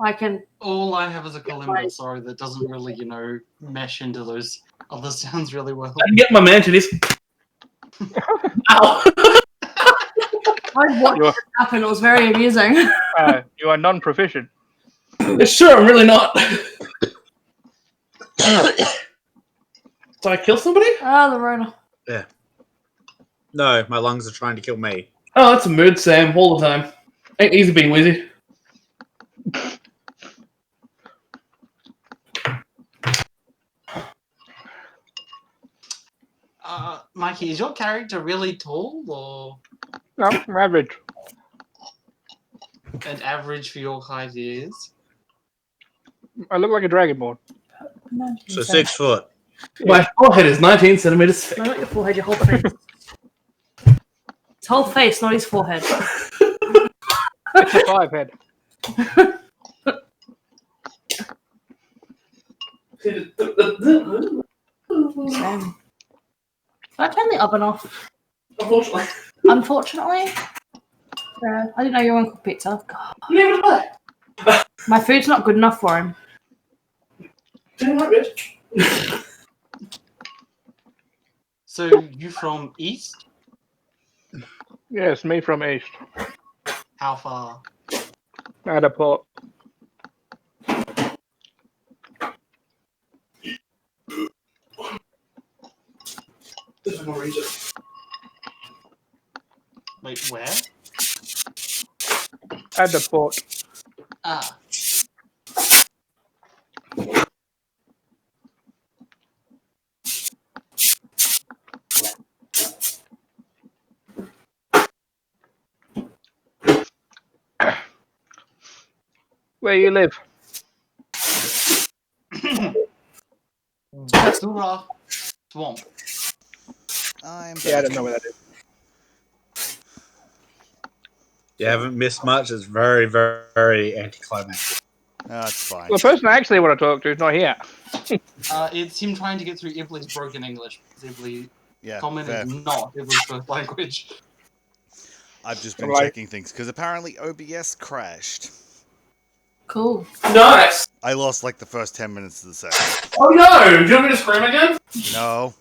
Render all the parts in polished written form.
I can. All I have is a kalimba, sorry, that doesn't really, mesh into those other sounds really well. I can get my man to this. Ow! I watched it happen. It was very amusing. You are non-proficient. Sure, I'm really not. So I kill somebody? The Rona. Yeah. No, my lungs are trying to kill me. Oh, that's a mood, Sam, all the time. Ain't easy being wheezy. Mikey, is your character really tall, or No, I'm average. an average for your height is? I look like a dragonborn. So 6 foot. My forehead is 19 centimeters thick. No, not your forehead, your whole face. His whole face, not his forehead. It's a 5 head. Same. Can I turn the oven off? Unfortunately. Unfortunately? I didn't know you were on cooked pizza. God. Neither did I. My food's not good enough for him. Damn right, bitch. So, you from east? Yes, me from east. How far? At a port. This is more easy. Wait, where? At the port. Ah. Where you live? Basura Swamp. I'm Yeah, I back. don't know where that is. You haven't missed much. It's very, very, very anticlimactic. That's fine. Well, the person I actually want to talk to is not here. It's him trying to get through Ibli's broken English. Ibli Yeah, Common fair. is not Ibli's first language. I've just been Right. checking things because apparently OBS crashed. Cool. Nice. I lost like the first 10 minutes of the session. Oh no! Do you want me to scream again? No.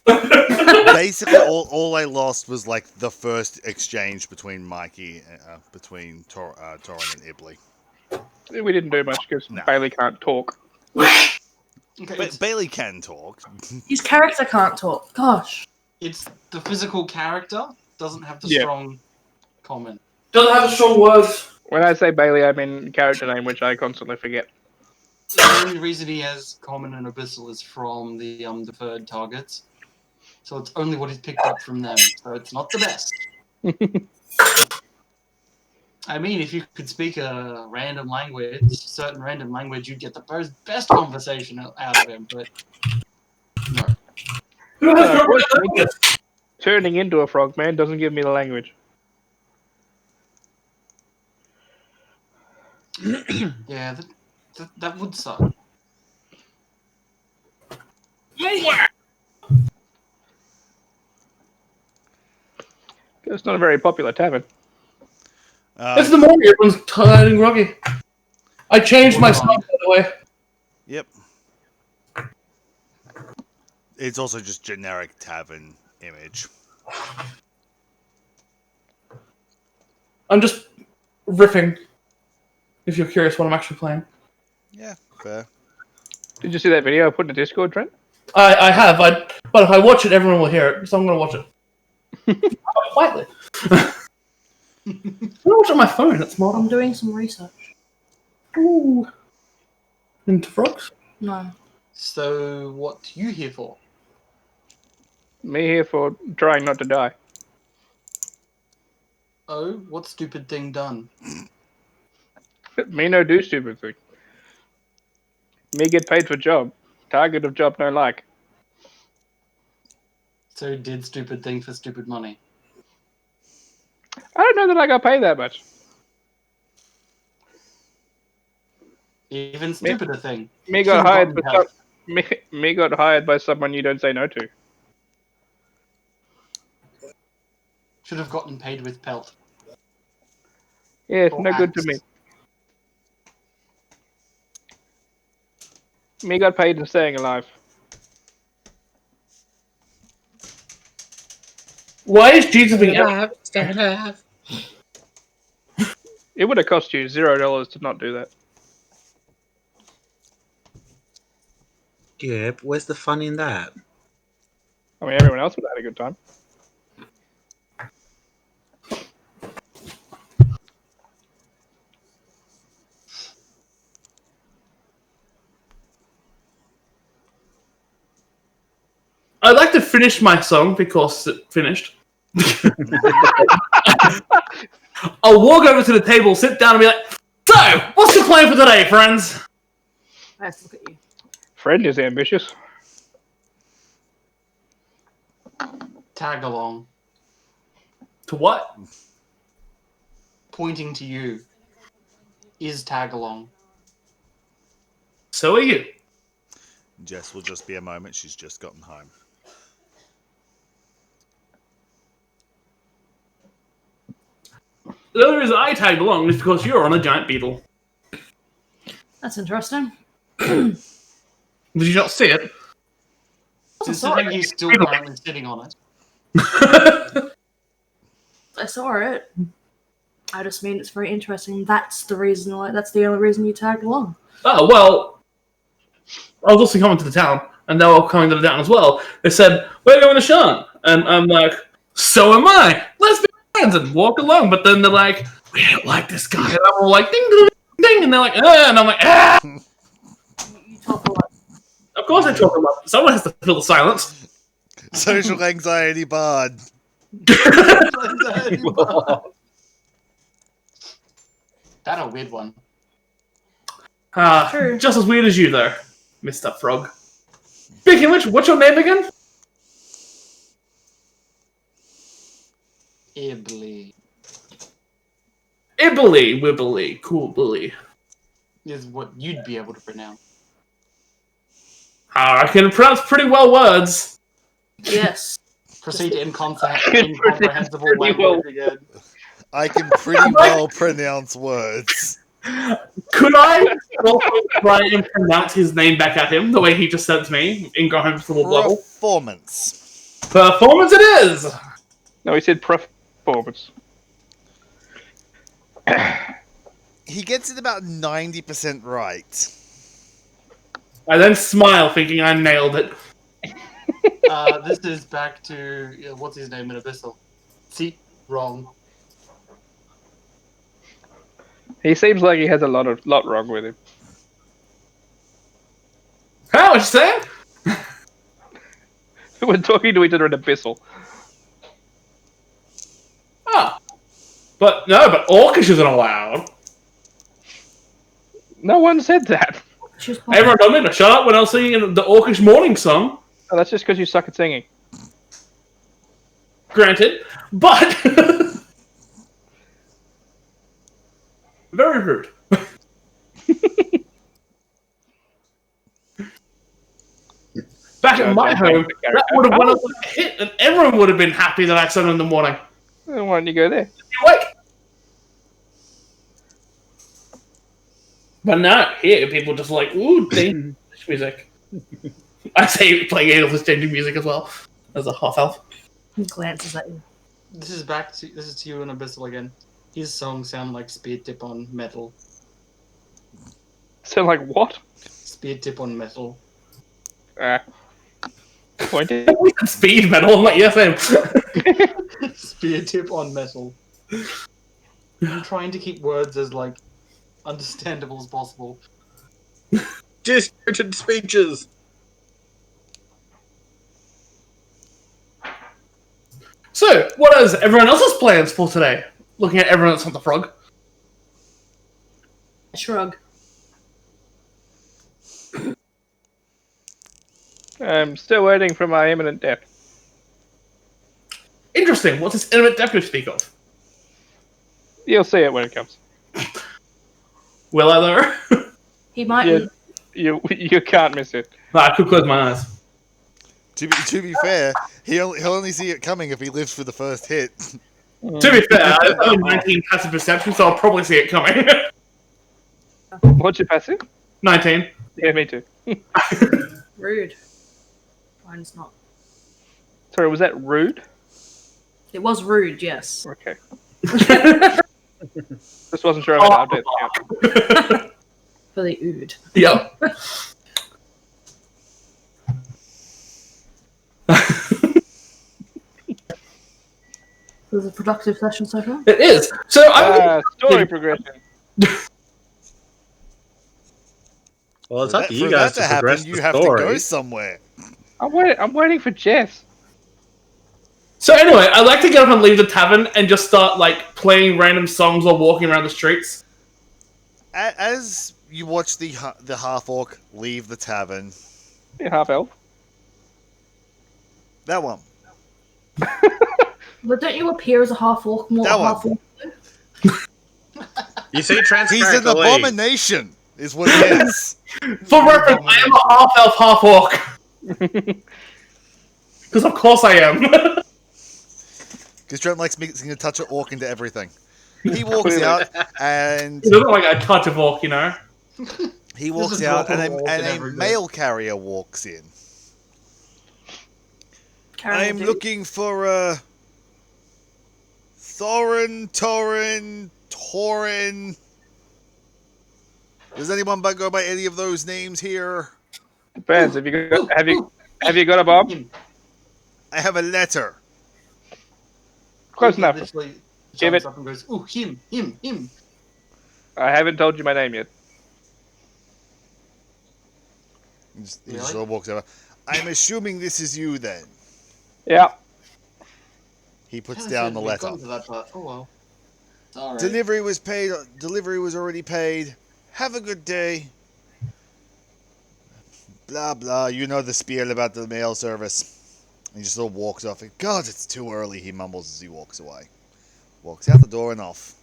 Basically, all I lost was like the first exchange between Mikey, between Torin and Ibli. We didn't do much because No. Bailey can't talk. Okay, But Bailey can talk. His character can't talk. Gosh. it's the physical character doesn't have the Yeah. strong comment. Doesn't have a strong words. When I say Bailey, I mean character name, which I constantly forget. The only reason he has common and abyssal is from the deferred targets. So it's only what he's picked up from them. So it's not the best. I mean, if you could speak a random language, certain random language, you'd get the best conversation out of him. But no. Who has Uh, strong words? Turning into a frogman doesn't give me the language. Yeah, that would suck. It's not a very popular tavern. It's the morning. Everyone's tired and groggy. I changed my stuff, by the way. Yep. It's also just generic tavern image. I'm just riffing. If you're curious what I'm actually playing. Yeah, fair. Did you see that video I put in the Discord, Trent? I have. But if I watch it, everyone will hear it. So I'm going to watch it. Quietly. I'm going to watch it on my phone. That's more. I'm doing some research. Ooh. Into frogs? No. So what you here for? Me here for trying not to die. Oh, what stupid thing done? Me no do stupid thing. Me get paid for job. Target of job no like. So did stupid thing for stupid money. I don't know that I got paid that much. Even stupider thing. Me got Should've hired gotten by help. me got hired by someone you don't say no to. Should have gotten paid with pelt. Yeah, it's Or no good to axe. me. Me got paid and staying alive. Why is Jesus being out? It would have cost you $0 to not do that. Yeah, but where's the fun in that? I mean, everyone else would have had a good time. I'd like to finish my song because it finished. I'll walk over to the table, sit down, and be like, "So, what's the plan for today, friends?" Let's look at you. Friend is ambitious. Tag along. To what? Pointing to you is tag along. So are you. Jess will just be a moment. She's just gotten home. The only reason I tagged along is because you're on a giant beetle. That's interesting. Did you not see it? Considering he's still currently sitting on it. I saw it. I just mean it's very interesting. That's the reason. That's the only reason you tagged along. Oh, well, I was also coming to the town, and they were coming to the town as well. They said, "We're going to Sean." And I'm like, "So am I. Let's be friends," and walk along. But then they're like, "We don't like this guy." And I'm all like, "Ding, ding, ding." And they're like, "Ah." And I'm like, "Ah." You talk a lot. Of course I talk about it. Someone has to fill the silence. Social anxiety bard. That a weird one. True. Just as weird as you, though, Mr. Frog. Speaking of which, what's your name again? Ibly Ibbly Wibbly Coolbly. is what you'd be able to pronounce. I can pronounce pretty well words. Yes. Proceed to incomprehensible language again. I can pretty well pronounce words. Could I also try and pronounce his name back at him the way he just said it to me in Incomprehensible Level? Performance. Performance it is! No, he said performance. He gets it about 90% right. I then smile, thinking I nailed it. This is back to what's his name in Abyssal. See, wrong. He seems like he has a lot wrong with him. Huh, what you saying? We're talking to each other in Abyssal. Oh. But Orcish isn't allowed. No one said that. She's Everyone told me to shut up when I was singing the Orcish morning song. Oh, that's just because you suck at singing. Granted, but very rude. Back at my home, that would have won us a hit, and everyone would have been happy that I sang in the morning. Then why don't you go there? You awake? But no, here people just like, ooh, English music. I say playing English changing music as well as a half elf. He glances at you. This is to you in Abyssal again. His songs sound like spear tip on metal. So, like, what? Spear tip on metal. Pointing. Speed metal. I'm like, yes, I am. Spear tip on metal. I'm trying to keep words as like understandable as possible. Disputed speeches. So, what is everyone else's plans for today? Looking at everyone else on the frog. I shrug. I'm still waiting for my imminent death. Interesting. What's this imminent death you speak of? You'll see it when it comes. Will I though? He might. You can't miss it. I could close my eyes. To be fair, he'll only see it coming if he lives for the first hit. To be fair, I have 19 passive perception, so I'll probably see it coming. What's your passive? 19. Yeah, me too. Rude. Mine's not. Sorry, was that rude? It was rude, yes. Okay. Just wasn't sure if I had to update the account. For the ood. Yep. It was a productive session so far. It is. So Story progression. Well, it's For up that, to you for guys that to to progress happen, the you have to story. go somewhere. I'm waiting for Jess. So anyway, I'd like to get up and leave the tavern and just start like playing random songs or walking around the streets. As you watch the half orc leave the tavern, Yeah, half elf. that one, But don't you appear as a half orc more That half one. orc? You see, transparent he's an colleague. abomination, is what it is. For reference, I am a half elf, half orc. Because of course I am. Because Trent likes mixing a touch of orc into everything. He walks Clearly. out, and It doesn't like a touch of orc, you know. he walks a out, drop and of orc in a every bit. mail carrier walks in. Carrying I'm a dude. looking for Torin. Does anyone go by any of those names here? Depends. Have you got a Bob? Him. I have a letter. Close He enough. literally Give jumps it. up and goes, "Ooh, him." I haven't told you my name yet. He just Really? sort of walks over. I'm assuming this is you then. Yeah. He puts Haven't down the certainly letter. gotten to that part. Oh well. It's all right. Delivery was paid. Delivery was already paid. Have a good day. Blah blah. You know the spiel about the mail service. And he just sort of walks off. God, it's too early. He mumbles as he walks away. Walks out the door and off.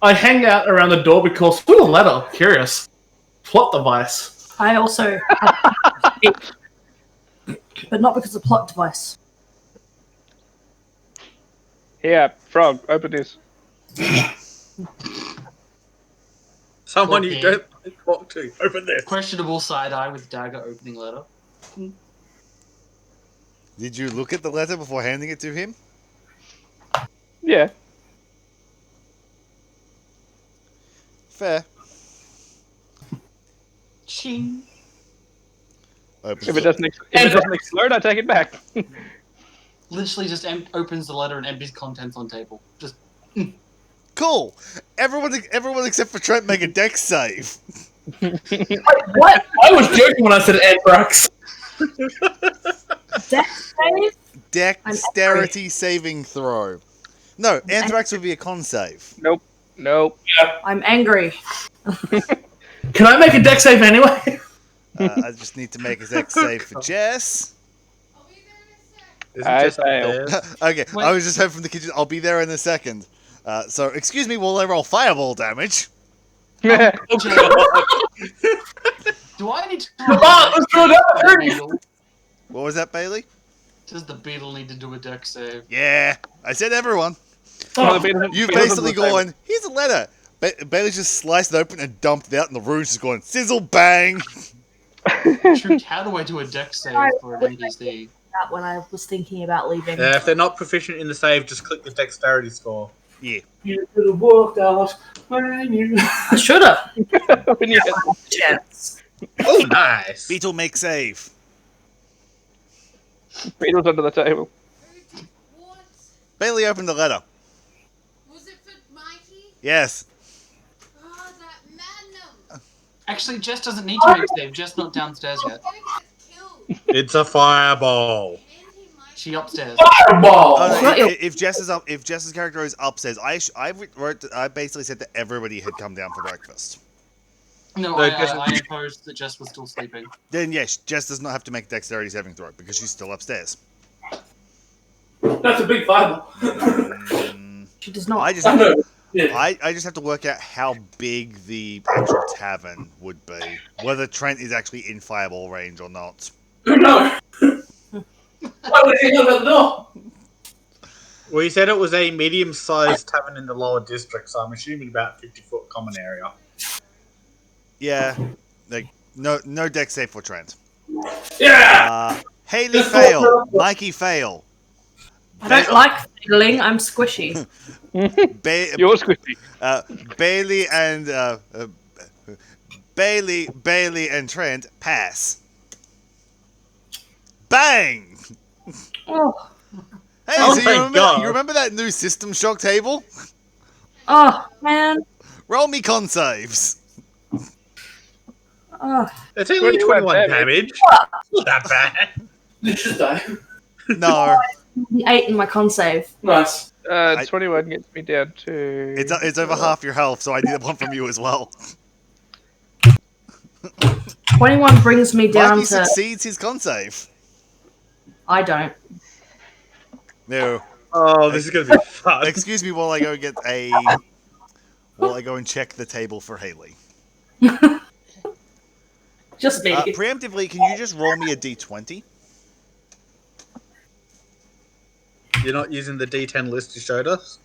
I hang out around the door because ooh, a letter. Curious. Plot device. I also but not because of plot device. Yeah, Frog, open this. Someone Okay. you don't talk to. Open this. Questionable side eye with dagger opening letter. Did you look at the letter before handing it to him? Yeah. Fair. Ching. Opens If it it. doesn't explode, I take it back. Literally just opens the letter and empties contents on table. Just Cool. Everyone except for Trent make a dex save. What? I was joking when I said anthrax. Death save? Dexterity saving throw. No, anthrax would be a con save. Nope. I'm angry. Can I make a deck save anyway? I just need to make a dex save for Jess. Isn't I just failed. upstairs? Okay, Wait. I was just home from the kitchen. I'll be there in a second. So, excuse me while I roll fireball damage. do I need to? Let's go down. Beetle? What was that, Bailey? Does the beetle need to do a deck save? Yeah, I said everyone. Oh, the beetle- You've beetle basically doesn't look gone, here's a letter. Bailey's just sliced it open and dumped it out, and the room's just going sizzle bang. Shoot, how do I do a deck save for an NPC? That when I was thinking about leaving. Yeah, if they're not proficient in the save, just click the dexterity score. Yeah. You could have walked out when you. I should have. when you had- Chance. Oh, nice. Beetle make save. Beetle's under the table. What? Bailey opened the letter. Was it for Mikey? Yes. Oh, that magnum! Actually, Jess doesn't need to make save. Jess not downstairs yet. I'm gonna get killed. It's a fireball. Andy might. She upstairs. Fireball! Oh, no, not your- if Jess is up, if Jess's character is upstairs, I basically said that everybody had come down for breakfast. No, No, I Jess- imposed that Jess was still sleeping. Then yes, Jess does not have to make a dexterity saving throw because she's still upstairs. That's a big fireball. She does not. I just I have to, know. Yeah. I just have to work out how big the actual tavern would be, whether Trent is actually in fireball range or not. Who knows? Why would he know the door? Well, you said it was a medium-sized tavern in the lower district, so I'm assuming about 50-foot common area. Yeah, like No deck save for Trent. Yeah. Haley fail. Mikey fail. I don't like fiddling. I'm squishy. You're squishy. Bailey and Bailey and Trent pass. Bang! Oh, Hey, Oh so my God. you remember that new System Shock table? oh man. Roll me con saves. Oh, It's only 21 21 damage. damage. Not that bad. You should die. No, 8 in my con save. Nice. 21 gets me down to. it's over half your health, so I need one from you as well. 21 brings me down Mikey to. succeeds his con save. I don't. No. Oh, this is going to be fun. Excuse me while I go and check the table for Haley. Just me. Preemptively, can you just roll me a d20? You're not using the D10 list you showed us?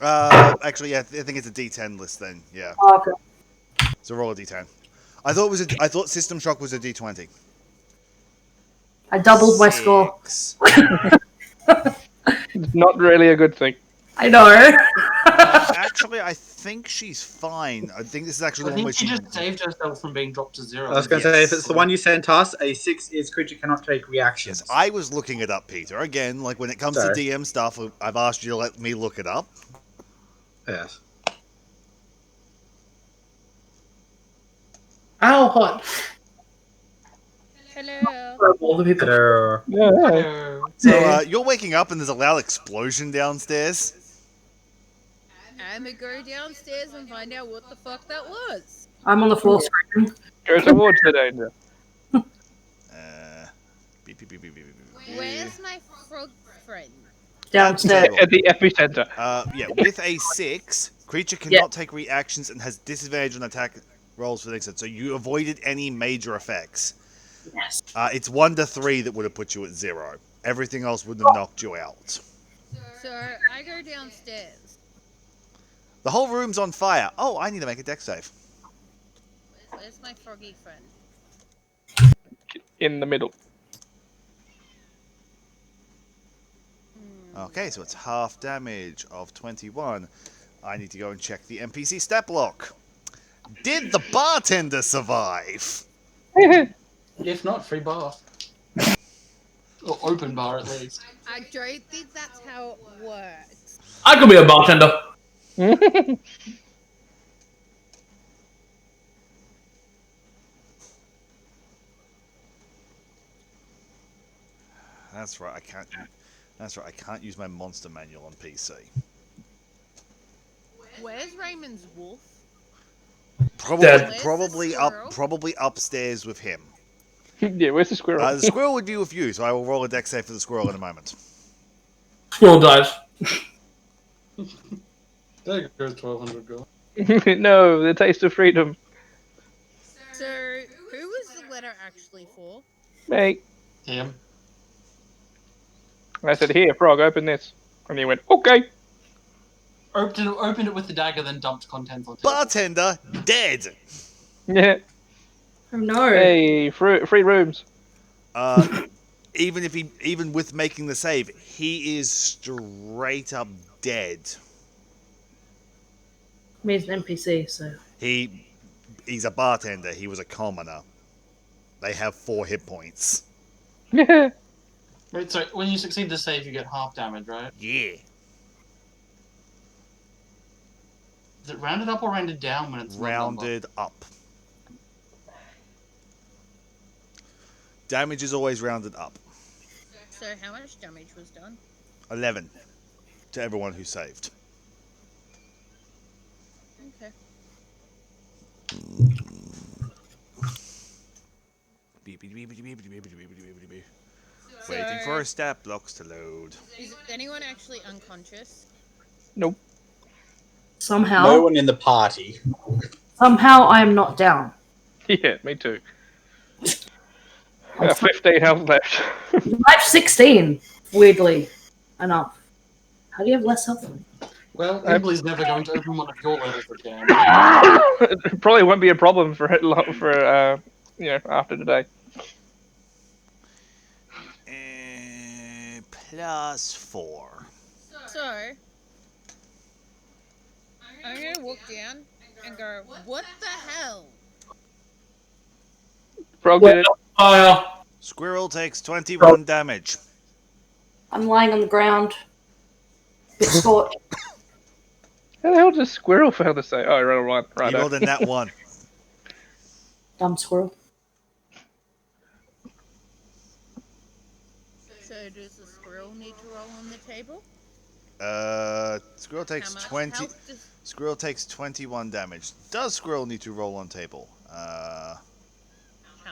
Actually, yeah, I think it's a d10 list then. Yeah. Oh, okay. So roll a d10. I thought System Shock was a d20. I doubled my score. 6. Not really a good thing. I know. Actually, I think she's fine. I think this is actually I the one where think she she. just saved herself from being dropped to 0. I was going to say, if Yes. it's the one you sent us, a 6 is creature cannot take reactions. Yes, I was looking it up, Peter. Again, like when it comes Sorry. to DM stuff, I've asked you to let me look it up. Yes. Ow, hot. Hello. All the people. Yeah. So you're waking up and there's a loud explosion downstairs. I'ma go downstairs and find out what the fuck that was. I'm on the floor screaming. Go towards the danger. Beep, beep, beep, beep, beep, beep, beep. Where's my frog friend? Downstairs. At the epicenter. Yeah, with a 6, creature cannot take reactions and has disadvantage on attack rolls for the next turn. So you avoided any major effects. Yes. It's 1 to 3 that would have put you at 0. Everything else would have knocked you out. So I go downstairs. The whole room's on fire. Oh, I need to make a deck save. Where's my froggy friend? In the middle. Okay, so it's half damage of 21. I need to go and check the NPC stat block. Did the bartender survive? If not, free bar. Or open bar at least. I don't think that's how it works. I could be a bartender. That's right, I can't. That's right, I can't use my monster manual on PC. Where's Raymond's wolf? Dead. Probably upstairs with him. Yeah, where's the squirrel? The squirrel would be with you, so I will roll a deck save for the squirrel in a moment. Squirrel dies. There goes 1200 gold. No, the taste of freedom. So, who was the letter actually for? Mate. Him. I said, here, frog, open this. And he went, okay. Opened it with the dagger, then dumped contents on table. Bartender dead. Yeah. Oh no. Hey, free rooms. Even with making the save, he is straight up dead. I mean, it's an NPC, so. He's a bartender. He was a commoner. They have 4 hit points. Yeah. Wait, so when you succeed the save, you get half damage, right? Yeah. Is it rounded up or rounded down when it's Rounded up. Damage is always rounded up. So, how much damage was done? 11 to everyone who saved. Okay. Waiting for our stat blocks to load. Is anyone actually unconscious? Nope. Somehow. No one in the party. Somehow I am not down. Yeah, me too. 15 health left. I have 16, weirdly enough. How do you have less health than me? Well, Emily's never going to open one of your letters again. It probably won't be a problem for after today. +4. So, I'm gonna walk down and go, what the hell? Frog did it. Fire. Squirrel takes 21 damage. I'm lying on the ground. Bit scorched. How the hell does squirrel fail to say? Oh, right. You rolled in that one. Dumb squirrel. So, does the squirrel need to roll on the table? Squirrel How takes much 20. health does... Squirrel takes 21 damage. Does Squirrel need to roll on table? How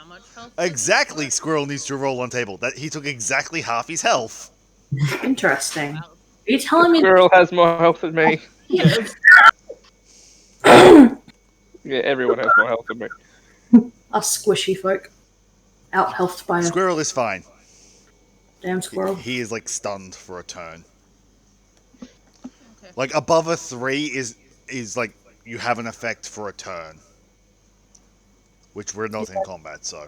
much health? does Exactly. the Squirrel needs to roll on table. That he took exactly half his health. Interesting. squirrel- Are you telling me Squirrel has more health than me. Yes. Yeah, everyone has more health than me. us squishy folk out healthed by a Squirrel is fine. damn squirrel? He is like stunned for a turn. Okay. Like above a 3 is like you have an effect for a turn. Which we're not in combat, so.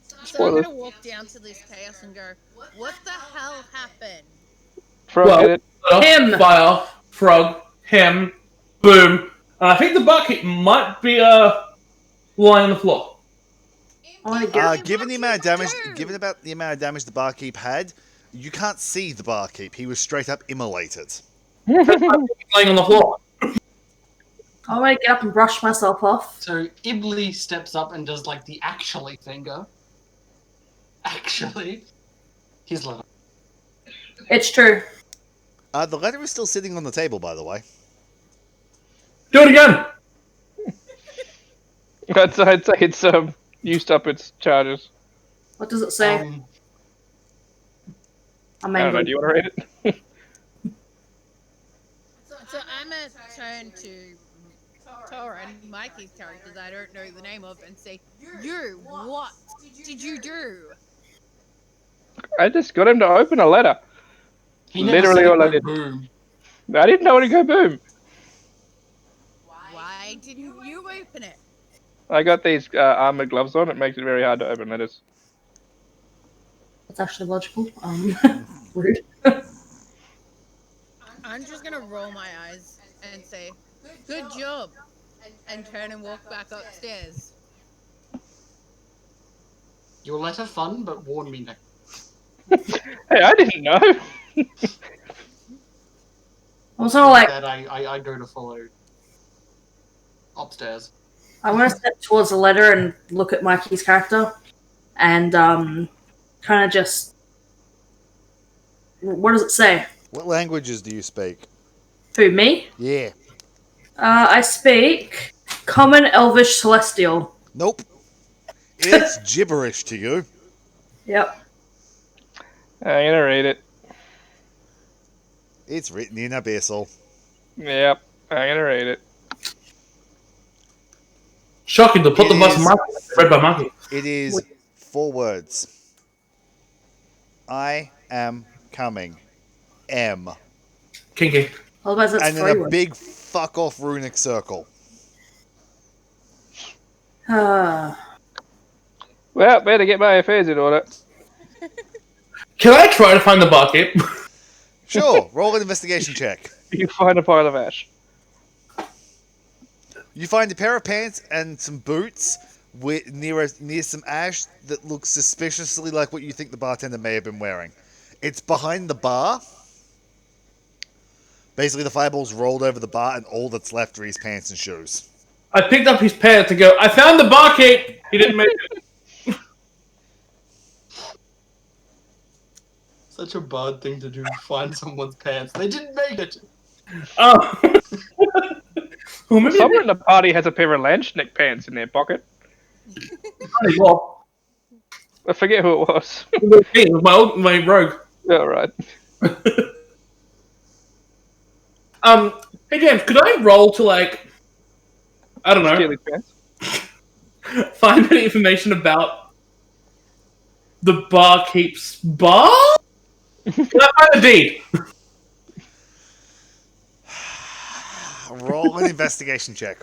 So I'm Spoiler. gonna walk down to this chaos and go, what the hell happened? Frog Well, did it. Him! Fire. Frog. Him. Boom. And I think the bucket might be lying on the floor. I want to get. Given the amount of damage, too. given about the amount of damage the barkeep had, you can't see the barkeep. He was straight up immolated. Lying on the floor. I want to get up and brush myself off. So Ibli steps up and does like the actually finger. Actually. His letter. It's true. The letter is still sitting on the table, by the way. Do it again. I'd say it's used up its charges. What does it say? Um, I'm I don't know. angry. Do you want to read it? So I'm gonna turn to Tora and Mikey's characters I don't know the name of and say, you, what did you do? I just got him to open a letter. he never Literally said all I go did. boom. I didn't know it would go boom. Why didn't you open it? I got these armored gloves on. It makes it very hard to open letters. That's actually logical. Rude. I'm just gonna roll my eyes and say, good job, and turn and walk back upstairs. Your letter fun, but warn me next. Hey, I didn't know. I'm sort of like, That I go to follow upstairs. I want to step towards the letter and look at Mikey's character, and kind of just. What does it say? What languages do you speak? Who, me? Yeah. I speak Common, Elvish, Celestial. Nope. It's gibberish to you. Yep. I'm gonna read it. It's written in Abyssal. Yep, I'm gonna read it. Shocking to put the It bus is- mark read by monkey. It is 4 words. I am coming. M. Kinky. Otherwise, that's And three then a words. big fuck off runic circle. Well, better get my affairs in order. Can I try to find the bucket? Sure, roll an investigation check. You find a pile of ash. You find a pair of pants and some boots near some ash that looks suspiciously like what you think the bartender may have been wearing. It's behind the bar. Basically, the fireball's rolled over the bar, and all that's left are his pants and shoes. I picked up his pants to go, I found the bucket! He didn't make it. Such a bad thing to do, find someone's pants. They didn't make it! Oh. Well, maybe Someone in the party has a pair of Landschnick pants in their pocket. well, I forget who it was. it was my rogue. All right. Hey James, could I roll to like, I don't Steal know, his pants. find any information about the barkeep's bar? Can I find a deed? Roll an investigation check.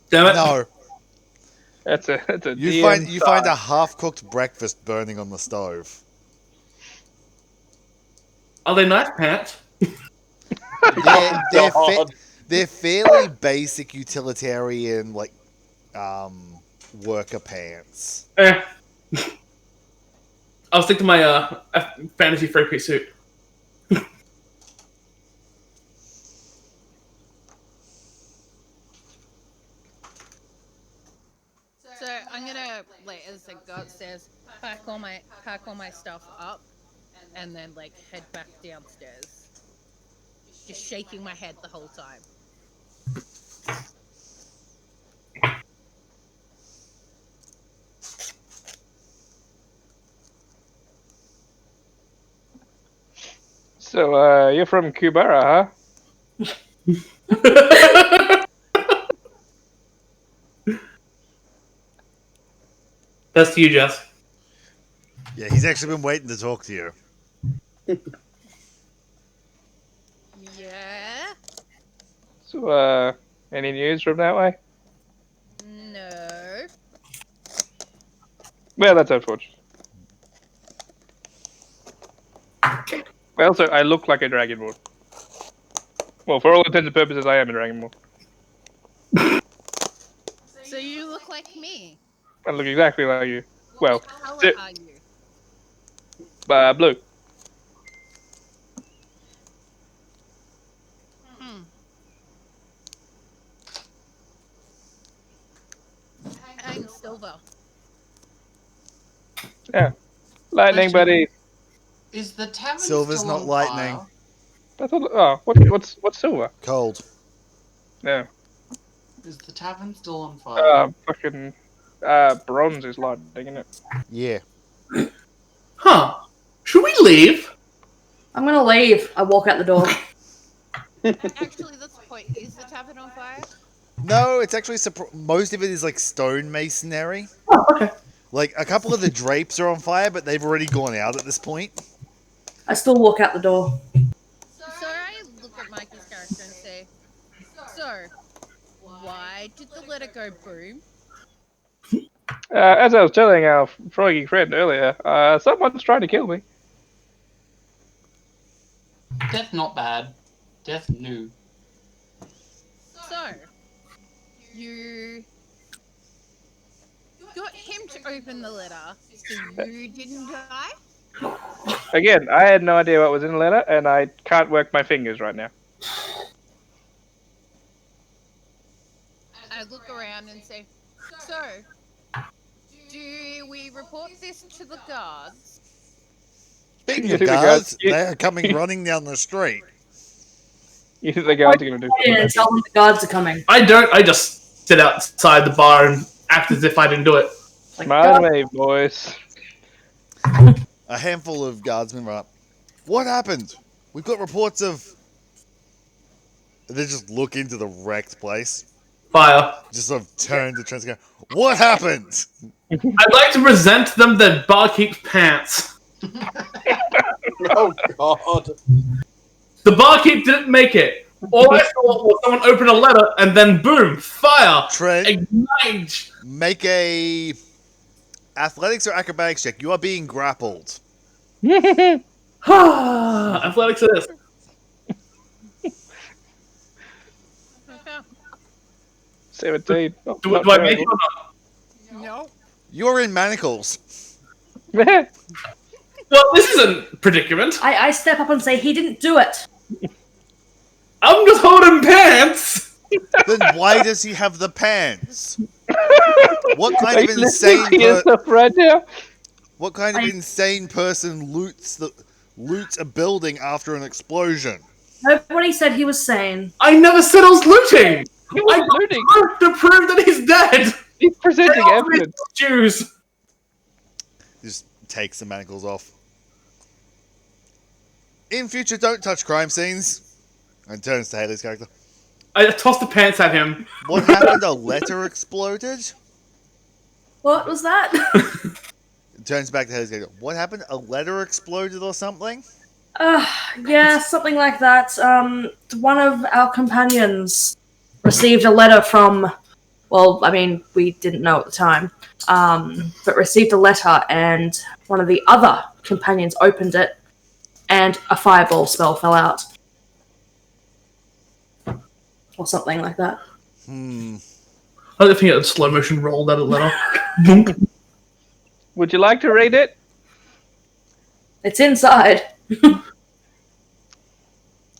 Damn it. No. That's a You DM find a sign. half-cooked breakfast burning on the stove. Are they nice pants? They're God. they're fairly basic utilitarian worker pants. Eh. I'll stick to my fantasy three-piece suit. So I'm gonna like as I go upstairs, pack all my stuff up, and then like head back downstairs. Just shaking my head the whole time. So, you're from Kubara, huh? That's to you, Jess. Yeah, he's actually been waiting to talk to you. Yeah. So, any news from that way? No. Well, that's unfortunate. Well, so I look like a dragonborn. Well, for all intents and purposes, I am a dragonborn. So you look like me. I look exactly like you. Well, What color si- are you? blue. Hmm. I'm silver. Yeah. Lightning Question. buddy. Is the tavern Silver's still not on lightning. fire? I thought. Oh, what's silver? Cold. Yeah. Is the tavern still on fire? Fucking. Bronze is lightning, isn't it? Yeah. Huh. Should we leave? I'm gonna leave. I walk out the door. Actually, that's the point. Is the tavern on fire? No, it's actually most of it is like stone masonry. Oh, okay. Like a couple of the drapes are on fire, but they've already gone out at this point. I still walk out the door. So I look at Mikey's character and say, "So, why did the letter go boom?" As I was telling our froggy friend earlier, someone's trying to kill me. Death not bad. Death new. So, you got him to open the letter, so you didn't die? Again, I had no idea what was in the letter, and I can't work my fingers right now. I look around and say, "So, do we report this to the guards?" Speaking You of think the guards, guards- they are coming running down the street. You think the guards are going to do Yeah, something? tell them the guards are coming. I don't. I just sit outside the bar and act as if I didn't do it. Like, Smile at me, boys. A handful of guardsmen run up. What happened? We've got reports of. They just look into the wrecked place. Fire. Just sort of turn to Trent and go, "What happened?" I'd like to present them the barkeep's pants. Oh God. The barkeep didn't make it. All I saw was someone open a letter and then boom, fire, Trent, ignite. make a athletics or acrobatics check. You are being grappled. Athletics it is. Okay. 17. Do I make it or not? No. You're in manacles. it? Well, this isn't a predicament. I step up and say he didn't do it. I'm just holding pants. Then why does he have the pants? What Are kind you of listening insane to yourself right now? what kind of insane person loots a building after an explosion? Nobody said he was sane. I never said I was looting. He was I got looting. proof to prove that he's dead. He's presenting They all evidence. Jews. Just takes the manacles off. In future, don't touch crime scenes. And turns to Haley's character. I tossed the pants at him. What happened? A letter exploded? What was that? Turns back to Haley's character. What happened? A letter exploded or something? Yeah, something like that. One of our companions received a letter from Well, I mean, we didn't know at the time, but received a letter, and one of the other companions opened it, and a fireball spell fell out. Or something like that. I don't think it slow motion rolled out a letter. Boom. Would you like to read it? It's inside.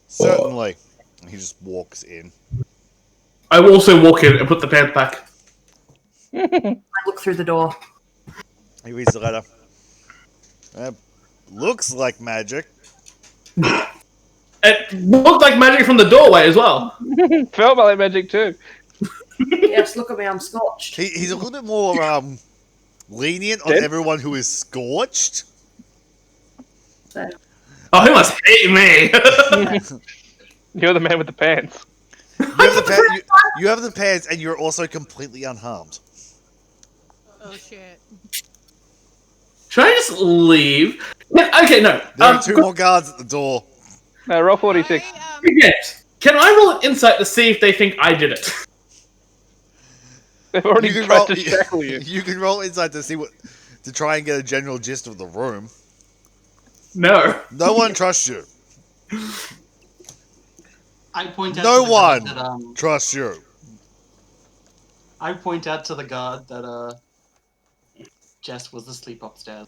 Certainly. He just walks in. I will also walk in and put the pants back. I look through the door. He reads the letter. Looks like magic. It looked like magic from the doorway as well. Felt like magic too. Yes, look at me, I'm scorched. He's a little bit more lenient on Dead? everyone who is scorched. So, Oh, he must hate me. You're the man with the pants. You have the pants, and you're also completely unharmed. Oh shit. Should I just leave? Yeah, okay, no. There are two more guards at the door. No, roll 46. Yes. Can I roll an insight to see if they think I did it? They've already You can tried roll. to shackle you. You can roll inside to try and get a general gist of the room. No. No one trusts you. I point out No to the one guard that, trusts you. I point out to the guard that Jess was asleep upstairs.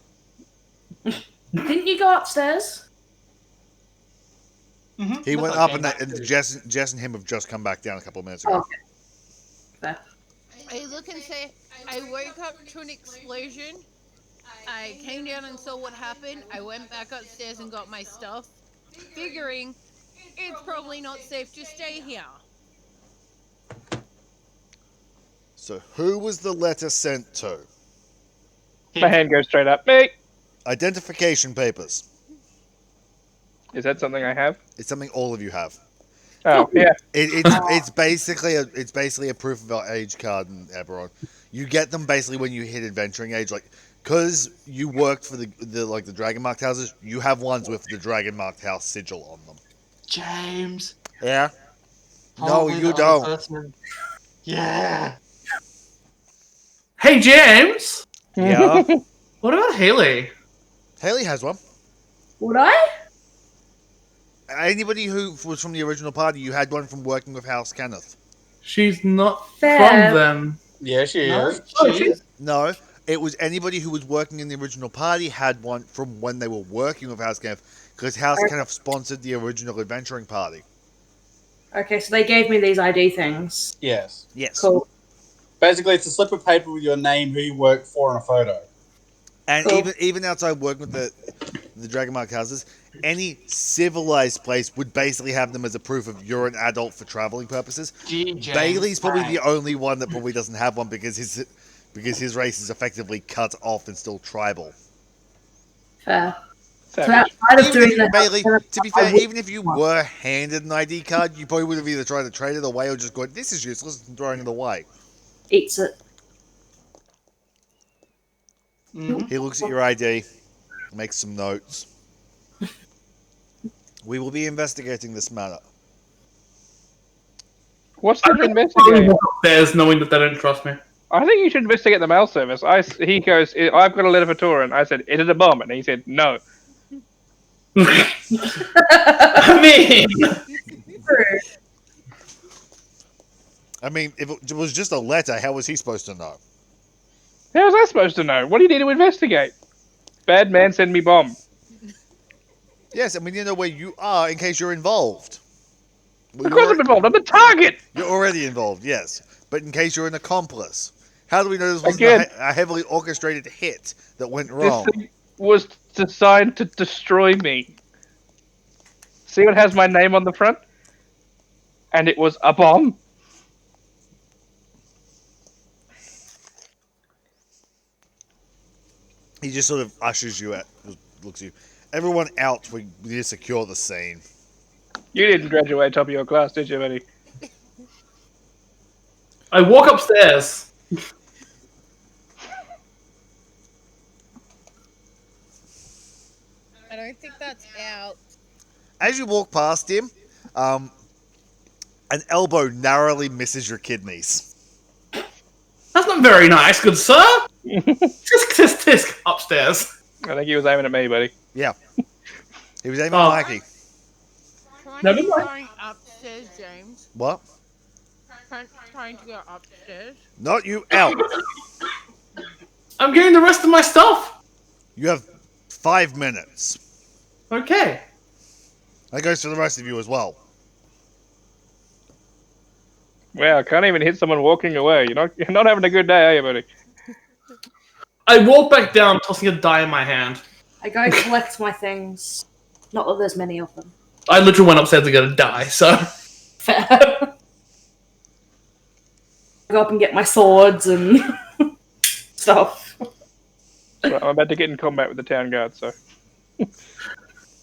didn't you go upstairs? Mm-hmm. He went up, and Jess and him have just come back down a couple of minutes ago. Oh, okay. Fair. I look and say, I woke up to an explosion. I came down and saw what happened. I went back upstairs and got my stuff, figuring it's probably not safe to stay here. So, who was the letter sent to? My hand goes straight up. Me! Identification papers. Is that something I have? It's something all of you have. Oh, yeah. It's basically a proof of our age card in Eberron. You get them basically when you hit adventuring age, like because you worked for the dragon marked houses. You have ones with the dragon marked house sigil on them. James. Yeah. No, Probably you the only don't. person- Yeah. Hey, James. Yeah. What about Haley? Haley has one. Would I? Anybody who was from the original party, you had one from working with House Kenneth. She's not Fair. from them. Yeah, she No, is. she's No, it was anybody who was working in the original party had one from when they were working with House Kenneth, because House Kenneth sponsored the original adventuring party. Okay, so they gave me these ID things. Yes. Yes. Cool. Basically, it's a slip of paper with your name, who you work for, and a photo. And Cool. even outside working with the dragon marked houses, any civilized place would basically have them as a proof of you're an adult for traveling purposes. James. Bailey's probably Right. the only one that probably doesn't have one because his race is effectively cut off and still tribal. Fair. So Savage. outside of Even doing if, that, Bailey, to be I fair, would- even if you were handed an ID card, you probably would have either tried to trade it away or just gone, this is useless, and throwing it away. eats it. Mhm. He looks at your ID, makes some notes. We will be investigating this matter. What's there to I investigate? walk upstairs knowing that they don't trust me. I think you should investigate the mail service. He goes, I've got a letter for Torin. I said, is it a bomb? And he said, no. I mean, I mean, if it was just a letter, how was he supposed to know? How was I supposed to know? What do you need to investigate? Bad man, send me bomb. Yes, and we need to know where you are in case you're involved. Well, Of course I'm involved. I'm the target. You're already involved, yes. But in case you're an accomplice. How do we know this wasn't Again. a heavily orchestrated hit that went This wrong? thing was designed to destroy me. See what has my name on the front? And it was a bomb. He just sort of ushers you out, looks at you. Everyone out, we need to secure the scene. You didn't graduate top of your class, did you, buddy? I walk upstairs. I don't think that's out. As you walk past him, an elbow narrowly misses your kidneys. very nice, good sir. Tisk, upstairs. I think he was aiming at me, buddy. Yeah. He was aiming Oh. at Mikey. Never Trying mind. going upstairs, James. What? Trying to go upstairs. Not you, out. I'm getting the rest of my stuff. You have 5 minutes. Okay. That goes for the rest of you as well. Wow, I can't even hit someone walking away. You're not having a good day, are you, buddy? I walk back down, tossing a die in my hand. I go collect my things. Not that there's many of them. I literally went upstairs to get a die, so. Fair. Go up and get my swords and stuff. Well, I'm about to get in combat with the town guard, so.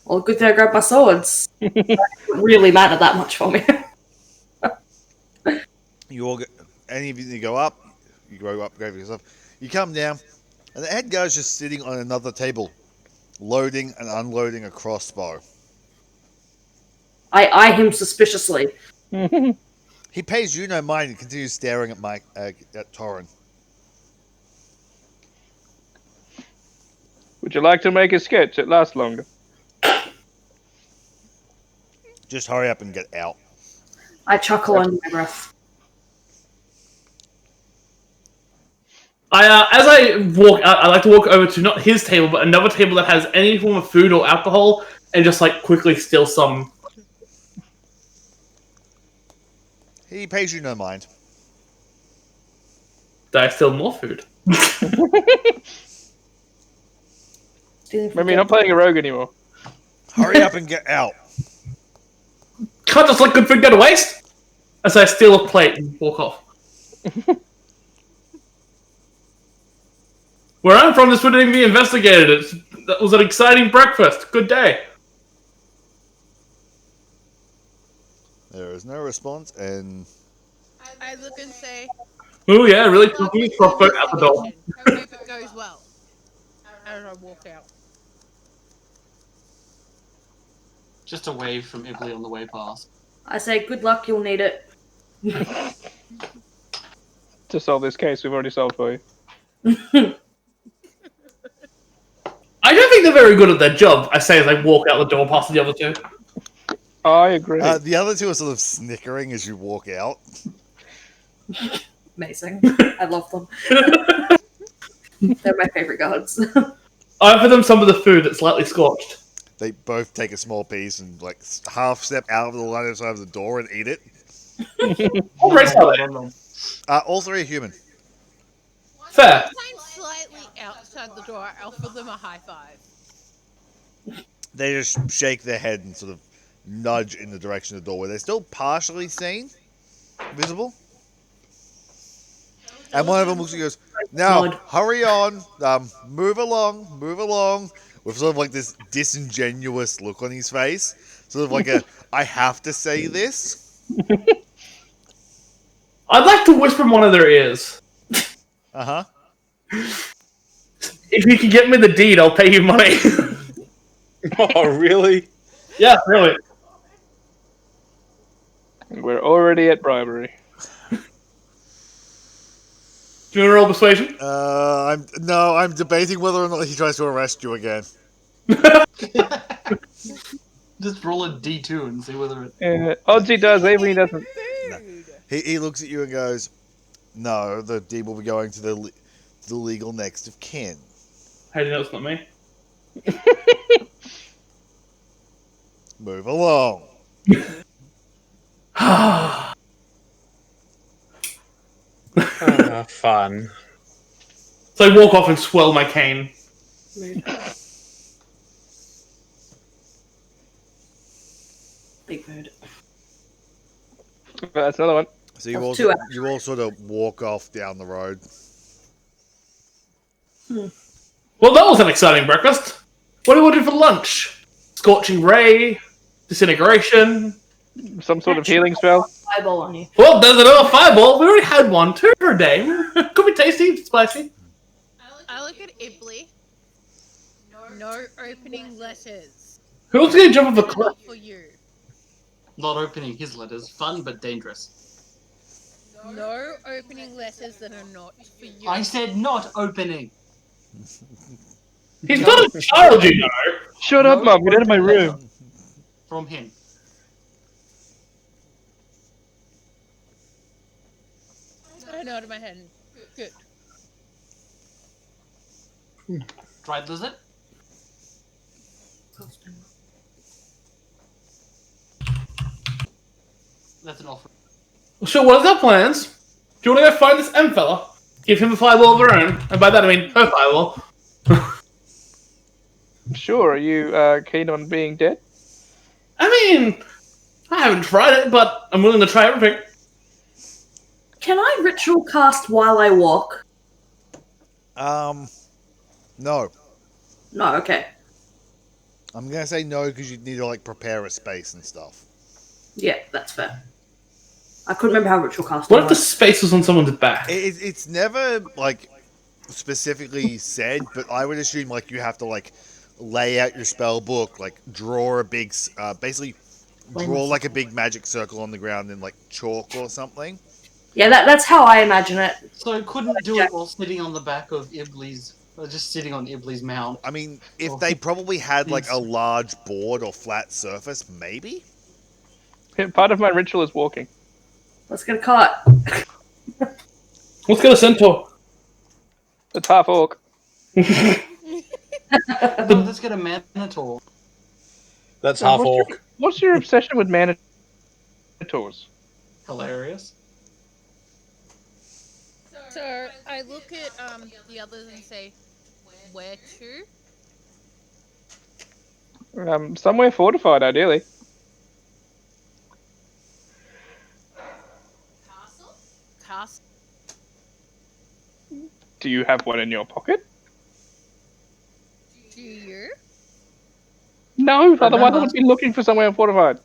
Well, good thing I grabbed my swords. It wouldn't really matter that much for me. You all get, any of you go up, you go up, grab yourself. You come down, and the head guy's just sitting on another table, loading and unloading a crossbow. I eye him suspiciously. He pays you no mind and continues staring at at Torrin. Would you like to make a sketch? It lasts longer. Just hurry up and get out. I chuckle under my breath. As I walk out, I like to walk over to not his table, but another table that has any form of food or alcohol, and just like quickly steal some. He pays you no mind. Did I steal more food? Maybe you're not playing a rogue anymore. Hurry up and get out. Can't just let good food go to waste. As I steal a plate and walk off. Where I'm from, this wouldn't even be investigated. That was an exciting breakfast. Good day. There is no response, and I look and say, Oh yeah, really "Good luck cooking with crossbow your at the door. investigation. Hope it goes well." As I walk out. Just a wave from Italy on the way past. I say, good luck, you'll need it. To solve this case we've already solved for you. I don't think they're very good at their job, I say as I walk out the door past the other two. I agree. the other two are sort of snickering as you walk out. Amazing. I love them. They're my favorite guards. I offer them some of the food that's slightly scorched. They both take a small piece and like half step out of the line side of the door and eat it. What race are they? All three are human. Fair. I'm slightly outside the door. I offer them a high five. They just shake their head and sort of nudge in the direction of the doorway. They're still partially seen, visible. And one of them looks and goes, "Now, Nod. hurry on, move along," with sort of like this disingenuous look on his face. Sort of like I have to say this. I'd like to whisper in one of their ears. Uh-huh. If you can get me the deed, I'll pay you money. Oh, really? Yeah, really. We're already at bribery. Do you want to roll persuasion? I'm debating whether or not he tries to arrest you again. Just roll a D2 and see whether it. Odds he does, even he doesn't. Food. He looks at you and goes, "No, the deed will be going to the legal next of kin." How do you know it's not me? Move along. Fun. So I walk off and swirl my cane. Big mood. That's another one. So That's 2 hours. you all sort of walk off down the road. Well, that was an exciting breakfast. What do you want to do for lunch? Scorching ray, disintegration. Some sort of healing spell. Fireball on you. Well, there's another fireball. We already had one, 2 per day. Could be tasty, spicy. I look at Ibley. No opening letters. Who wants to get a jump off a cliff? For you. Not opening his letters. Fun but dangerous. No opening letters that are not for you. I said not opening. He's No. not a child, you know. Shut No up, Mum. Get out of my open room. letter from him. I nodded my head. Good. Dried lizard? That's an offer. So what are our plans? Do you want to go find this M fella? Give him a fireball of her own, and by that I mean her fireball. Sure, are you keen on being dead? I mean, I haven't tried it, but I'm willing to try everything. Can I ritual cast while I walk? No. No, okay. I'm gonna say no because you'd need to like prepare a space and stuff. Yeah, that's fair. I couldn't remember how ritual casting What if the works. space was on someone's back? It's never like specifically said, but I would assume like you have to like lay out your spell book, like draw a big, basically draw like a big magic circle on the ground in like chalk or something. Yeah, that's how I imagine it. So couldn't do it while sitting on the back of Ibley's, or just sitting on Ibley's mount. I mean, if Oh. they probably had like Yes. a large board or flat surface, maybe. Part of my ritual is walking. Let's get a cart. Let's get a centaur. It's half orc. No, let's get a Minotaur. That's half What's orc. What's your obsession with Minotaurs? Hilarious. So I look at the others and say, where to? Somewhere fortified, ideally. Castle? Do you have one in your pocket? Do you? No, otherwise I Remember- would be looking for somewhere fortified.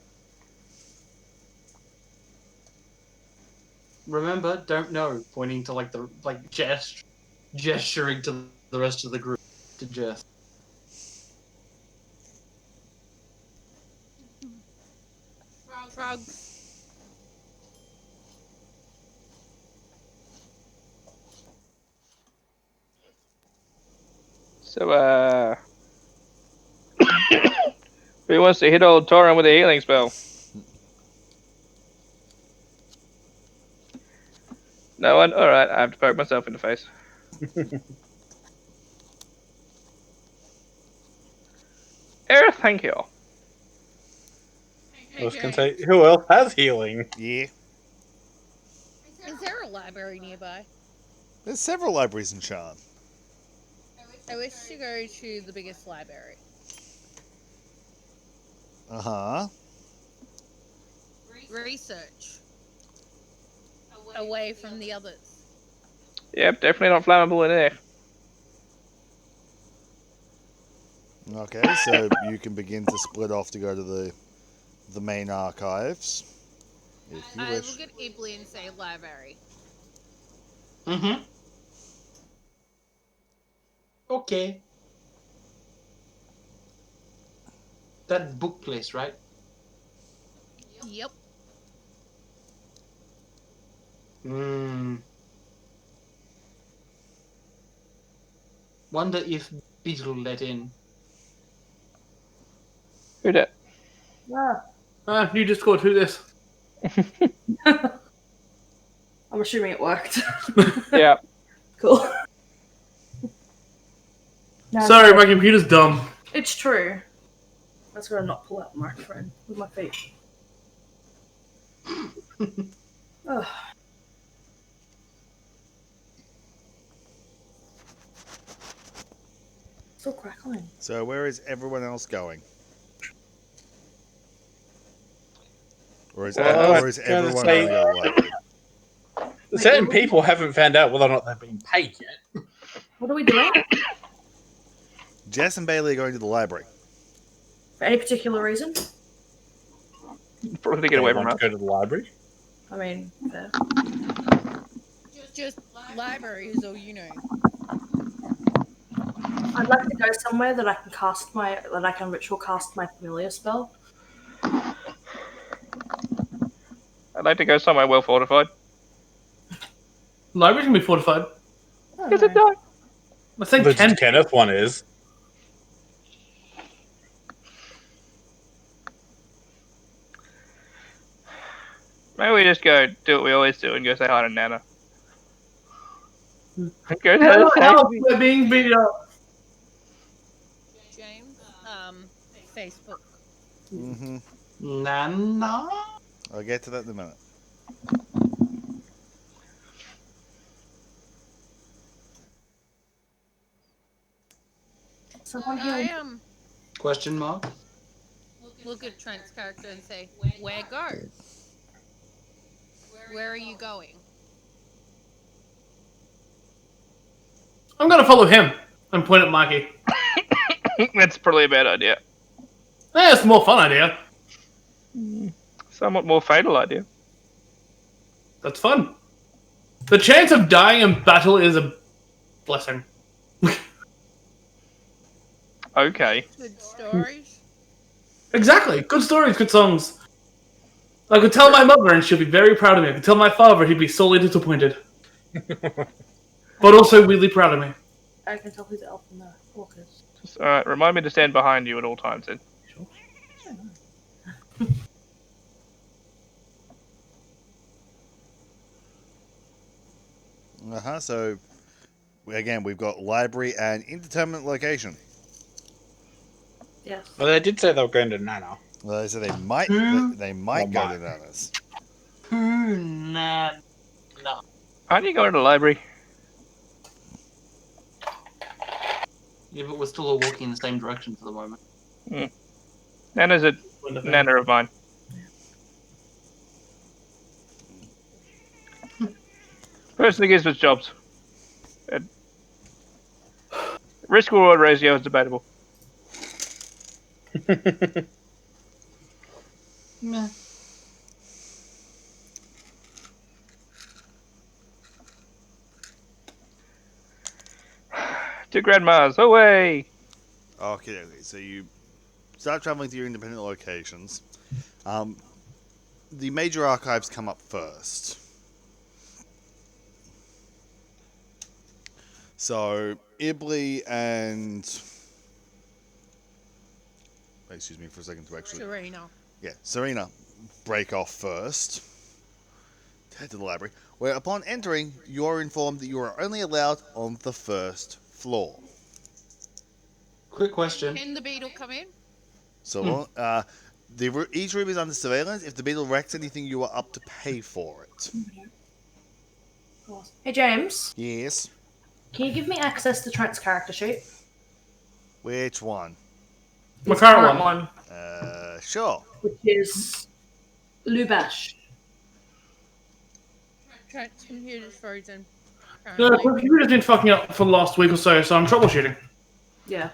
Remember, don't know. Pointing to gesturing to the rest of the group to Jess. Frogs. So, who wants to hit old Torin with a healing spell? No one? Alright, I have to poke myself in the face. Thank you. I was going to say, who else has healing? Yeah, Is there a library nearby? there's several libraries in Shan. I wish to go to the biggest library. Uh-huh. Research. Away from the others. Yep, definitely not flammable in there. Okay, so you can begin to split off to go to the main archives, if you I wish. look at Ibley and say library. Mm-hmm. Okay. That book place, right? Yep. Hmm. Wonder if Beetle let in. Who dat? You just got through this. I'm assuming it worked. Yeah. Cool. No, Sorry, my computer's dumb. It's true. I was gonna not pull out the microphone with my feet. Ugh. Still crackling. So where is everyone else going? Or is, Well, or is I was gonna everyone say- going to go to the library? Certain people haven't found out whether or not they've been paid yet. What are we doing? Jess and Bailey are going to the library. For any particular reason? Probably to get away from Want us. to go to the library. I mean, fair. Just library is all you know. I'd like to go somewhere that I can ritual cast my familiar spell. I'd like to go somewhere well fortified. Libraries can be fortified. Oh, Is it no. not? I think The 10. Kenneth one is. Maybe we just go do what we always do and go say hi to Nana. Go No, say help! We're being beat up. James, Facebook. Mm-hmm. Nana? I'll get to that in a minute. Someone I heal. Question mark? look at Trent's character and say, "Where go? Where are you going?" I'm gonna follow him and point at Mikey. That's probably a bad idea. It's a more fun idea. Somewhat more fatal idea. That's fun. The chance of dying in battle is a blessing. Okay. Good stories. Exactly. Good stories, good songs. I could tell my mother and she'll be very proud of me. I could tell my father, he'd be sorely disappointed. But also really proud of me. I can tell who's the elf from the walkers. Just, remind me to stand behind you at all times then. So, again, we've got library and indeterminate location. Yes. Well, they did say they were going to Nana. Well, so they might Who? they might Or go might. to Nana's. Who? Nana? Aren't you going to the library? Yeah, but we're still all walking in the same direction for the moment. Nana's a Nana of mine. Person who gives us jobs. Risk reward ratio is debatable. Meh. To grandma's away. Okay, so you start traveling to your independent locations. The major archives come up first. So Ibley and excuse me for a second to actually Serena. Serena break off first. Head to the library, where upon entering you are informed that you are only allowed on the first floor. Quick question. Can the beetle come in? So each room is under surveillance. If the beetle wrecks anything, you are up to pay for it. Hey, James. Yes. Can you give me access to Trent's character sheet? Which one? My His current one. Sure. Which is Lubash. Trent's computer's frozen. The computer's been fucking up for the last week or so I'm troubleshooting. Yeah.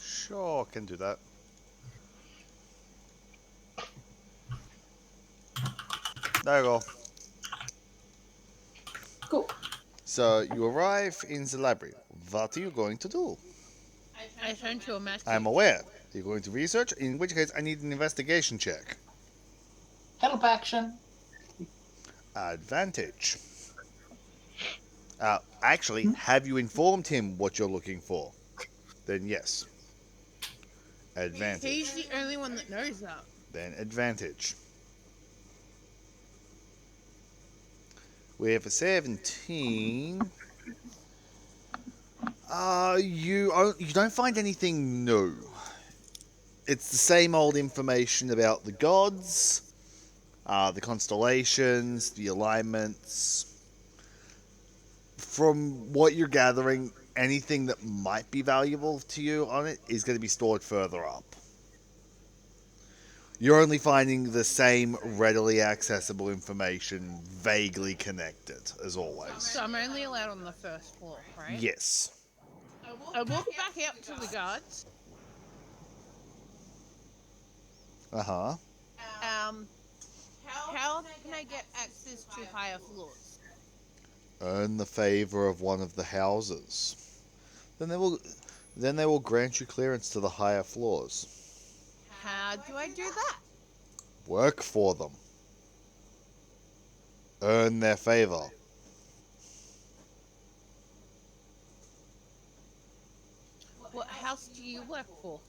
Sure, can do that. There you go. Cool. So you arrive in the library. What are you going to do? I sent you a message. I'm aware. You're going to research, in which case I need an investigation check. Help action. Advantage. Actually, have you informed him what you're looking for? Then yes. Advantage. He's the only one that knows that. Then advantage. We have a 17. You don't find anything new. It's the same old information about the gods, the constellations, the alignments. From what you're gathering, anything that might be valuable to you on it is going to be stored further up. You're only finding the same readily accessible information, vaguely connected, as always. So I'm only allowed on the first floor, right? Yes. I walk back out to the guards. Uh-huh. How can I get access to higher floors? Earn the favor of one of the houses. Then they will grant you clearance to the higher floors. How do I do that? Work for them. Earn their favor. What house do you work for?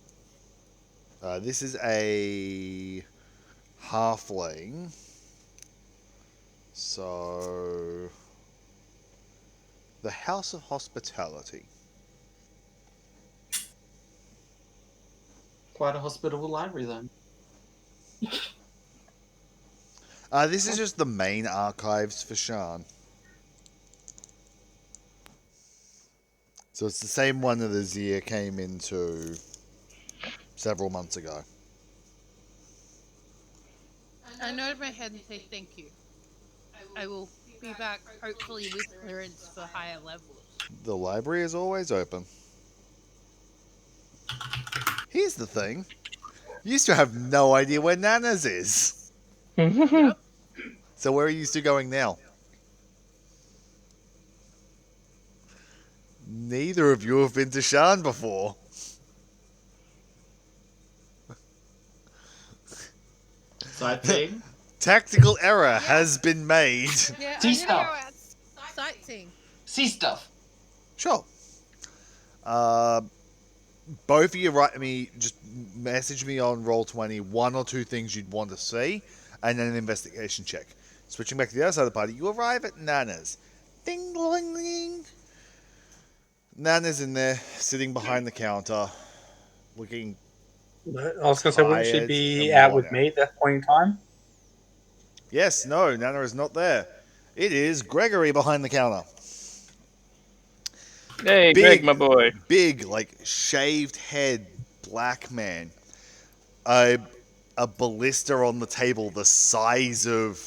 This is a halfling. So, the House of Hospitality. Quite a hospitable library then. This is just the main archives for Shan. So it's the same one that Azir came into several months ago. I nod my head and say thank you. I will be back, hopefully with clearance for higher levels. The library is always open. Here's the thing. You used to have no idea where Nana's is. Yep. So where are you two going now? Neither of you have been to Shan before. Sightseeing? Tactical error has been made. Yeah, See I'm gonna stuff. go out sightseeing. See stuff. Sure. Both of you write me, just message me on Roll20 one or two things you'd want to see, and then an investigation check. Switching back to the other side of the party, you arrive at Nana's. Ding ding ding. Nana's in there, sitting behind the counter, looking. I was going to say, wouldn't she Tired be and out with worn me at that point in time? Yes, no, Nana is not there. It is Gregory behind the counter. Hey, Big, Greg, my boy. big, like shaved head, black man. A ballista on the table the size of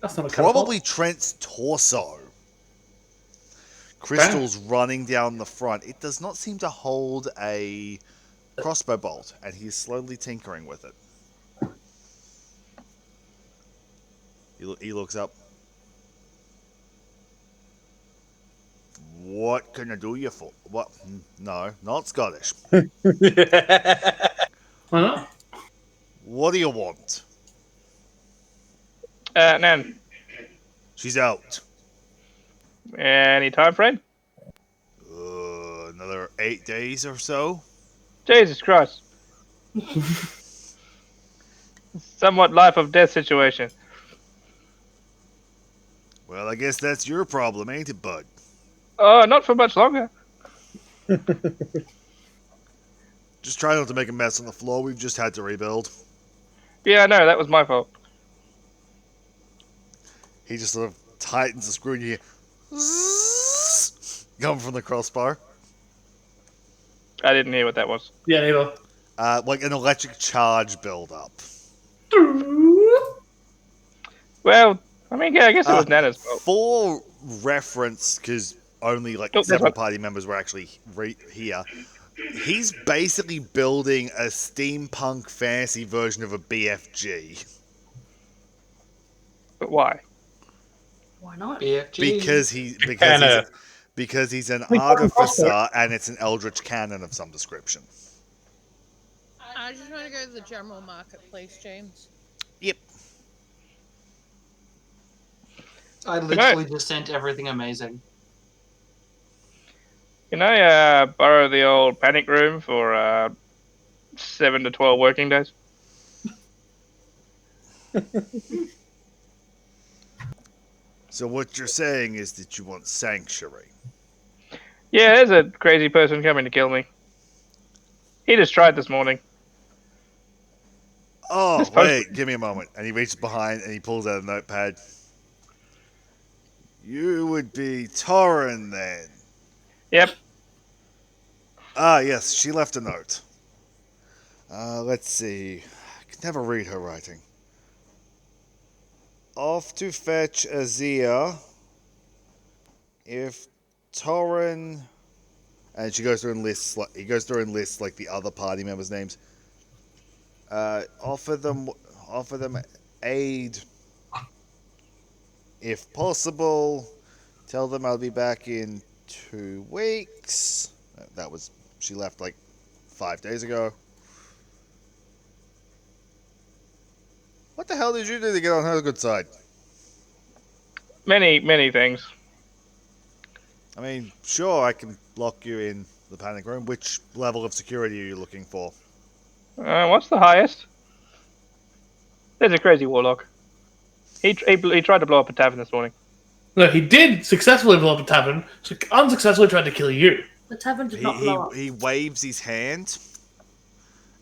That's not a probably catapult. Trent's torso. Crystals running down the front. It does not seem to hold a crossbow bolt, and he is slowly tinkering with it. He looks up. What can I do you for? What? No, not Scottish. Why not? What do you want? Nan, She's out. any time frame? Another 8 days or so. Jesus Christ. Somewhat life or death situation. Well, I guess that's your problem, ain't it, bud? Not for much longer. Just try not to make a mess on the floor. We've just had to rebuild. Yeah, no, that was my fault. He just sort of tightens the screw and you hear come from the crossbar. I didn't hear what that was. Yeah, neither. Like an electric charge build-up. Well, I mean, yeah, I guess it was Nana's fault. For reference, because only like there's several one. party members were actually here, he's basically building a steampunk fantasy version of a BFG. But why? Why not? BFG. Because he's an We fucking artificer and it's an eldritch cannon of some description. I just want to go to the general marketplace, James. Yep. I literally just sent everything amazing. Can I borrow the old panic room for 7 to 12 working days? So what you're saying is that you want sanctuary. Yeah, there's a crazy person coming to kill me. He just tried this morning. Oh, This wait, give me a moment. And he reaches behind and he pulls out a notepad. You would be Torrin then. Yep. Ah, yes, she left a note. Let's see. I can never read her writing. Off to fetch Azir. If Torrin... And she goes through and lists, he goes through and lists like the other party members' names. Offer them aid if possible. Tell them I'll be back in 2 weeks. She left like 5 days ago. What the hell did you do to get on her good side? Many, many things. I mean, sure, I can lock you in the panic room. Which level of security are you looking for? What's the highest? There's a crazy warlock. He tried to blow up a tavern this morning. No, he did successfully blow up a tavern, so unsuccessfully tried to kill you. The tavern did He, not blow up. he waves his hand,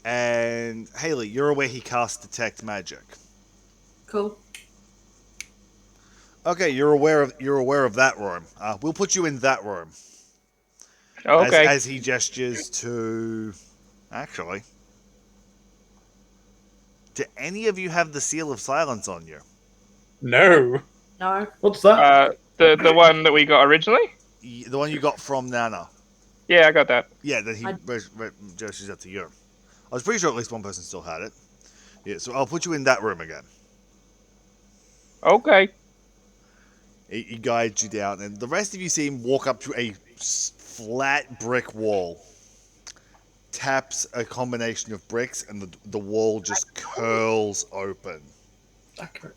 and Haley, you're aware he casts detect magic. Cool. Okay, you're aware of that room. We'll put you in that room. Okay. As he gestures to, actually, do any of you have the seal of silence on you? No. No. What's that? The one that we got originally? The one you got from Nana. Yeah, I got that. Yeah, that he gestures that to you. I was pretty sure at least one person still had it. Yeah, so I'll put you in that room again. Okay. He guides you down, and the rest of you see him walk up to a flat brick wall. Taps a combination of bricks, and the wall just curls open. Accurate.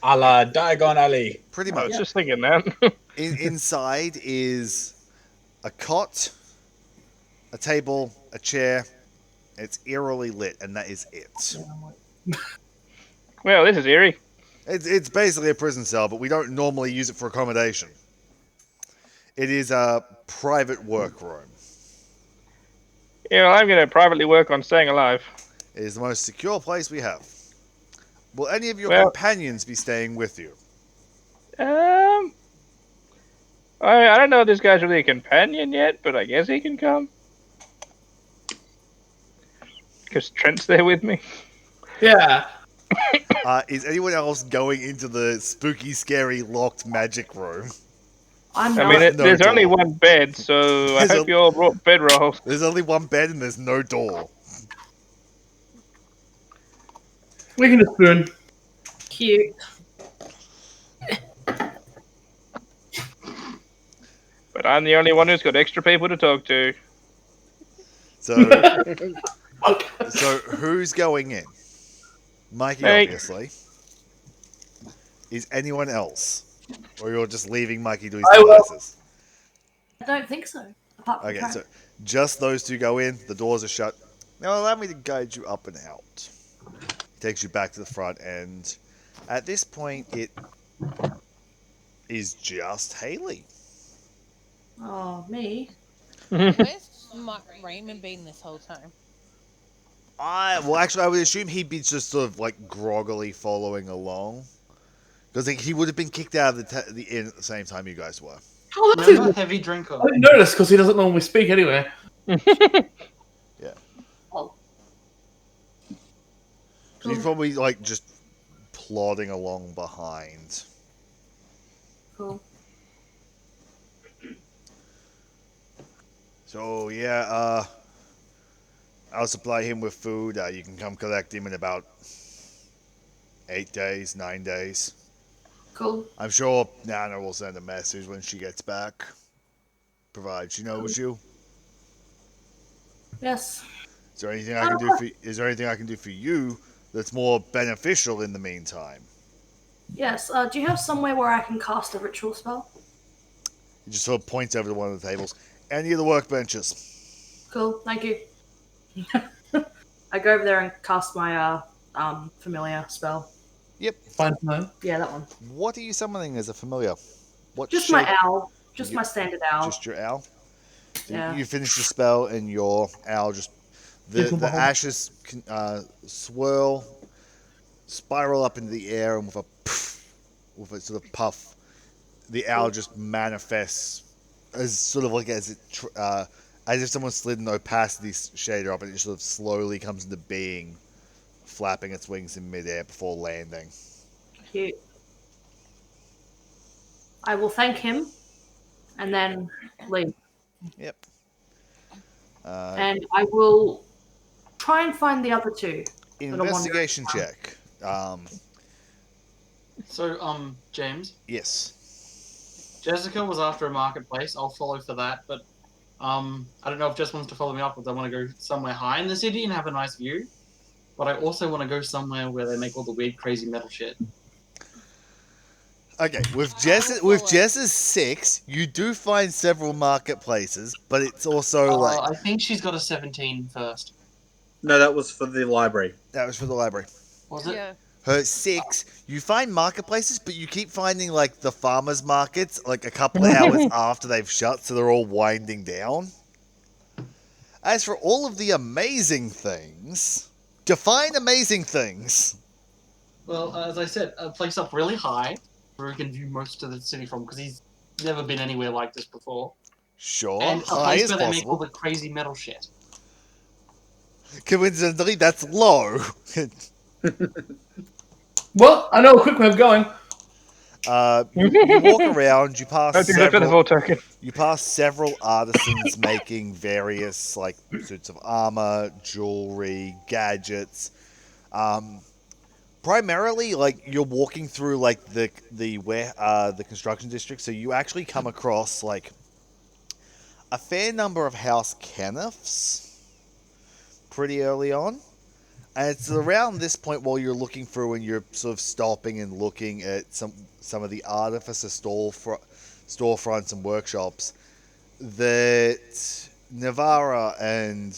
A la Diagon Alley. Pretty I much. was just thinking that. Inside is a cot, a table, a chair. It's eerily lit, and that is it. Well, this is eerie. It's basically a prison cell, but we don't normally use it for accommodation. It is a private workroom. Yeah, well, I'm going to privately work on staying alive. It is the most secure place we have. Will any of your Well- companions be staying with you? I don't know if this guy's really a companion yet, but I guess he can come. Because Trent's there with me. Yeah. Is anyone else going into the spooky, scary, locked magic room? I'm I not. mean, No there's door. only one bed, so I There's hope a- you all brought bedrolls. There's only one bed and there's no door. We can just spoon. Cute. But I'm the only one who's got extra people to talk to. So, Okay. so who's going in? Mikey, Hey. obviously. Is anyone else? Or you're just leaving Mikey to his I will. devices? I don't think so. Apart from Okay, Trent. so just those two go in, the doors are shut. Now allow me to guide you up and out. Takes you back to the front, and at this point, it is just Haley. Oh, me. Where's Raymond been this whole time? I would assume he'd be just sort of like groggily following along, because he would have been kicked out of the inn at the same time you guys were. Oh, that's Remember, his... heavy drinker. I didn't notice because he doesn't normally speak anyway. Yeah. Oh. So he's probably like just plodding along behind. Cool. So yeah, I'll supply him with food. You can come collect him in about 8 days, 9 days. Cool. I'm sure Nana will send a message when she gets back, provided she knows you. Yes. Is there anything I can do for? Is there anything I can do for you that's more beneficial in the meantime? Yes. Do you have somewhere where I can cast a ritual spell? He just sort of points over to one of the tables. Any of the workbenches. Cool. Thank you. I go over there and cast my familiar spell. Yep. Fine to know. Yeah, that one. What are you summoning as a familiar? What Just shape? my owl. Just You- my standard owl. Just your owl. So Yeah. You finish the spell, and your owl just the Keep 'em behind. ashes swirl, spiral up into the air, and with a sort of puff, the owl just manifests as sort of like as if someone slid an opacity shader up, and it just sort of slowly comes into being, flapping its wings in midair before landing. Cute. I will thank him and then leave. Yep. And I will try and find the other two. that are wandering Investigation around. check. So, James, Yes. Jessica was after a marketplace. I'll follow for that, but I don't know if Jess wants to follow me up, or I want to go somewhere high in the city and have a nice view. But I also want to go somewhere where they make all the weird, crazy metal shit. Okay, with follow. Jess's 6, you do find several marketplaces, but it's also like I think she's got a 17 first. No, that was for the library. that was for the library. Was it? Yeah. Her 6, you find marketplaces, but you keep finding like the farmers markets like a couple of hours after they've shut, so they're all winding down. As for all of the amazing things, define amazing things. Well, as I said, a place up really high where we can view most of the city from because he's never been anywhere like this before. Sure, And a high place is where they make all possible. the crazy metal shit. Coincidentally, that's low. Well, I know a quick way of going. You walk around. I think that's the full token. You pass several artisans making various like suits of armor, jewelry, gadgets. Primarily, like you're walking through like the construction district, so you actually come across like a fair number of house Kenneths pretty early on. And it's around this point while you're looking through and you're sort of stopping and looking at some of the artificer storefronts and workshops that Navara and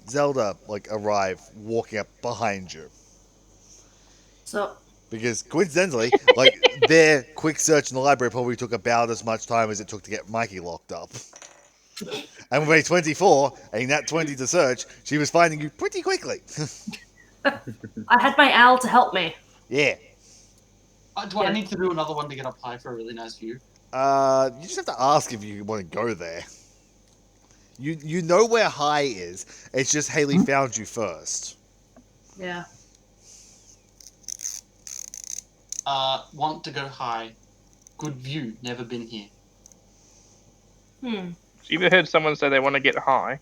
Zelda like arrive walking up behind you. So, Because coincidentally, like their quick search in the library probably took about as much time as it took to get Mikey locked up. And with a 24, a nat 20 to search, she was finding you pretty quickly. I had my owl to help me. Yeah. Do I need to do another one to get up high for a really nice view? You just have to ask if you want to go there. You know where high is. It's just Haley found you first. Yeah. Want to go high. Good view. Never been here. Hmm. So you've heard someone say they want to get high.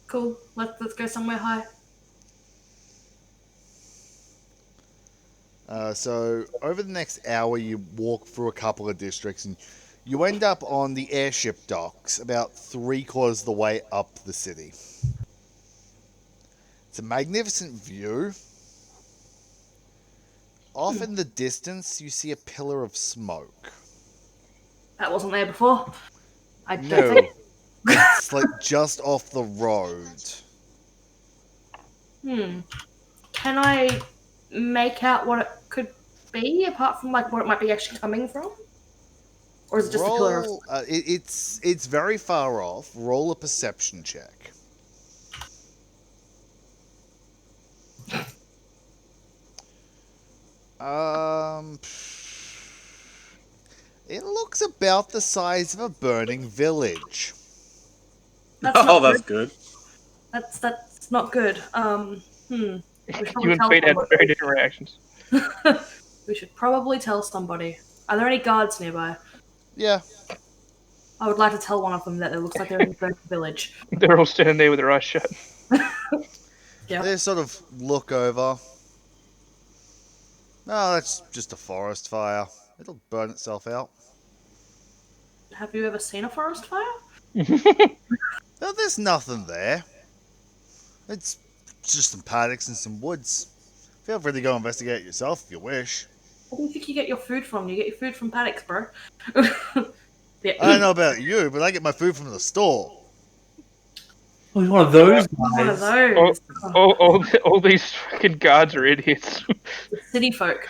Cool. Let's go somewhere high. So over the next hour, you walk through a couple of districts, and you end up on the airship docks, about 3/4 of the way up the city. It's a magnificent view. Off in the distance, you see a pillar of smoke. That wasn't there before. I don't No, think. it's like just off the road. Can I make out what it could be, apart from like what it might be actually coming from? Or is it just a pillar of... Roll. It's very far off. Roll a perception check. It looks about the size of a burning village. That's Oh, not that's good. good. That's not good. We should You probably and tell Pete had somebody. very different reactions. We should probably tell somebody. Are there any guards nearby? Yeah. I would like to tell one of them that it looks like they're in the village. They're all standing there with their eyes shut. Yeah. They sort of look over. No, that's just a forest fire. It'll burn itself out. Have you ever seen a forest fire? No, there's nothing there. It's just some paddocks and some woods. Feel free to go investigate it yourself if you wish. Where do you think you get your food from? You get your food from paddocks, bro. Yeah. I don't know about you, but I get my food from the store. Oh, he's one of those One of guys. those. All these fucking guards are idiots. City folk.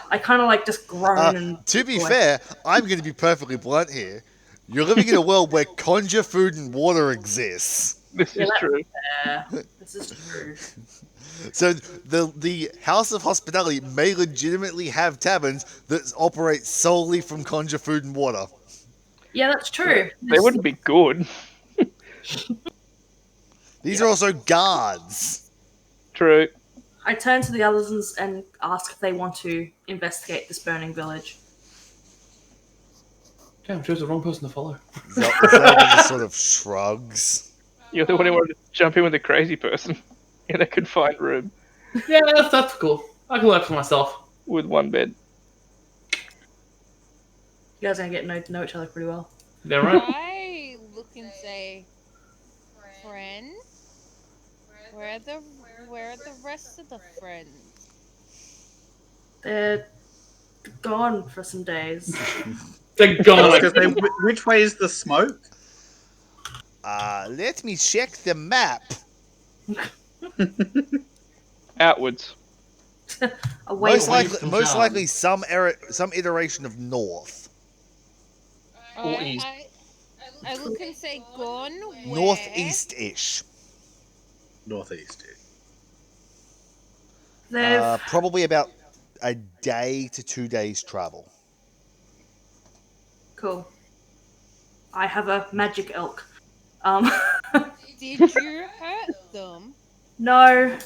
I kind of like just groan and... To be fair, I'm going to be perfectly blunt here. You're living in a world where conjure food and water exists. This is true. Yeah, this is true. So the House of Hospitality may legitimately have taverns that operate solely from conjure food and water. Yeah, that's true. They wouldn't be good. These are also guards. True. I turn to the others and ask if they want to investigate this burning village. Damn, I chose the wrong person to follow. Zelda just sort of shrugs. You're the one who wanted to jump in with a crazy person in a confined room Yeah, that's cool. I can work for myself. with one bed. You guys are gonna get to know each other pretty well. Damn right. I look and say, friend, Where are the rest of the friends? They're gone for some days. They're I was gone. going to say, which way is the smoke? Let me check the map. Outwards. Away Most from Away likely, from most Sean. likely, some iteration of north, Or east. I look and say, gone where? northeast-ish. Northeast. they've Probably about a day to 2 days travel. cool. I have a magic elk. Um, Did you hurt them? no.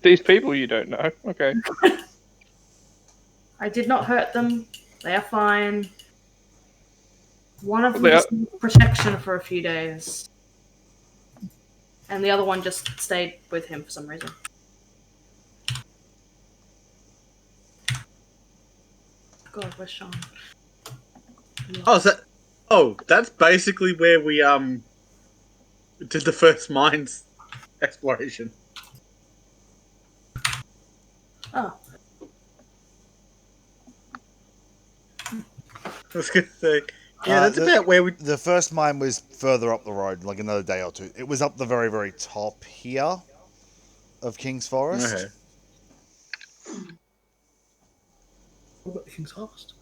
These people you don't know. Okay. I did not hurt them. They are fine. One of Well, them they are, just needs protection for a few days, and the other one just stayed with him for some reason. God, where's Sean? That's basically where we did the first mines exploration. Oh, I was going to say, yeah, that's about where we. The first mine was further up the road, like another day or two. It was up the very, very top here of King's Forest. Okay. What about King's Harvest?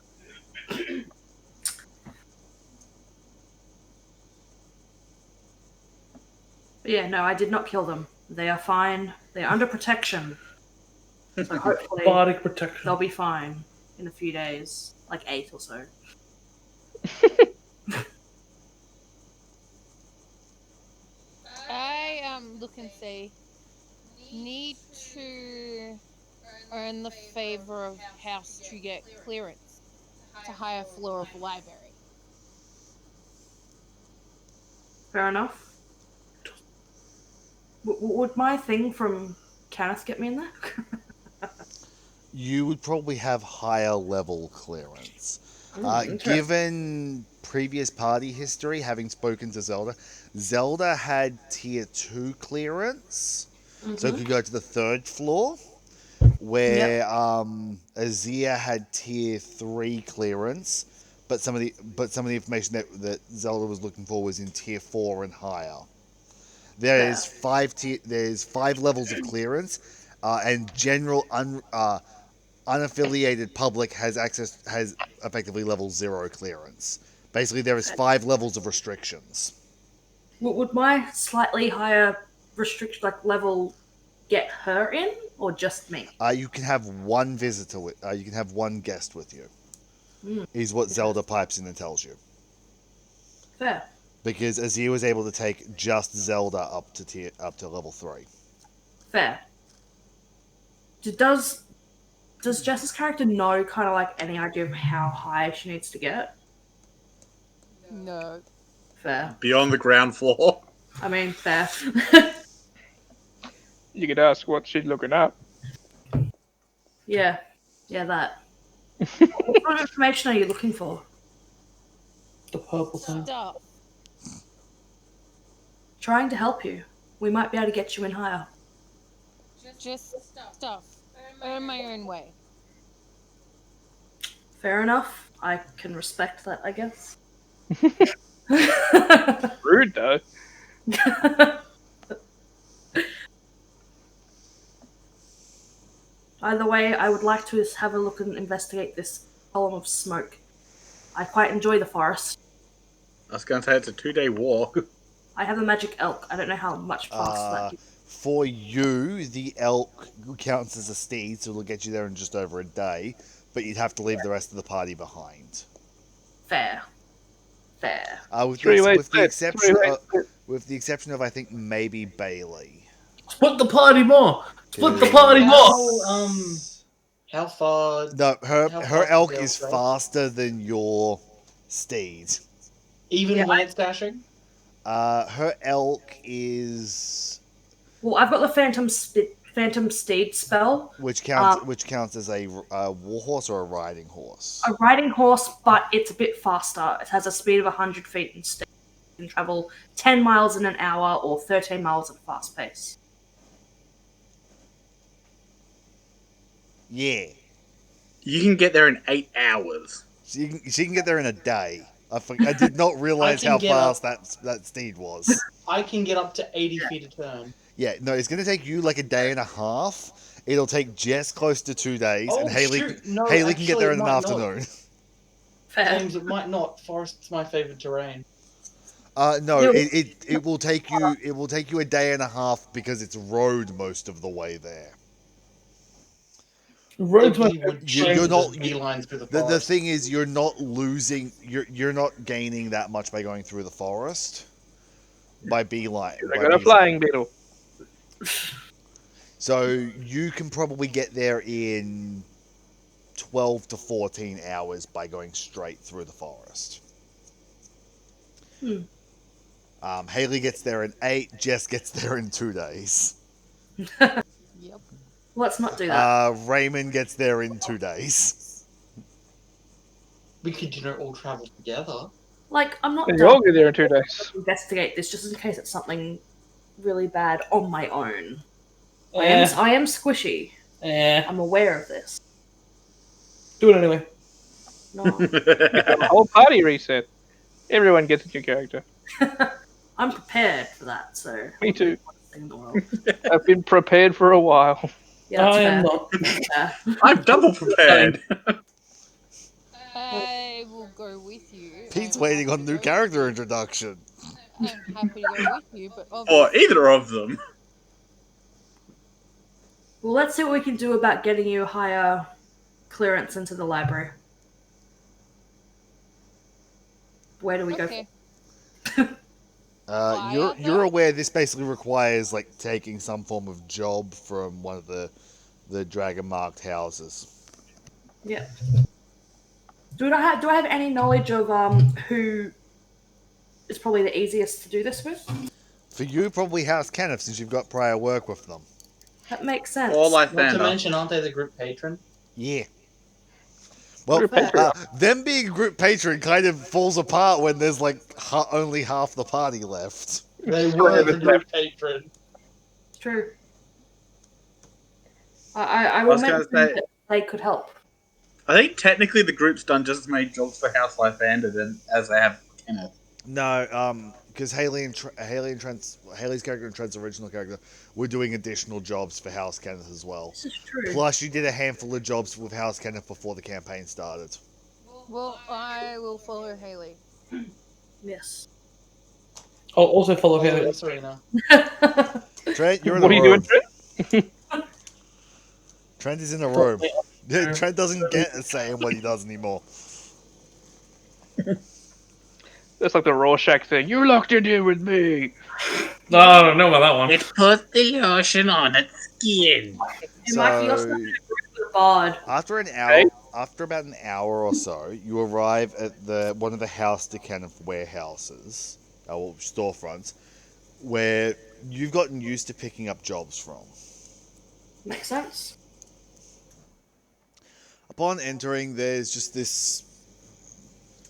but yeah, no, I did not kill them. They are fine. They are under protection. So hopefully Body protection. they'll be fine in a few days, like 8 or so. I look and say, need to earn the favor of house to get clearance to higher floor of library. Fair enough. Would my thing from Kenneth get me in there? You would probably have higher level clearance. Interesting. Given previous party history, having spoken to Zelda, Zelda had tier 2 clearance, so it could go to the 3rd floor, where Azir had tier 3 clearance, but some of the information that Zelda was looking for was in tier 4 and higher. There's 5 levels of clearance, and general unaffiliated public has effectively level 0 clearance. Basically, there is 5 levels of restrictions. Would my slightly higher restriction, like level, get her in, or just me? You can have one visitor you can have one guest with you. Is what Zelda pipes in and tells you. Fair. Because Azir was able to take just Zelda up to level 3. Fair. Does Jess's character know kind of like any idea of how high she needs to get? No. Fair. Beyond the ground floor. I mean, fair. you could ask what she's looking up. yeah, that. What kind of information are you looking for? The purple thing. Stuff. Trying to help you. We might be able to get you in higher. Just stuff. Earn my own way. Fair enough. I can respect that, I guess. Rude though. Either way, I would like to have a look and investigate this column of smoke. I quite enjoy the forest. I was going to say it's a 2-day walk. I have a magic elk. I don't know how much faster that. For you, the elk counts as a steed, so it'll get you there in just over a day, but you'd have to leave the rest of the party behind. Fair. With the exception of, I think, maybe Bailey. Split the party more. Split the party more. How far? No, how her fast elk does the is elk go? faster than your steed. Even Yeah, lance dashing? Her elk is Well, I've got the Phantom Steed spell. which counts as a warhorse or a riding horse. A riding horse, but it's a bit faster. It has a speed of 100 feet instead can travel 10 miles in an hour or 13 miles at a fast pace. Yeah. You can get there in 8 hours. She can get there in a day. I did not realize can how get up- fast that steed was. I can get up to 80 feet a turn. Yeah, no, it's going to take you like a day and a half. It'll take Jess close to 2 days, Oh, and Haley shoot. No, Haley can get actually, there it in an might not. afternoon. Fair. James, it might not. Forest's my favorite terrain. No, Yeah. it will take you a day and a half because it's road most of the way there. Roads It my would You're just not- beeline through the The forest. thing is, you're not losing. You're not gaining that much by going through the forest. By beeline. I by got a beeline. flying beetle. So you can probably get there in 12 to 14 hours by going straight through the forest. Haley gets there in 8. Jess gets there in 2 days. Yep. Let's not do that. Raymond gets there in 2 days. We could, all travel together. Like, I'm not And done. you'll get there in 2 days. Investigate this just in case it's something really bad on my own. I Eh, am squishy. I'm aware of this. do it anyway. No, The whole party reset. Everyone gets a new character. I'm prepared for that. So Me too. thing in the world. I've been prepared for a while. Yeah, that's I fair. am not. Fair. I'm double prepared. I will go with you. Pete's I'm waiting happy on to new go character with you. introduction. I'm happy to go with you, but Or obviously, either of them. Well, let's see what we can do about getting you higher clearance into the library. Where do we go? okay. You're aware this basically requires like taking some form of job from one of the dragon marked houses. Yeah. Do I have any knowledge of who is probably the easiest to do this with? For you, probably House Kenneth, since you've got prior work with them. That makes sense. Or Not to Lysander. mention, aren't they the group patron? Yeah. Well, Group patron. them being group patron kind of falls apart when there's like only half the party left. They Three were of the us group left. patron. It's true. I I will was mention gonna say- that they could help. I think technically the group's done just as many jobs for House Lysander as they have Kenneth. No, because Haley's character and Trent's original character were doing additional jobs for House Kenneth as well. This is true. Plus, you did a handful of jobs with House Kenneth before the campaign started. Well, I will follow Haley. Yes. I'll also follow Oh, Haley. Serena. Trent, you're in What a are you room. doing, Trent? Trent is in a room. Trent doesn't get a say in what he does anymore. That's like the Rorschach thing. You locked in here with me. No, I don't know about that one. It put the lotion on its skin. Hey, Mikey, you're supposed So to agree with the bard. after an hour, Okay. after about an hour or so, you arrive at one of the House to Kenneth warehouses, or storefronts, where you've gotten used to picking up jobs from. Makes sense. Upon entering, there's just this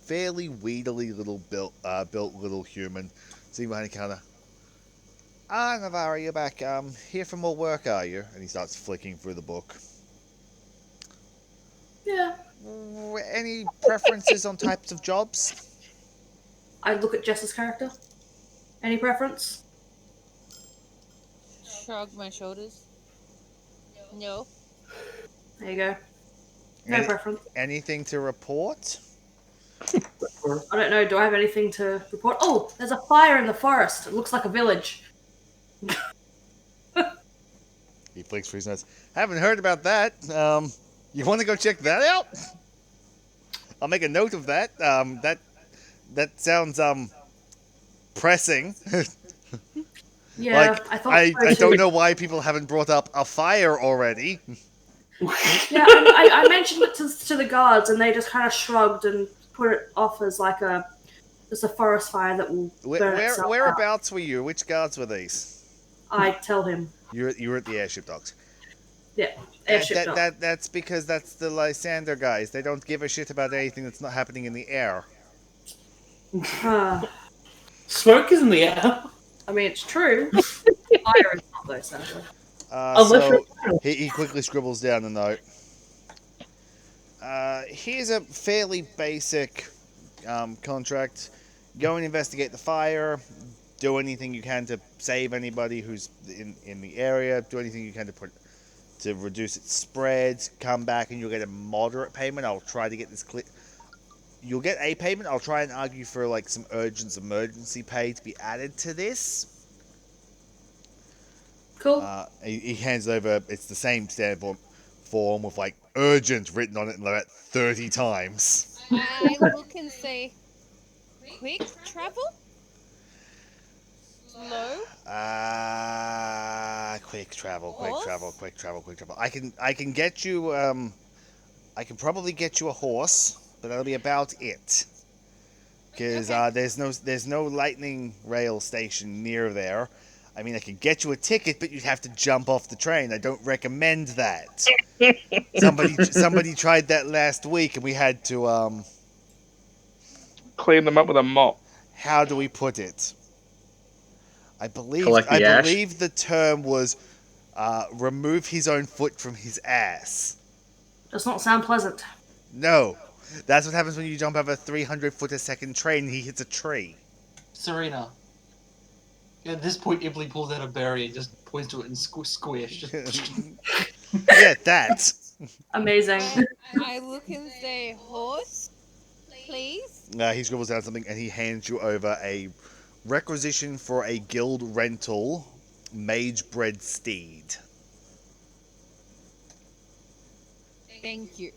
fairly weedily built little human sitting behind the counter. Ah, Navarro, you're back. Here for more work, are you? And he starts flicking through the book. Yeah. Any preferences on types of jobs? I look at Jess's character. Any preference? Shrug my shoulders. No. There you go. No Any- preference. Anything to report? I don't know. Do I have anything to report? Oh, there's a fire in the forest. It looks like a village. He flicks through his notes. Haven't heard about that. You want to go check that out? I'll make a note of that. That sounds pressing. Yeah, Like, I thought. I so don't too. know why people haven't brought up a fire already. Yeah, I mentioned it to the guards, and they just kind of shrugged and put it off as like just a forest fire that will burn itself out. Whereabouts were you? Which guards were these? I tell him. You were at the airship docks. Yeah, airship dock. That's because that's the Lysander guys. They don't give a shit about anything that's not happening in the air. Smoke is in the air. I mean, it's true. Fire is not, though, sadly. Unless So he quickly scribbles down a note. Here's a fairly basic contract. Go and investigate the fire. Do anything you can to save anybody who's in the area. Do anything you can to reduce its spread. Come back and you'll get a moderate payment. I'll try to get this clear. You'll get a payment. I'll try and argue for like some urgent emergency pay to be added to this. Cool. He hands over. It's the same standard form with like urgent written on it about 30 times. I look and say, quick travel? Slow? Quick travel. Horse? I can get you. I can probably get you a horse, but that'll be about it. Because Okay. there's no lightning rail station near there. I mean, I could get you a ticket, but you'd have to jump off the train. I don't recommend that. Somebody tried that last week, and we had to Clean them up with a mop. how do we put it? I Collect the ash. believe the term was remove his own foot from his ass. Does not sound pleasant. No, that's what happens when you jump over a 300-foot-a-second train and he hits a tree. Serena. At this point, Ibley pulls out a berry and just points to it and squish. Yeah, that. Amazing. I look and say, horse, please? He scribbles down something and he hands you over a requisition for a guild rental mage-bred steed. Thank you.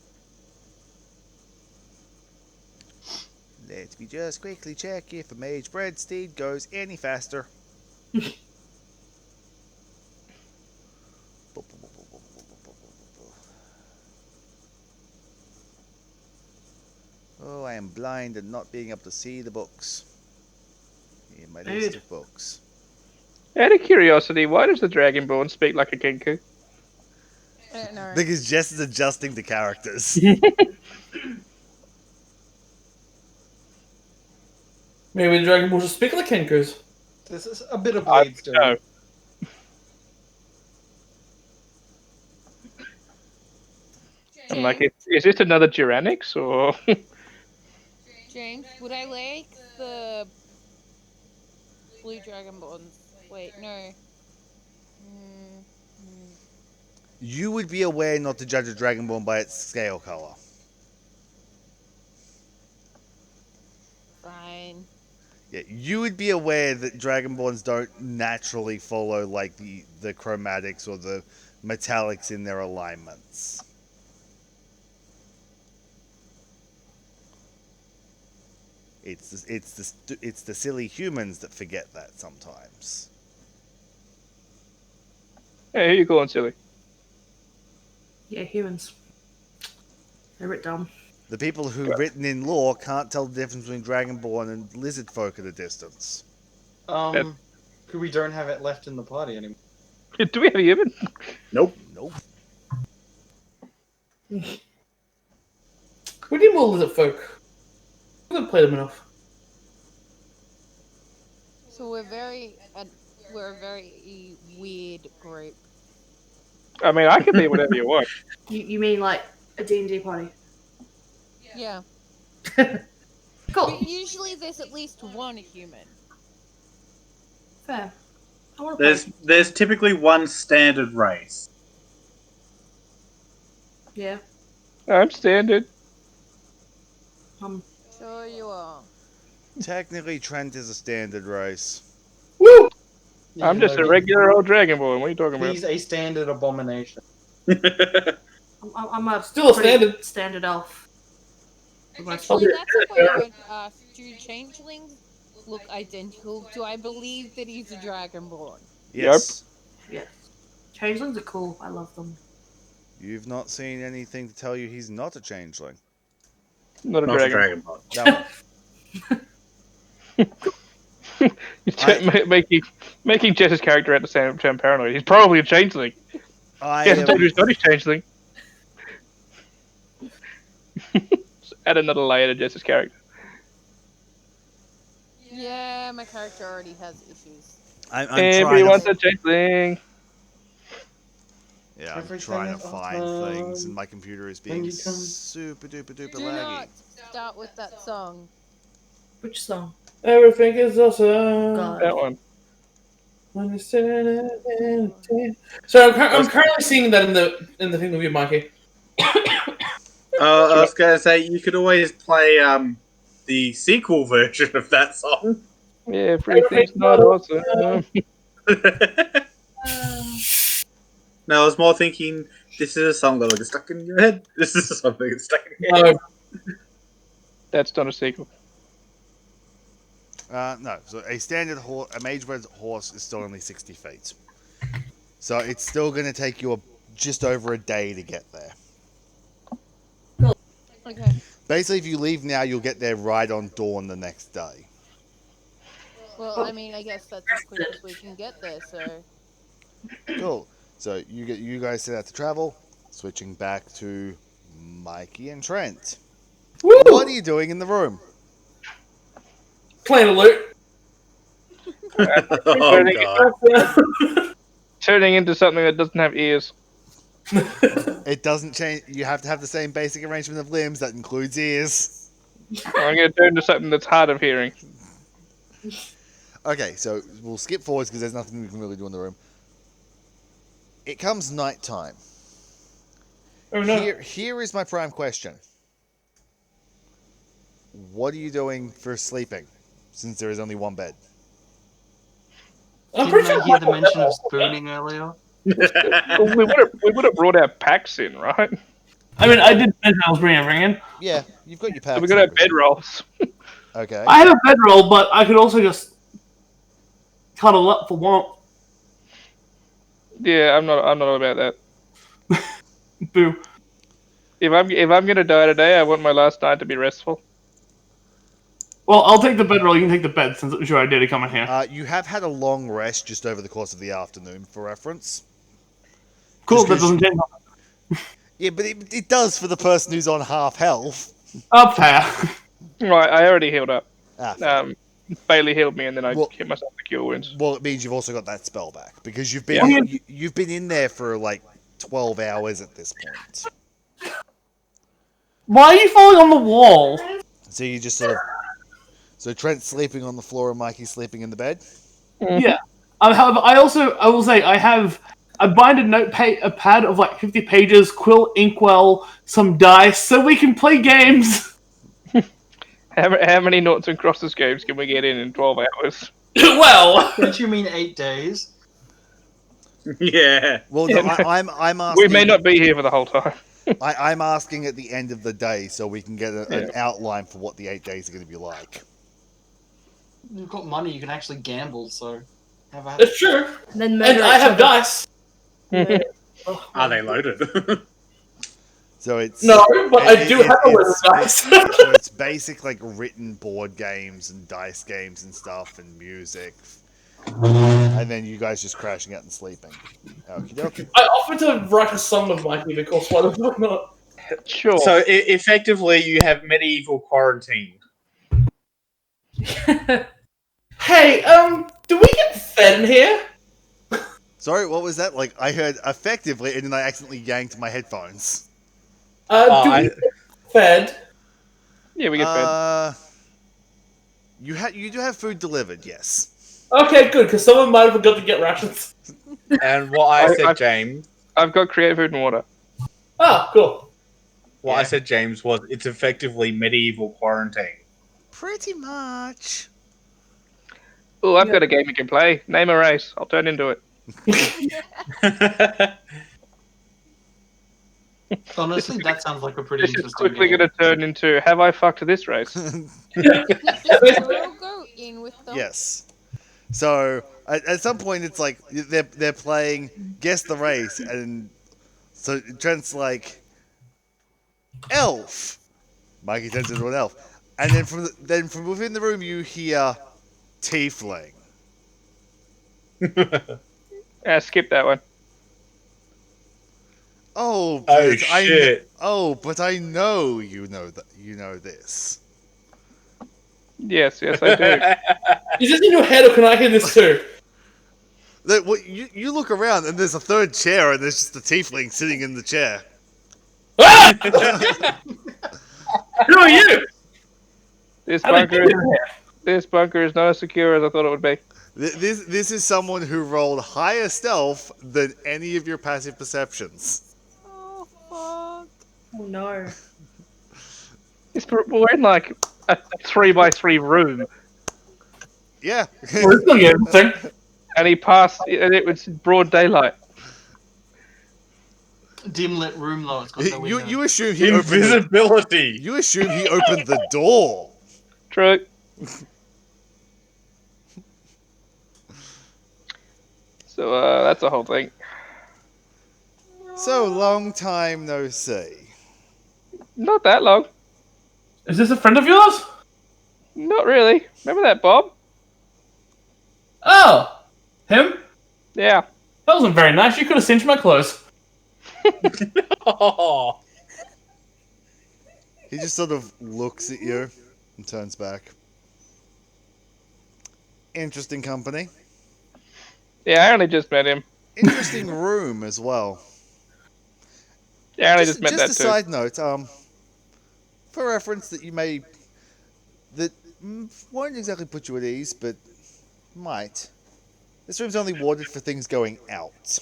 Let me just quickly check if a mage-bred steed goes any faster. Oh, I am blind and not being able to see the books. In my list of books. Out of curiosity, why does the Dragonborn speak like a Kenku? I don't know. Because Jess is adjusting the characters. Maybe the Dragon Ball just speak like Kenkus. This is a bit of I blade don't know. story. I'm like, is this another Tyrannics or? James, would I like the blue dragonborns? Wait, no. You would be aware not to judge a Dragonborn by its scale color. Fine. Yeah, you would be aware that Dragonborns don't naturally follow like the chromatics or the metallics in their alignments. It's the silly humans that forget that sometimes. Hey, who you calling silly? Yeah, humans. They're a bit dumb. The people who, written in lore, can't tell the difference between Dragonborn and lizard folk at a distance. We don't have it left in the party anymore. Do we have a human? Nope. Nope. We need more lizard folk. We haven't played them enough. So we're a very weird group. I mean, I can be whatever you want. You mean like a D&D party? Yeah. Cool. But usually there's at least one human. Fair. I want to play. There's typically one standard race. Yeah. I'm standard. Sure you are. Technically, Trent is a standard race. Woo! I'm just a regular old Dragonborn. What are you talking about? He's a standard abomination. I'm a Still a pretty standard elf. Actually, that's a point I want to ask. Do changelings look identical? Do I believe that he's a dragonborn? Yes. Yes. Changelings are cool. I love them. You've not seen anything to tell you he's not a changeling. Not a Not a dragon. Dragonborn. That one. Making Jess's character at the same time paranoid. He's probably a changeling. I He hasn't told you am, he's not his changeling. Just add another layer to Jess's character. Yeah, my character already has issues. I'm trying Everyone's to. a changeling. Yeah, I'm Everything trying to is find things, and awesome my computer is when being you come. super duper duper Do laggy. not start with that song. Which song? Everything is awesome. God. That one. When you're sitting in- Oh. So I'm currently seeing that in the thing with you, Mikey. I was going to say you could always play the sequel version of that song. Everything's not awesome. No, I was more thinking this is a song that will get stuck in your head. This is a song that gets stuck in your head. No, That's not a sequel. No, so a standard horse, a mage-bred horse is still only 60 feet. So it's still going to take you just over a day to get there. Okay. Basically, if you leave now, you'll get there right on dawn the next day. Well, I mean, I guess that's as quick as we can get there, so. Cool. So you guys set out to travel, switching back to Mikey and Trent. Woo! What are you doing in the room? Playing a loot. Oh god. Turning into something that doesn't have ears. It doesn't change. You have to have the same basic arrangement of limbs that includes ears. I'm going to turn into something that's hard of hearing. Okay, so we'll skip forwards because there's nothing we can really do in the room. It comes nighttime. Oh no. Here is my prime question. What are you doing for sleeping, since there is only one bed? I'm pretty Didn't sure I hear the Michael mention of said that. spooning earlier? Well, we would have brought our packs in, right? I mean, I did mention I was bringing everything in. Yeah, you've got your So packs. we got our and bedrolls. everything. Okay. I had a bedroll, but I could also just cuddle up for warmth. Yeah, I'm not about that. Boo. If I'm gonna die today, I want my last night to be restful. Well, I'll take the bedroll. You can take the bed, since it was your idea to come in here. You have had a long rest just over the course of the afternoon, for reference. Cool. just That 'cause- doesn't change nothing. Yeah, but it does for the person who's on half health. Up fair. Right, I already healed up. Fair. Bailey healed me, and then I Well- hit myself with cure wounds. Well, it means you've also got that spell back because you've Yeah. been you've been in there for like 12 hours at this point. Why are you falling on the wall? So you just sort of. So Trent's sleeping on the floor and Mikey's sleeping in the bed. Yeah. However, I will say I have a binded a pad of like 50 pages, quill, inkwell, some dice, so we can play games. How many noughts and crosses games can we get in 12 hours? Well, Don't you mean 8 days? Yeah. Well, Yeah, no, no. I'm asking. We may not be here for the whole time. I'm asking at the end of the day so we can get an Yeah. outline for what the 8 days are going to be like. You've got money, you can actually gamble, so have at it. it's true. And then And murder I each have other. dice. Oh, Are they loaded? So it's No, but I do have a list of it's- dice. so it's basic like written board games and dice games and stuff and music, and then you guys just crashing out and sleeping. Okie dokie. I offered to write a song of Mikey because why the fuck not? Sure. So effectively, you have medieval quarantine. Hey, do we get fed in here? Sorry, what was that? Like I heard effectively, and then I accidentally yanked my headphones. Do I- we get fed? Yeah, we get fed. You do have food delivered, yes. Okay, good, because someone might have forgot to get rations. And what I I- said, I- James, I've got creative food and water. Ah, cool. what I Yeah. said, James, was it's effectively medieval quarantine. Pretty much. Oh, I've got a game you can play. Name a race. I'll turn into it. Honestly, that sounds like a pretty This is interesting quickly game. going to turn into Have I fucked this race? We'll go in with them. Yes. So at some point, it's like they're playing guess the race, and so Trent's like elf. Mikey turns into an elf, and then from within the room you hear tiefling. Skip that one. Oh, but Oh shit! but I know you know that you know this. Yes, I do. Is this in your head, or can I hear this too? You look around and there's a third chair and there's just a tiefling sitting in the chair. Ah! Who are you? This How did you bunker, get in here? this bunker is not as secure as I thought it would be. This is someone who rolled higher stealth than any of your passive perceptions. Oh fuck! Oh no. We're in like a 3x3 room, Yeah. Well, this is gonna get interesting. and he passed, and it was broad daylight. Dim lit room though. It's got no window. you assume he opened Invisibility. you assume he opened the door. True. So that's a whole thing. So long time no see. Not that long. Is this a friend of yours? Not really. Remember that, Bob? Oh, him? Yeah. That wasn't very nice. You could have cinched my clothes. Oh. He just sort of looks at you and turns back. Interesting company. Yeah, I only just met him. Interesting room as well. Yeah, I only just met just that a too. side note, for reference that won't exactly put you at ease, but might. This room's only warded for things going out.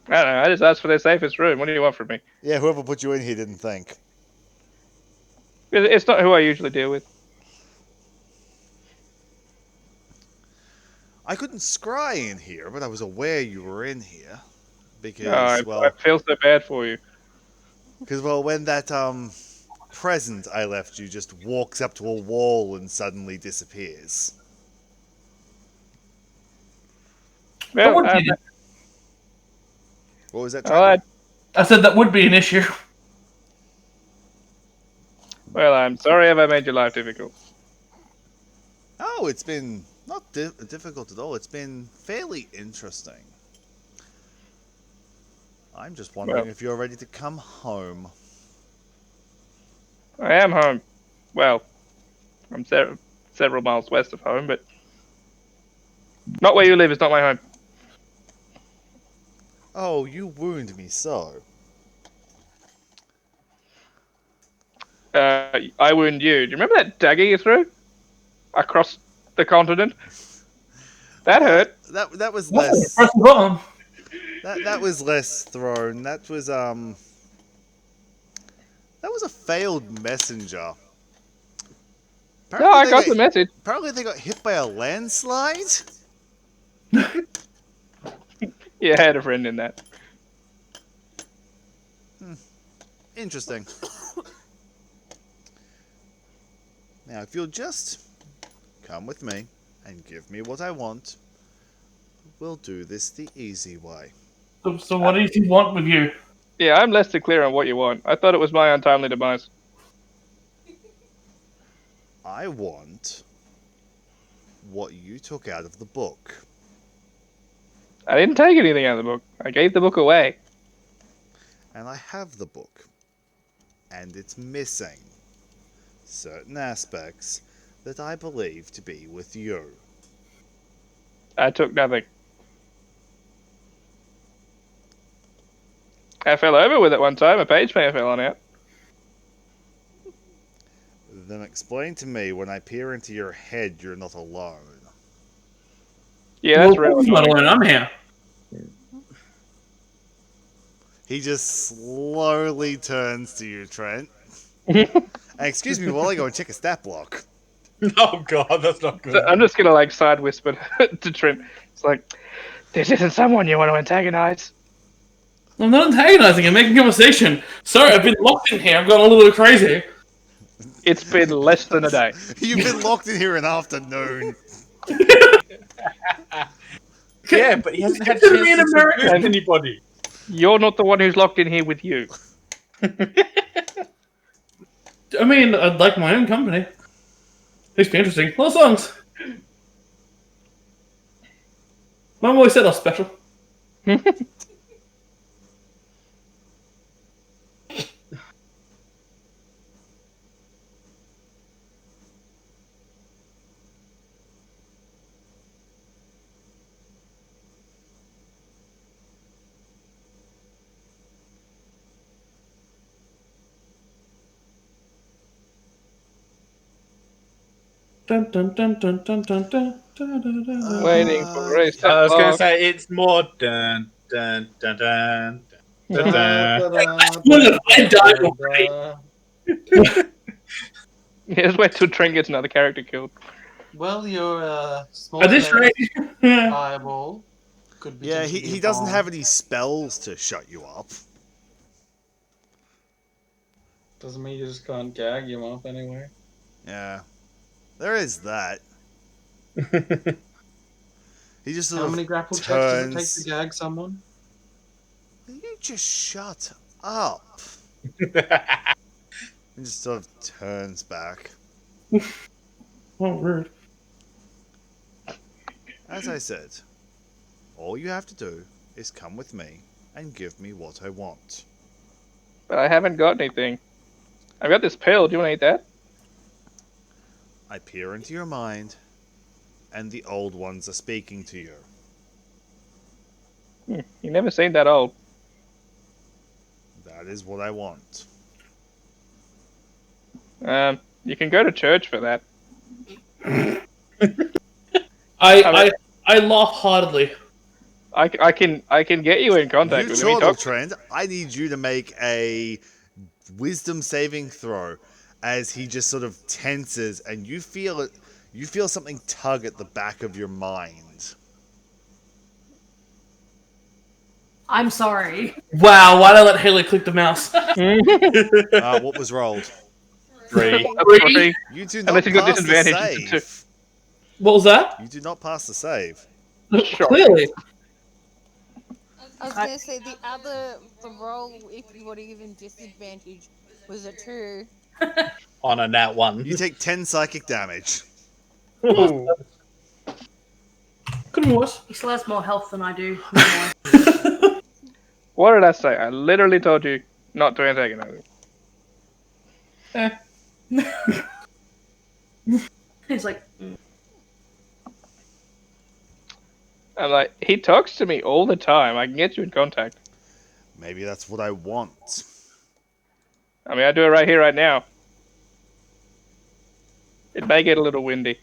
I don't know. I just asked for their safest room. What do you want from me? Yeah, whoever put you in here didn't think. It's not who I usually deal with. I couldn't scry in here, but I was aware you were in here. Because, I feel so bad for you. when that, present I left you just walks up to a wall and suddenly disappears. That Well, would be, What was that, well, Trent? I said that would be an issue. I'm sorry if I made your life difficult. Oh, it's been not difficult at all. It's been fairly interesting. I'm just wondering Well. if you're ready to come home. I am home. Well, I'm several miles west of home, but not where you live. It's not my home. Oh, you wound me so. I wound you. Do you remember that dagger you threw across the continent? That hurt. That was What? less. Press the button. That was less thrown. That was a failed messenger. No, I got the message. Apparently they got hit by a landslide. Yeah, I had a friend in that. Interesting. Now, if you'll just come with me and give me what I want, we'll do this the easy way. So what does he want with you? Yeah, I'm less than clear on what you want. I thought it was my untimely demise. I want what you took out of the book. I didn't take anything out of the book. I gave the book away. And I have the book. And it's missing certain aspects that I believe to be with you. I took nothing. I fell over with it one time. A page fan fell on it. Then explain to me when I peer into your head you're not alone. Yeah, that's Well, real. I'm not alone. I'm here. He just slowly turns to you, Trent. Excuse me while I go and check a stat block. Oh god, that's not good. So I'm just gonna like side whisper to Trent. It's like, this isn't someone you want to antagonize. I'm not antagonizing. I'm making conversation. Sorry, I've been locked in here. I've gone a little bit crazy. It's been less than a day. You've been locked in here an afternoon. Yeah, but he hasn't had a Consider me chance an to American. seduce anybody. You're not the one who's locked in here with you. I mean, I'd like my own company. Makes me interesting. A lot of songs. Mum always said I was special. Dun, dun, dun, dun, dun, dun, dun, dun, dun, dun. Waiting for a step I was going to clock. say it's more dun dun dun dun dun Da, dun. da, da, Look, I da, died da, already. da. Here's wait till Trent gets another character killed. Well, your small At this space rate, yeah. fireball could Yeah, potentially be he a doesn't bomb. have any spells to shut you up. Doesn't mean you just can't gag him off anyway. Yeah, there is that. He just sort How of many grapple checks does it take turns. to gag someone? You just shut up. He just sort of turns back. Oh, rude. As I said, all you have to do is come with me and give me what I want. But I haven't got anything. I've got this pill. Do you want to eat that? I peer into your mind, and the old ones are speaking to you. You never seemed that old. That is what I want. You can go to church for that. I laugh heartedly. I can get you in contact You with him. He chortle, talks. Trent. I need you to make a wisdom saving throw as he just sort of tenses, and you feel it. You feel something tug at the back of your mind. I'm sorry. Wow, why'd I let Haley click the mouse? What was rolled? 3. Three. You do not Unless you got pass the disadvantage, it's a save. What was that? You do not pass the save. Sure. Clearly. I was gonna say the roll, if you would have given disadvantage, was a 2. On a nat 1. You take 10 psychic damage. Ooh. Couldn't be worse. He still has more health than I do. normally. What did I say? I literally told you not to antagonize him. He's like, I'm like, he talks to me all the time. I can get you in contact. Maybe that's what I want. I mean, I do it right here, right now. It may get a little windy.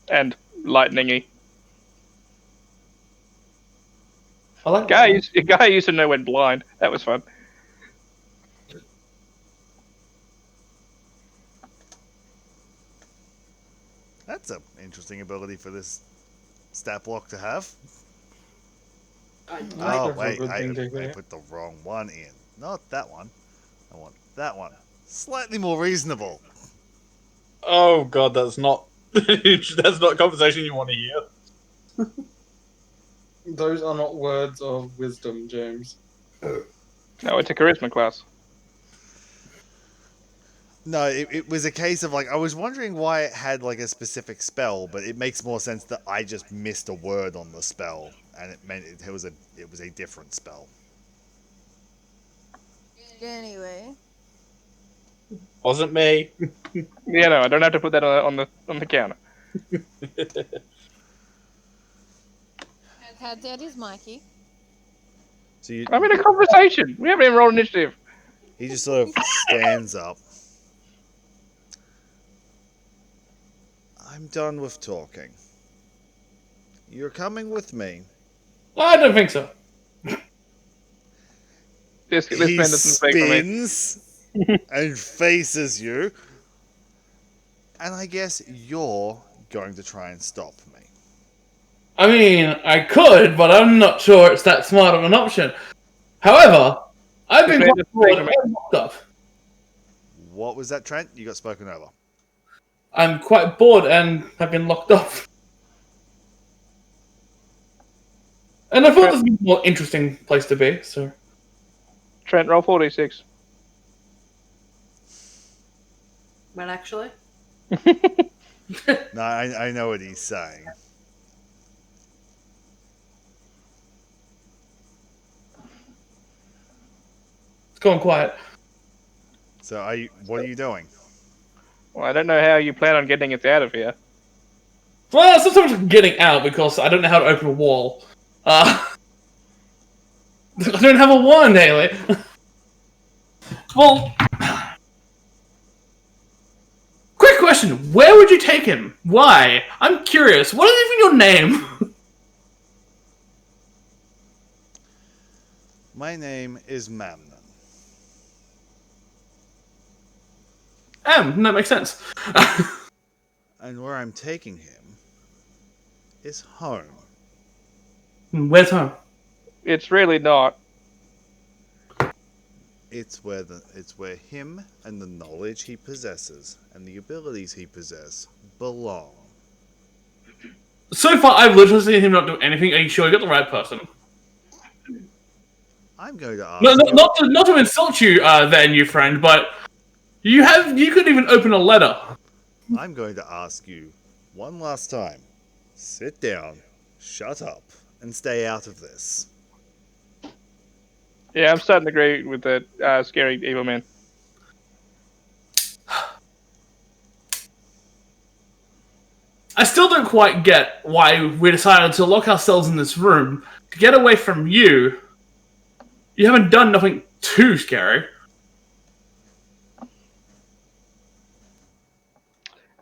And lightningy. I like A guy used to know when blind. That was fun. That's an interesting ability for this stat block to have. Oh, wait, I put the wrong one in. Not that one. I want that one. Slightly more reasonable. Oh god, that's not that's not a conversation you want to hear. Those are not words of wisdom, James. No, it's a charisma class. No, it was a case of like I was wondering why it had like a specific spell, but it makes more sense that I just missed a word on the spell, and it meant it was a different spell. Anyway, Wasn't me. Yeah, no, I don't have to put that on the counter. how dead is Mikey? So you, I'm in a conversation. We haven't even rolled initiative. he just sort of stands up. I'm done with talking. You're coming with me. I don't think so. This He man doesn't speak for me. spins and faces you, and I guess you're going to try and stop me. I mean, I could, but I'm not sure it's that smart of an option. However, I've been This man quite bored doesn't speak and locked up. What was that, Trent? You got spoken over. I'm quite bored and have been locked up. And I thought this would be a more interesting place to be, so. Trent, roll 46. well, actually. No, I know what he's saying. It's going quiet. So, what are you doing? Well, I don't know how you plan on getting us out of here. Well, it's not so much getting out because I don't know how to open a wall. I don't have a wand, Haley. Well, quick question: where would you take him? Why? I'm curious. What is even your name? My name is Mamnon. That makes sense. And where I'm taking him is home. Where's home? It's really not. It's where him and the knowledge he possesses and the abilities he possesses belong. So far, I've literally seen him not do anything. Are you sure you got the right person? I'm going to ask No, you. not to insult you, there, new friend, but you could even open a letter. I'm going to ask you one last time. Sit down, shut up, and stay out of this. Yeah, I'm starting to agree with the scary evil man. I still don't quite get why we decided to lock ourselves in this room to get away from you. You haven't done nothing too scary.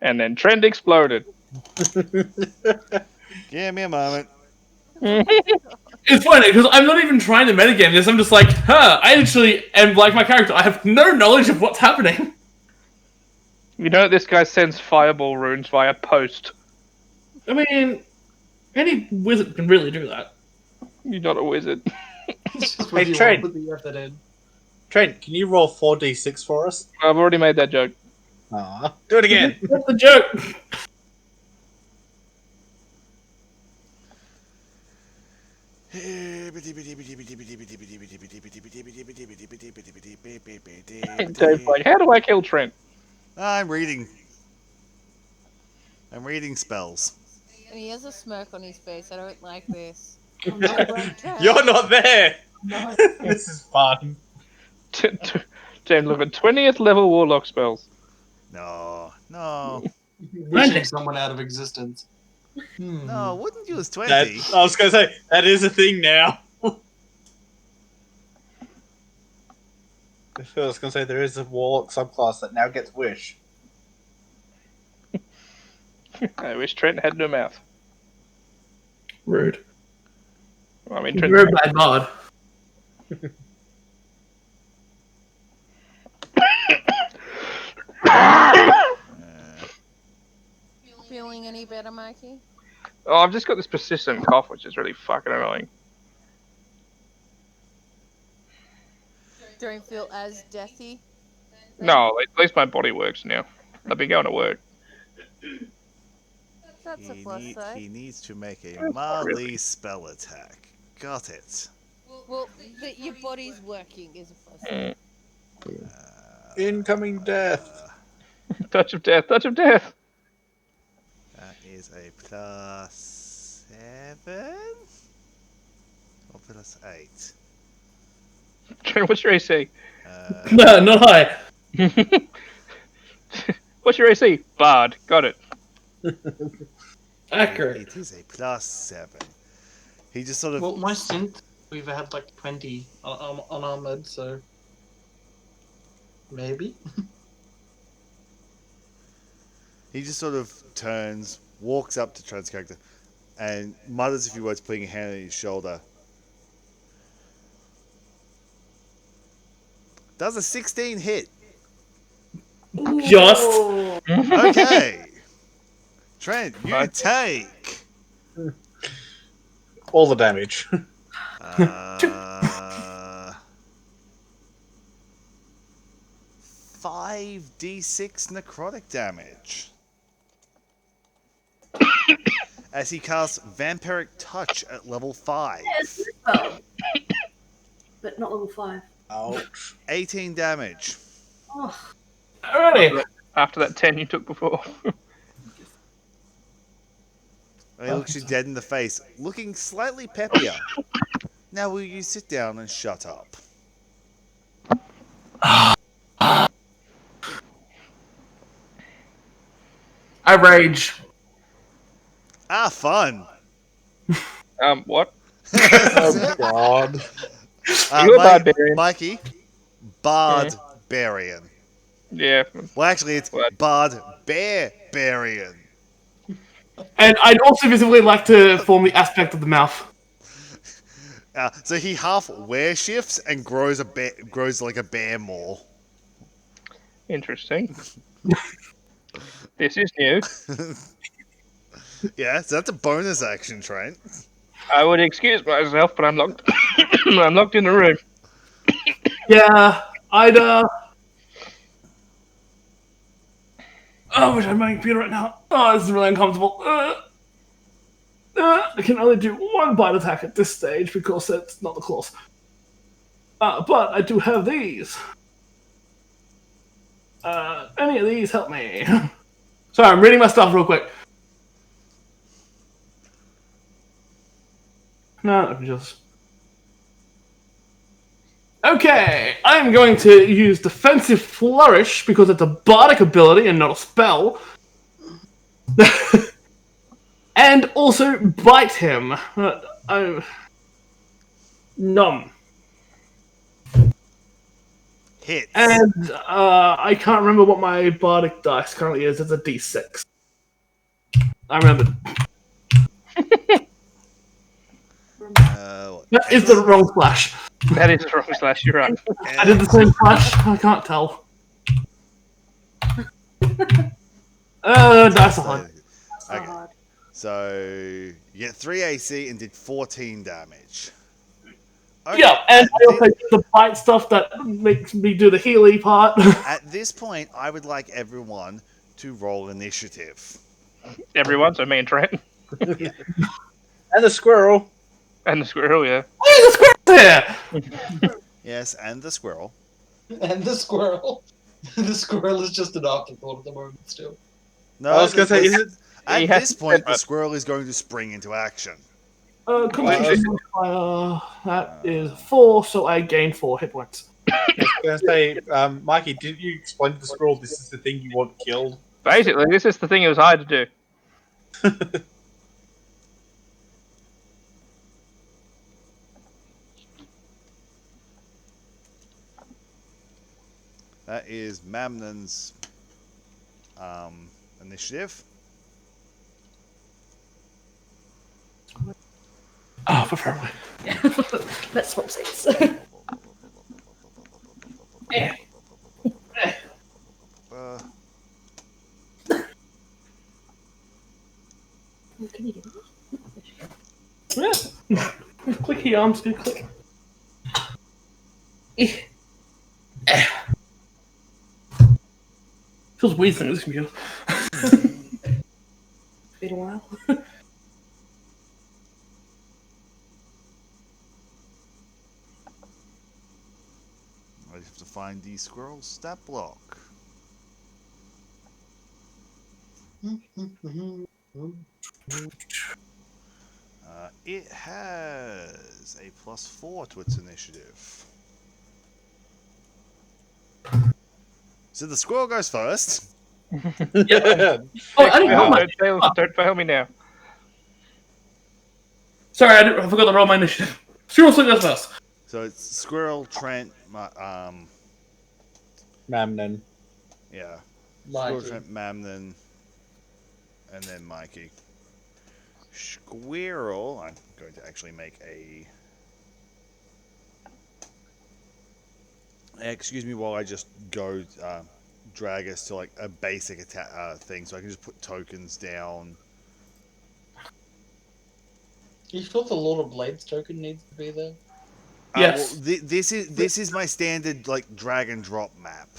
And then Trent exploded. Give me a moment. It's funny because I'm not even trying to metagame this. I'm just like, I actually am like my character. I have no knowledge of what's happening. You know this guy sends fireball runes via post. I mean, any wizard can really do that. You're not a wizard. It's just Hey, what you Trent. want, put the effort in. Trent, can you roll 4d6 for us? I've already made that joke. Aw. Do it again. What's the joke? Dave's like, how do I kill Trent? I'm reading. I'm reading spells. And he has a smirk on his face. I don't like this. I'm not right there. You're not there. This is fun. James, look at 20th level warlock spells. No. Wishing someone out of existence. No, wouldn't use 20. I was going to say, that is a thing now. I was going to say, there is a warlock subclass that now gets wish. I wish Trent had no mouth. Rude. I mean, You're a Trent. bad mod. Feeling any better, Mikey? Oh, I've just got this persistent cough, which is really fucking annoying. Don't feel as deathy? No, at least my body works now. I've been going to work. That's a plus side. He needs to make a mildly spell attack. Got it. Well, that your body's working is a plus side. Incoming death. Touch of death, touch of death. That is a plus 7 or plus 8. Trent, what's your AC? No, not high. What's your AC? Bard. Got it. Accurate. It is a plus 7. He just sort of. Well, my synth, we've had like 20 unarmored, so maybe. He just sort of turns, walks up to Trent's character, and mutters a few words, putting a hand on his shoulder. Does a 16 hit? Just. Okay. Trent, you take. All the damage. 5d6 necrotic damage. As he casts Vampiric Touch at level 5. Well, but not level 5. Ouch. 18 damage. Oh, Alrighty. After that 10 you took before. He looks you dead in the face, looking slightly peppier. Now will you sit down and shut up? I rage. Ah, fun. What? Oh God. You a barbarian? Mikey, Bardbarian. Yeah. Well, actually, it's What? Barbarian. And I'd also visibly like to form the aspect of the mouth. So he half wear shifts and grows like a bear more. Interesting. This is new. Yeah, so that's a bonus action, Trent. I would excuse myself, but I'm locked. I'm locked in the room. Yeah, I'd Oh, I wish I had my computer right now. Oh, this is really uncomfortable. I can only do one bite attack at this stage because it's not the claws. But I do have these. Any of these help me? Sorry, I'm reading my stuff real quick. No, I'm just. Okay, I'm going to use Defensive Flourish because it's a bardic ability and not a spell. And also bite him. Numb. Hits. And I can't remember what my bardic dice currently is. It's a d6. I remembered. That is the wrong slash. That is the wrong slash. You're right. I did the same slash. I can't tell. Dice are hard. Okay. So you get 3 AC and did 14 damage. Okay. Yeah, and I also did the bite stuff that makes me do the Healy part. At this point, I would like everyone to roll initiative. Everyone, so me and Trent. And the squirrel. And the squirrel, yeah. Hey, the squirrel's here! Yes, and the squirrel. And the squirrel. The squirrel is just an afterthought at the moment still. No, I was going to say, is it? at He has this to point, step the up. squirrel is going to spring into action. Concentration modifier. That is 4, so I gain 4 hit points. I was going to say, Mikey, did you explain to the squirrel this is the thing you want killed? Basically, this is the thing it was hired to do. That is Mamnon's initiative. Oh, preferably. Let's swap seats. Uh, Can you do that? Yeah. Clicky arms do click. Feels weird thing this computer. Been a while. I have to find the squirrel stat block. It has a +4 to its initiative. So the squirrel goes first. Oh, I didn't roll my. Don't fail me now. Sorry, I forgot to roll my initiative. Squirrel swing goes first. So it's Squirrel, Trent, Mamnon. yeah, Mikey. Squirrel, Trent, Mamnon, and then Mikey. Squirrel, I'm going to actually make a. Excuse me while I just go drag us to like a basic attack thing, so I can just put tokens down. You feel the Lord of Blades token needs to be there? Yes. Well, this is my standard like drag and drop map.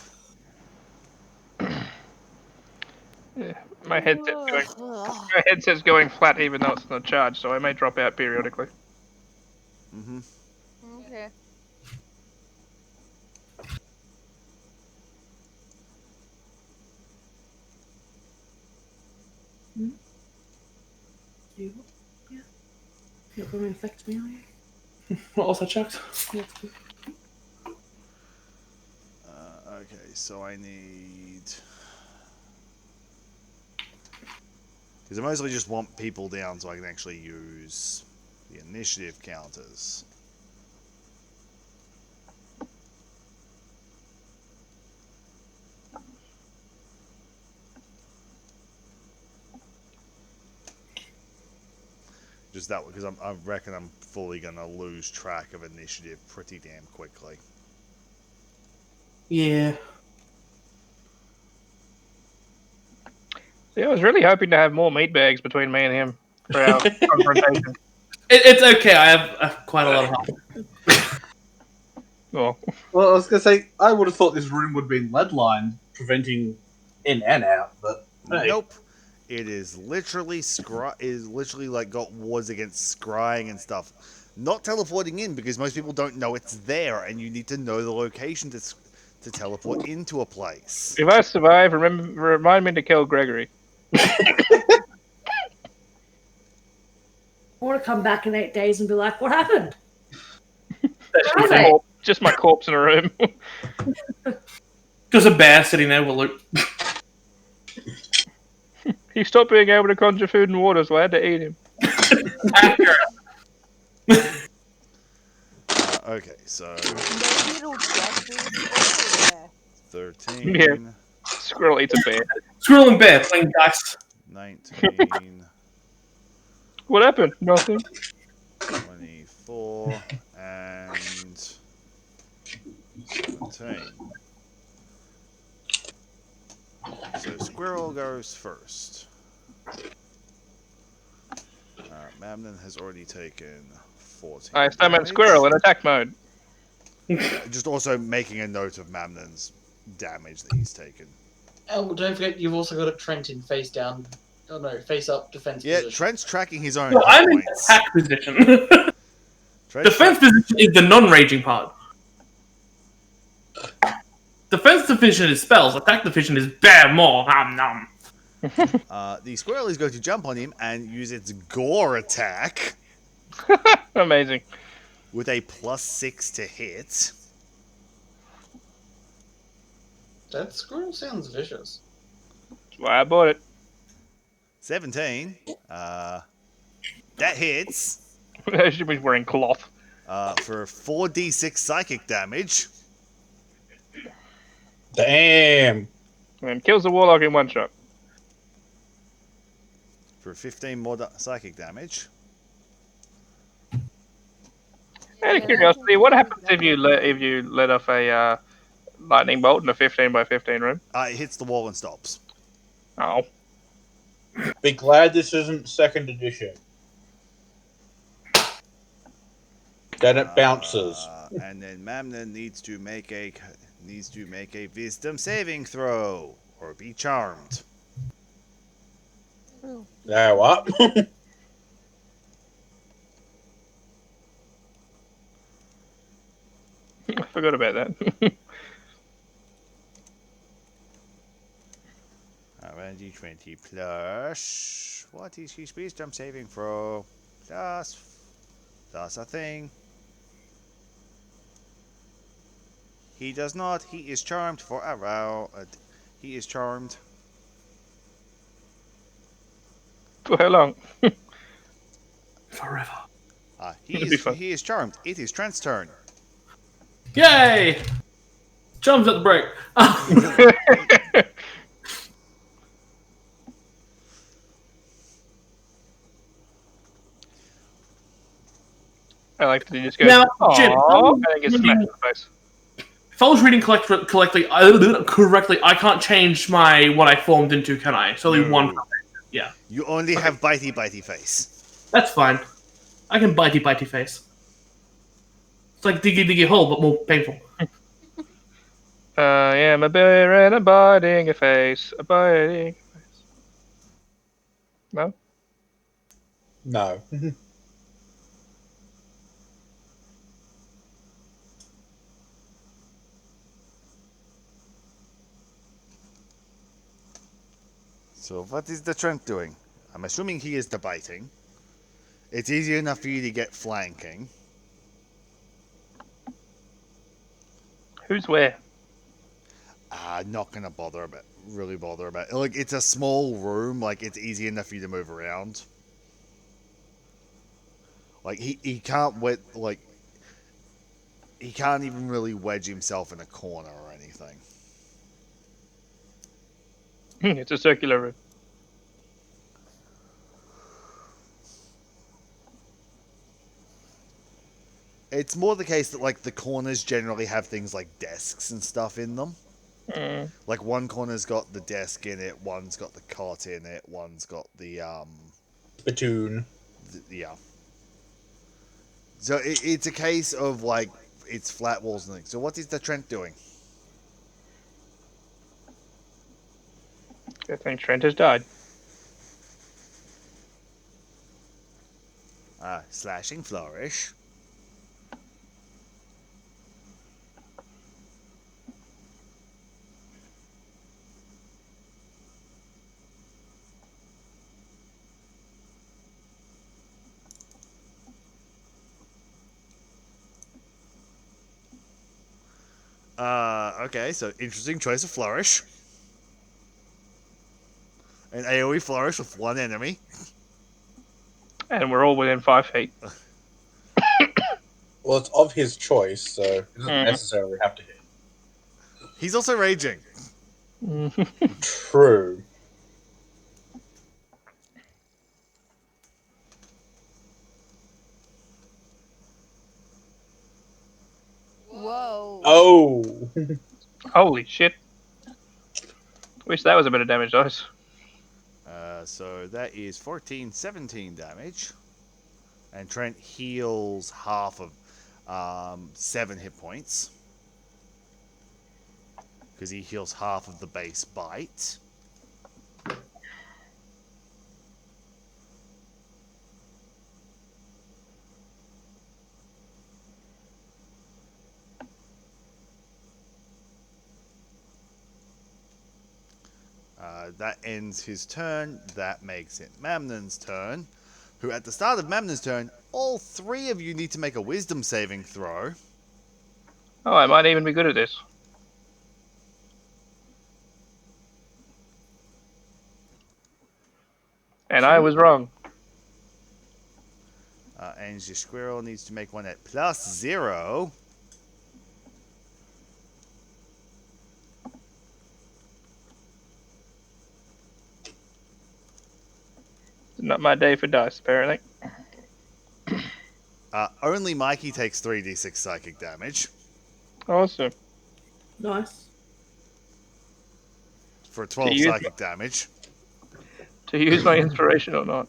My headset's going flat even though it's not charged, so I may drop out periodically. Mm-hmm. Okay. Yeah. You're not going to affect me, are you? What else I checked? Okay, so I need Because I mostly just want people down so I can actually use the initiative counters. Just that, because I reckon I'm fully going to lose track of initiative pretty damn quickly. Yeah. See, I was really hoping to have more meat bags between me and him for our confrontation. It's okay. I have quite a lot of health. Well, Well, I was gonna say I would have thought this room would be lead lined, preventing in and out, but hey. Nope. It is literally like got wards against scrying and stuff. Not teleporting in because most people don't know it's there, and you need to know the location to teleport into a place. if I survive, remind me to kill Gregory. I want to come back in 8 days and be like, what happened? Where are they? Just my corpse in a room. Just a bear sitting there with Luke. He stopped being able to conjure food and water, so I had to eat him. Okay, so Maybe it'll just be a squirrel there. 13, Yeah. Squirrel eats a bear. Squirrel and bear playing dice. 19, What happened? Nothing. 24, and 17. So Squirrel goes first. Mamnon has already taken 14. I summon damage. Squirrel in attack mode. Just also making a note of Mamnon's damage that he's taken. Oh, don't forget, you've also got a Trent in face down. Oh no, face up defense Yeah, position. Trent's tracking his own No, hit I'm in points. attack position. Trent's Defense position is the non-raging part. Defense position is spells. Attack position is bear more. Nom nom. the squirrel is going to jump on him and use its gore attack Amazing. with a +6 to hit. That squirrel sounds vicious. That's why I bought it. 17. That hits She was wearing cloth. for 4d6 psychic damage. Damn. And kills the warlock in one shot. For 15 more psychic damage. Out of curiosity, what happens if you let off a lightning bolt in a 15 by 15 room? It hits the wall and stops. Oh. Be glad this isn't second edition. Then it bounces. And then Mamnon needs to make a wisdom saving throw or be charmed. Now what? I forgot about that. 20 plus. What is his wisdom saving throw? That's a thing. He does not. He is charmed for a round. He is charmed. For how long? Forever. He is charmed. It is Trent's turn. Yay! Jumps at the break. I like that he just goes, Now, Jim, "Aww," and then gets smacked in the face. if I was reading correctly, I can't change what I formed into, can I? It's only No. one. Yeah, You only have bitey face. that's fine. I can bitey face. It's like diggy hole, but more painful. I am a bear and I'm biting a face. A biting face. No? No. So what is the Trent doing? I'm assuming he is the biting. It's easy enough for you to get flanking. Who's where? Not gonna really bother about. Like, it's a small room. Like, it's easy enough for you to move around. Like, he can't he can't even really wedge himself in a corner or anything. It's a circular room. It's more the case that like the corners generally have things like desks and stuff in them. Mm. Like one corner's got the desk in it, one's got the cot in it, one's got the Spittoon. yeah. So it's a case of like it's flat walls and things. So what is the Trent doing? I think Trent has died. Slashing flourish. Okay, so interesting choice of flourish. An AoE flourish with one enemy. And we're all within 5 feet. Well, it's of his choice, so it doesn't Mm. necessarily have to hit. He's also raging. True. Whoa. Oh. Holy shit. Wish that was a bit of damage dice. So that is 14, 17 damage. And Trent heals half of 7 hit points. Because he heals half of the base bite. That ends his turn. That makes it Mamnon's turn. Who, at the start of Mamnon's turn, all 3 of you need to make a wisdom saving throw. Oh, I might even be good at this. And I was wrong. And your squirrel needs to make one at +0. Not my day for dice, apparently. Only Mikey takes 3d6 psychic damage. Awesome. Nice. For 12 use- psychic damage. To use my inspiration or not?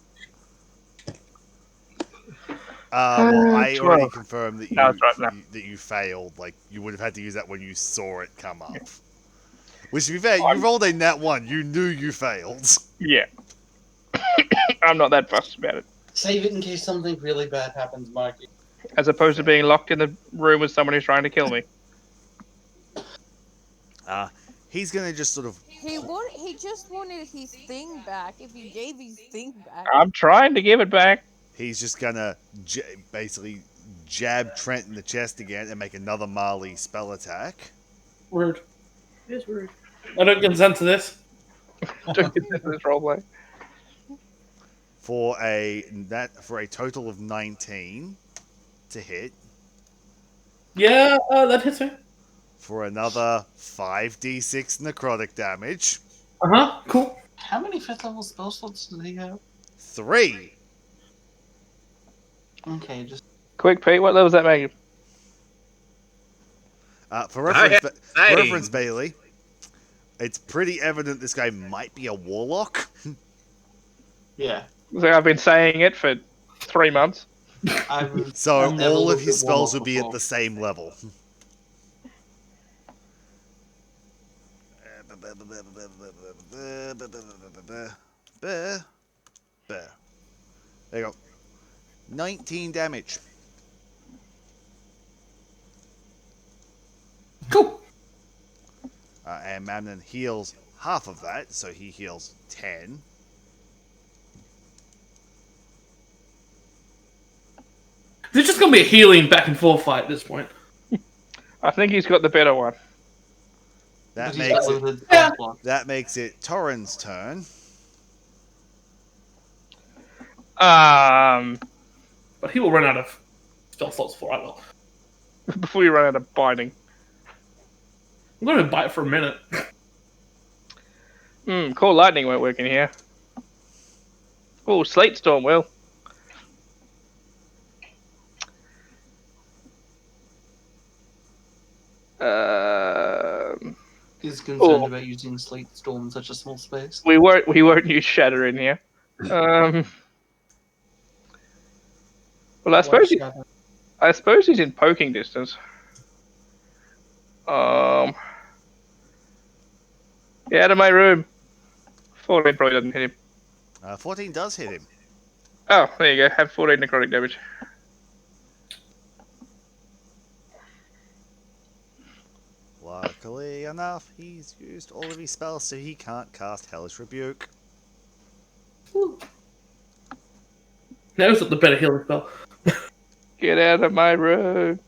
Well, I 12. already confirmed that No, that's right, no. that you failed. Like, you would have had to use that when you saw it come up. Which, to be fair, you rolled a nat 1. You knew you failed. Yeah. I'm not that fussed about it. Save it in case something really bad happens, Mikey. As opposed to being locked in the room with someone who's trying to kill me. He's going to just sort of... He just wanted his thing back. If he gave his thing back. I'm trying to give it back. He's just going to basically jab Trent in the chest again and make another Marley spell attack. Rude. It is rude. I don't consent to this. Don't get into this roleplay. For a total of 19 to hit. Yeah, that hits me. For another 5d6 necrotic damage. Cool. How many 5th level spell slots does he have? 3. Okay, just Quick, Pete, what level does that make you? For reference, Bailey, it's pretty evident this guy might be a warlock. yeah. So I've been saying it for 3 months. So I've never all of looked his at warlock spells would be at before. the same level. There you go. 19 damage. Cool. And Mamnon heals half of that, so he heals 10. It's just going to be a healing back and forth fight at this point. I think he's got the better one. That But he's makes got it. limited Yeah. spell slot. That makes it Torrin's turn. But he will run out of spell slots before I will. Before you run out of binding. I'm going to bite for a minute. Core lightning won't work in here. Oh, slate storm will. He's concerned about using Sleet Storm in such a small space. We won't use shatter in here. Well, I suppose he's in poking distance. Get out of my room. 14 probably doesn't hit him. 14 does hit him. Oh, there you go. Have 14 necrotic damage. Luckily enough, he's used all of his spells, so he can't cast Hellish Rebuke. Now's not the better healing spell. Get out of my room.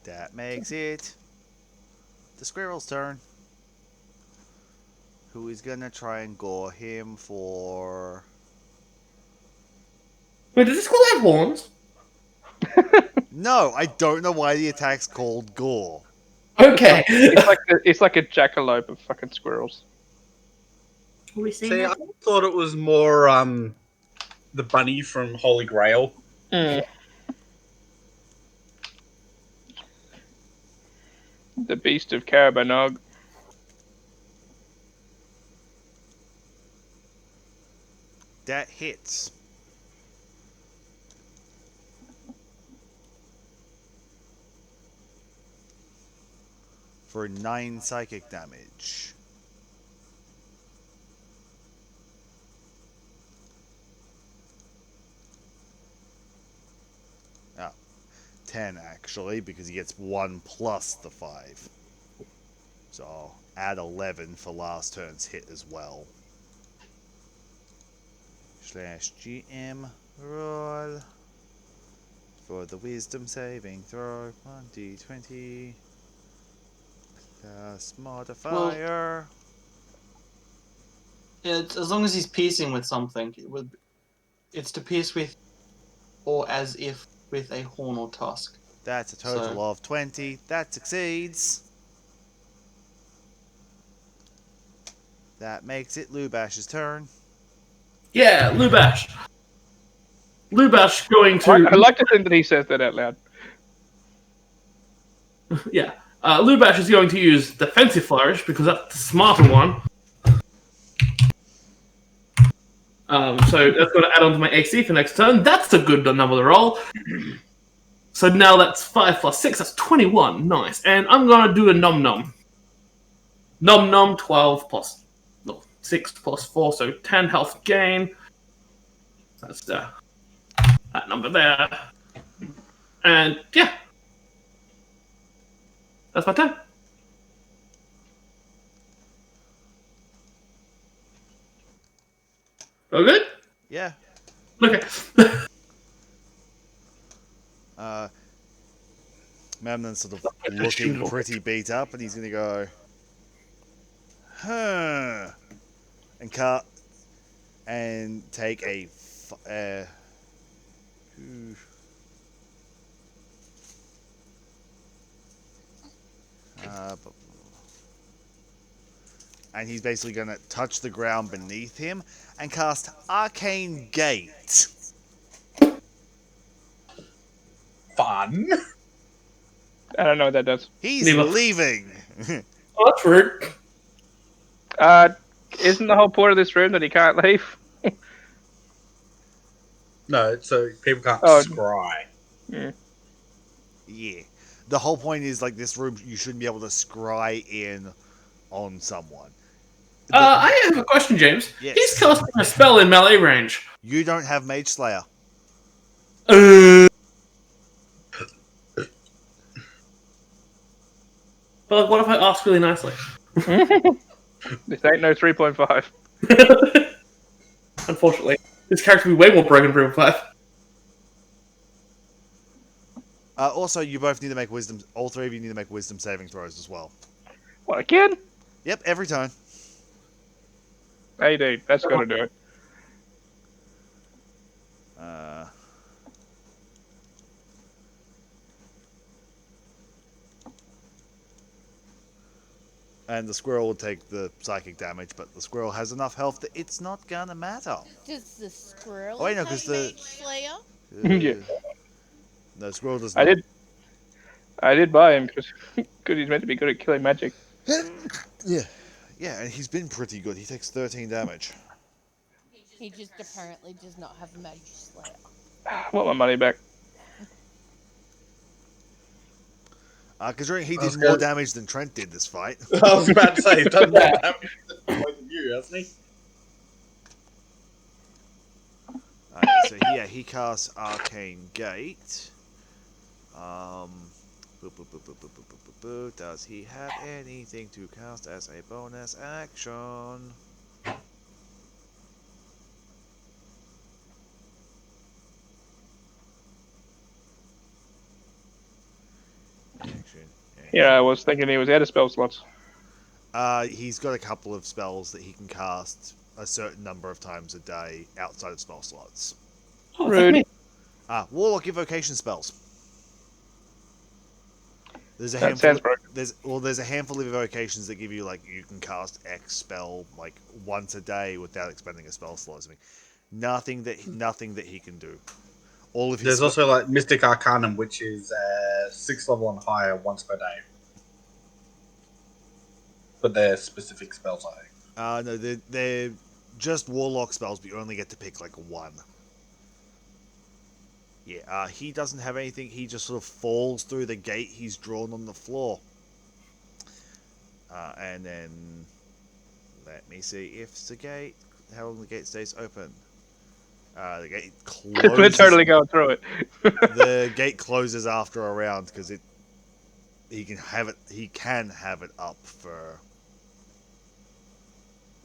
That makes it the squirrel's turn. Who is gonna try and gore him for... Wait, does this squirrel have horns? No, I don't know why the attack's called gore. Okay. It's like a jackalope of fucking squirrels. Are we seeing See, I that? thought it was more the bunny from Holy Grail. The beast of Carabanog. That hits. For 9 psychic damage. Ah, 10 actually, because he gets 1 plus the 5. So I'll add 11 for last turn's hit as well. /GM roll for the wisdom saving throw. 1d20 plus modifier. Yeah, as long as he's piercing with something, it's to pierce with, or as if with a horn or tusk. That's a total of 20. That succeeds. That makes it Lubash's turn. Yeah, Lubash. Lubash going to... I like to think that he says that out loud. Yeah. Lubash is going to use Defensive Flourish, because that's the smarter one. So that's going to add on to my AC for next turn. That's a good number to roll. So now that's 5 plus 6, that's 21. Nice. And I'm going to do a Nom Nom. Nom Nom, 12 plus... No, 6 plus 4, so 10 health gain. That's that number there. And, yeah. That's my turn. All good? Yeah. Okay. Mamnon's sort of looking pretty beat up, and he's going to go, and cut and take a and he's basically going to touch the ground beneath him and cast Arcane Gate. Fun. I don't know what that does. He's Neither. leaving. Oh, that's rude. Isn't the whole point of this room that he can't leave? No, so people can't Oh. scry. Yeah. The whole point is, like, this room, you shouldn't be able to scry in on someone. I have a question, James. Yes. He's casting a spell in melee range. You don't have Mage Slayer. But what if I ask really nicely? This ain't no 3.5. Unfortunately, this character would be way more broken for 5. Also, you both need to make wisdom. All three of you need to make wisdom saving throws as well. What, again? Yep, every time. AD, that's got to do it. And the squirrel will take the psychic damage, but the squirrel has enough health that it's not gonna matter. Does the squirrel Oh, wait, no, have 'cause the- Mage Slayer? Yeah. No, squirrel does I not. I did buy him because he's meant to be good at killing magic. Yeah. Yeah, and he's been pretty good. He takes 13 damage. He just apparently does not have Mage Slayer. I want my money back. Considering he I was did more gonna- damage than Trent did this fight. I was about to say, he's done more damage than both of you, hasn't he? So yeah, he casts Arcane Gate. Does he have anything to cast as a bonus action? Yeah, I was thinking he was out of spell slots. He's got a couple of spells that he can cast a certain number of times a day outside of spell slots. Oh, it's Rude. like me. Warlock evocation spells. There's a That handful. sounds broken. There's a handful of evocations that give you like you can cast X spell like once a day without expending a spell slot. I mean, nothing that he can do. All of his. There's also like Mystic Arcanum, which is 6th level and higher once per day. But they're specific spells, I think. No, they're just warlock spells, but you only get to pick like one. Yeah, he doesn't have anything. He just sort of falls through the gate he's drawn on the floor. And then let me see if the gate, how long the gate stays open. The gate closes. We're totally going through it. The gate closes after a round because he can have it up for.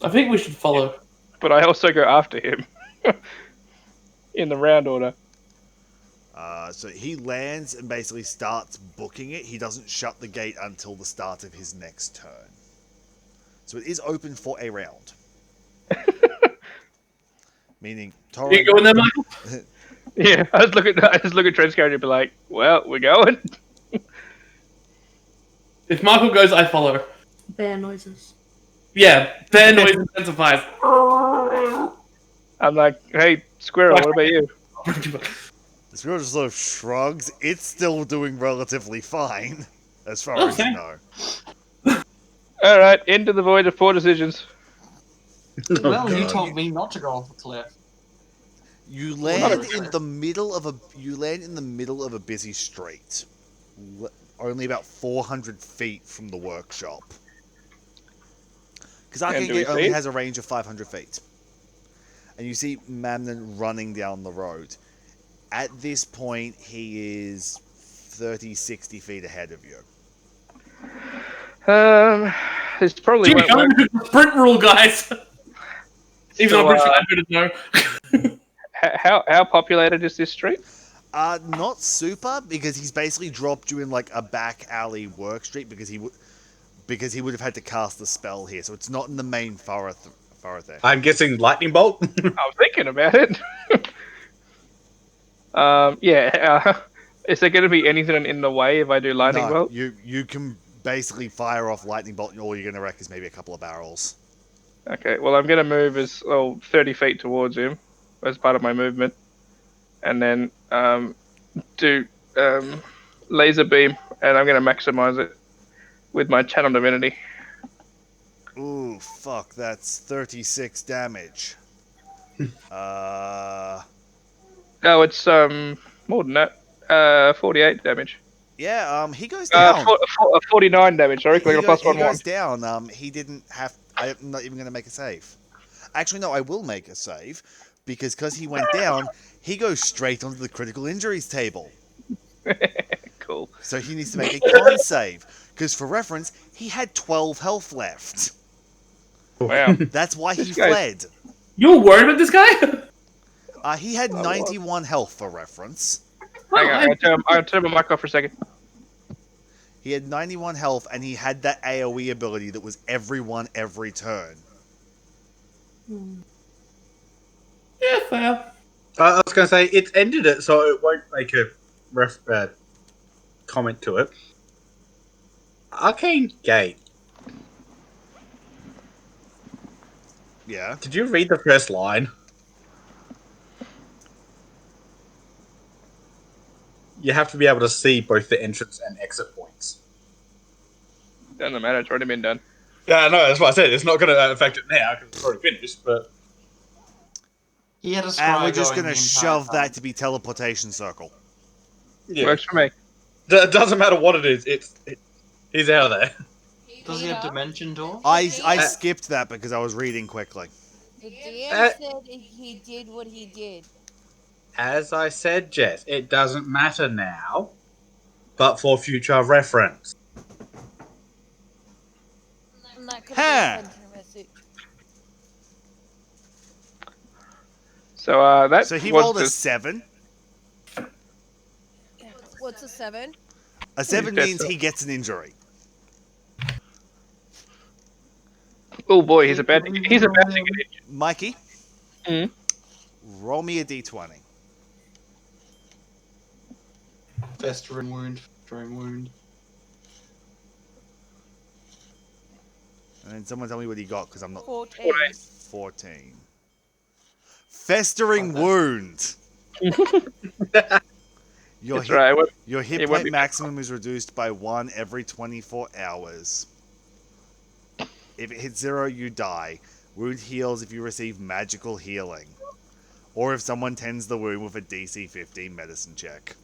I think we should follow. But I also go after him in the round order. So he lands and basically starts booking it. He doesn't shut the gate until the start of his next turn. So it is open for a round. Meaning, Torrent... You going there, Michael? Yeah, I just look at Trent's character and be like, well, we're going. If Michael goes, I follow. Bear noises. Yeah, their noise intensifies. I'm like, hey, Squirrel, what about you? The squirrel just sort of shrugs. It's still doing relatively fine, as far as you know. All right, into the void of poor decisions. Well, you God. told me not to go off a cliff. You land in the middle of a busy street, only about 400 feet from the workshop. Because Arcane do we Gate only see it? has a range of 500 feet, and you see Mamnon running down the road. At this point, he is 30, 60 feet ahead of you. It's probably Jimmy, won't come work. with the sprint rule, guys. Even So, though I'm pretty sure I better know. How populated is this street? Not super, because he's basically dropped you in like a back alley work street because he would have had to cast the spell here, so it's not in the main forest there. I'm guessing Lightning Bolt? I was thinking about it. Yeah. Is there going to be anything in the way if I do lightning bolt? You can basically fire off lightning bolt, and all you're going to wreck is maybe a couple of barrels. Okay, well, I'm going to move 30 feet towards him as part of my movement. And then do laser beam, and I'm going to maximize it with my channel divinity. Ooh, fuck, that's 36 damage. Oh, it's more than that. 48 damage. Yeah, he goes down. 49 damage, sorry, because I got a plus 1 he goes one. down. He didn't have... I'm not even going to make a save. Actually, no, I will make a save, because he went down, he goes straight onto the critical injuries table. Cool. So he needs to make a con save, because for reference, he had 12 health left. Wow. That's why he This guy- fled. You're worried about this guy? He had 91 health for reference. Hang on, I'm going to turn my mic off for a second. He had 91 health, and he had that AoE ability that was everyone every turn. Yeah, fair. I was going to say, it's ended it, so it won't make a comment to it. Arcane Gate. Yeah. Did you read the first line? You have to be able to see both the entrance and exit points. Doesn't matter. It's already been done. Yeah, no, that's what I said. It's not going to affect it now because it's already finished, but... He had a scry And we're just going going to the entire shove time. that to be teleportation circle. Yeah. Works for me. It doesn't matter what it is, he's out of there. Does he have Peter, dimension door? I Uh, skipped that because I was reading quickly. the DM Uh, said he did what he did. As I said, Jess, it doesn't matter now, but for future reference. And that could Huh. have been sent in a message. So that So he was rolled a just 7. What's a 7? A 7 dead means set. he gets an injury. oh boy, he's about to get injured. Mikey, Mm. roll me a d20. Festering wound. Festering wound. And then someone tell me what he got because I'm not 14. 14. Festering Like that. wound. Your That's hit, right. your hit it won't point be- maximum is reduced by 1 every 24 hours. If it hits 0, you die. Wound heals if you receive magical healing. Or if someone tends the wound with a DC 15 medicine check.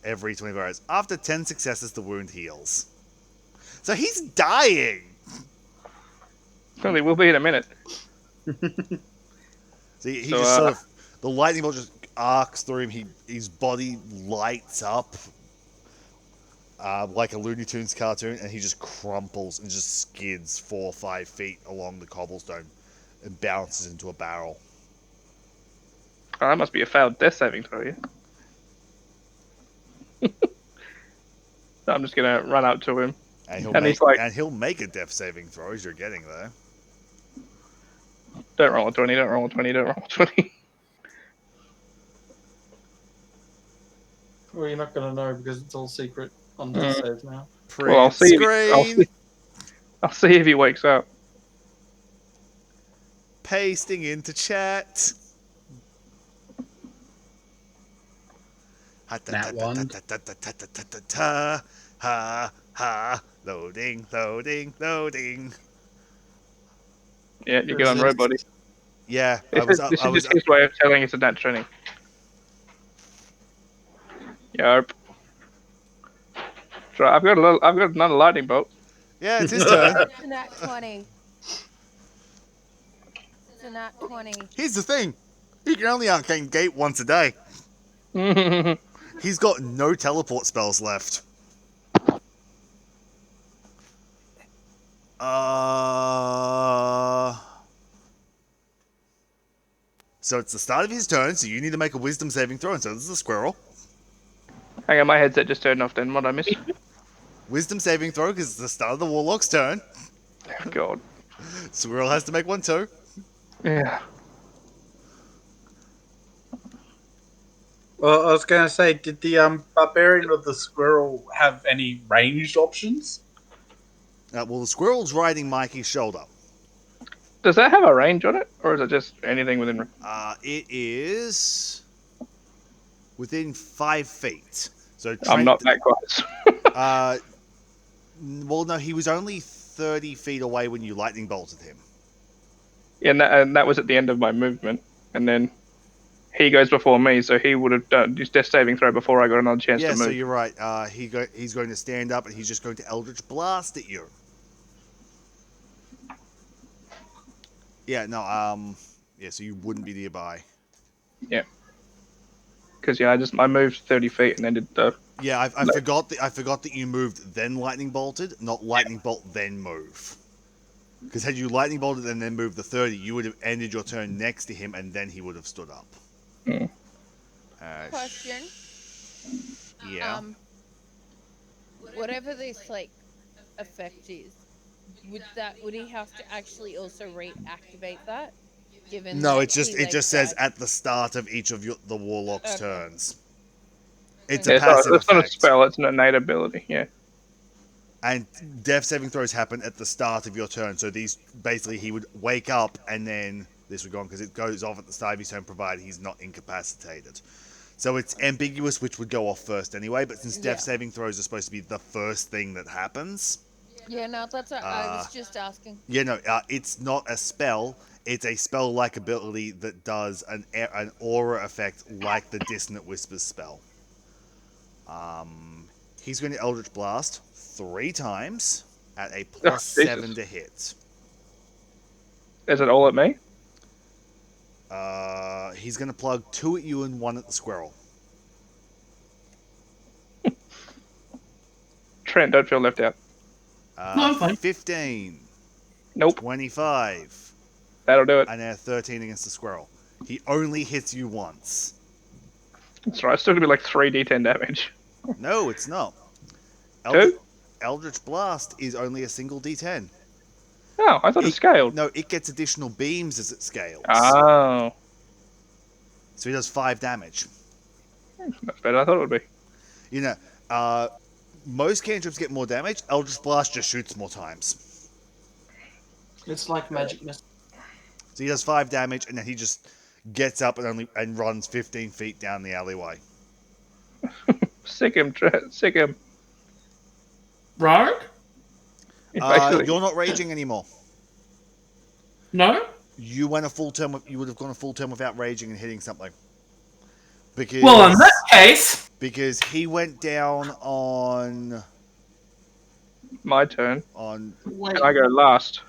Every 24 hours. After 10 successes, the wound heals. So he's dying! Probably will be in a minute. So he So, just sort of... The lightning bolt just arcs through him. His body lights up like a Looney Tunes cartoon, and he just crumples and just skids 4 or 5 feet along the cobblestone and bounces into a barrel. Oh, that must be a failed death saving throw, yeah? So I'm just gonna run up to him. And he's like, he'll make a death saving throw as you're getting there. don't roll a 20, don't roll a 20, don't roll a 20. Well, you're not going to know because it's all secret on death saves now. Well, I'll Print see, screen. I'll see if he wakes up. Pasting into chat. Nat one. Ha. Loading. Yeah, you get on road, buddy. Yeah, This is just his way of telling us a nat 20. Yep. So I've got another lightning bolt. Yeah, it's his turn. It's a nat 20. It's a nat 20. Here's the thing. He can only arcane gate once a day. He's got no teleport spells left. So it's the start of his turn, so you need to make a wisdom saving throw, and so this is a squirrel. Hang on, my headset just turned off then. What did I miss? Wisdom saving throw, because it's the start of the warlock's turn. Oh, God. Squirrel has to make one too. Yeah. Well, I was going to say, did the barbarian of the squirrel have any ranged options? Well, the squirrel's riding Mikey's shoulder. Does that have a range on it? Or is it just anything within... It is within 5 feet. So I'm not that close. Well, no, he was only 30 feet away when you lightning bolted him. Yeah, and that was at the end of my movement. And then he goes before me, so he would have done his death saving throw before I got another chance to move. Yeah, so you're right. He's going to stand up and he's just going to Eldritch Blast at you. Yeah, no, so you wouldn't be nearby. Yeah. Because I moved 30 feet and then did the... Yeah, I forgot that you moved then lightning bolted, not lightning bolt then move. Because had you lightning bolted and then moved the 30, you would have ended your turn next to him and then he would have stood up. Question. Yeah. whatever this like effect is, would he have to actually also reactivate that? Given No, that it's just he it like just says dashed. at the start of each of the warlock's Okay. turns. It's a Okay. passive It's not a effect. spell. It's an innate ability. Yeah. And death saving throws happen at the start of your turn. So these basically he would wake up and then this would go on because it goes off at the start of his turn, provided he's not incapacitated. So it's ambiguous which would go off first anyway. But since death Yeah. saving throws are supposed to be the first thing that happens, Yeah, no, I was just asking. it's not a spell. It's a spell-like ability that does an aura effect like the Dissonant Whispers spell. He's going to Eldritch Blast 3 times at a plus 7 Jesus. to hit. Is it all at me? He's going to plug 2 at you and 1 at the squirrel. Trent, don't feel left out. No, I'm fine. 15, Nope. 25, That'll do it. and a 13 against the squirrel. He only hits you once. That's right. It's still gonna be like 3d10 damage. No, it's not. Two? Eldritch Blast is only a single d10. Oh, I thought it scaled. No, it gets additional beams as it scales. Oh, So he does 5 damage. that's better than I thought it would be. You know, most cantrips get more damage. Eldritch Blast just shoots more times. It's like magic missile. So he does 5 damage, and then he just gets up and runs 15 feet down the alleyway. Sick him, Trent. Sick him. Rogue? Basically. You're not raging anymore. No? You went a full turn. You would have gone a full turn without raging and hitting something. Because Well, in that case, because he went down on My turn. Wait, And I go last.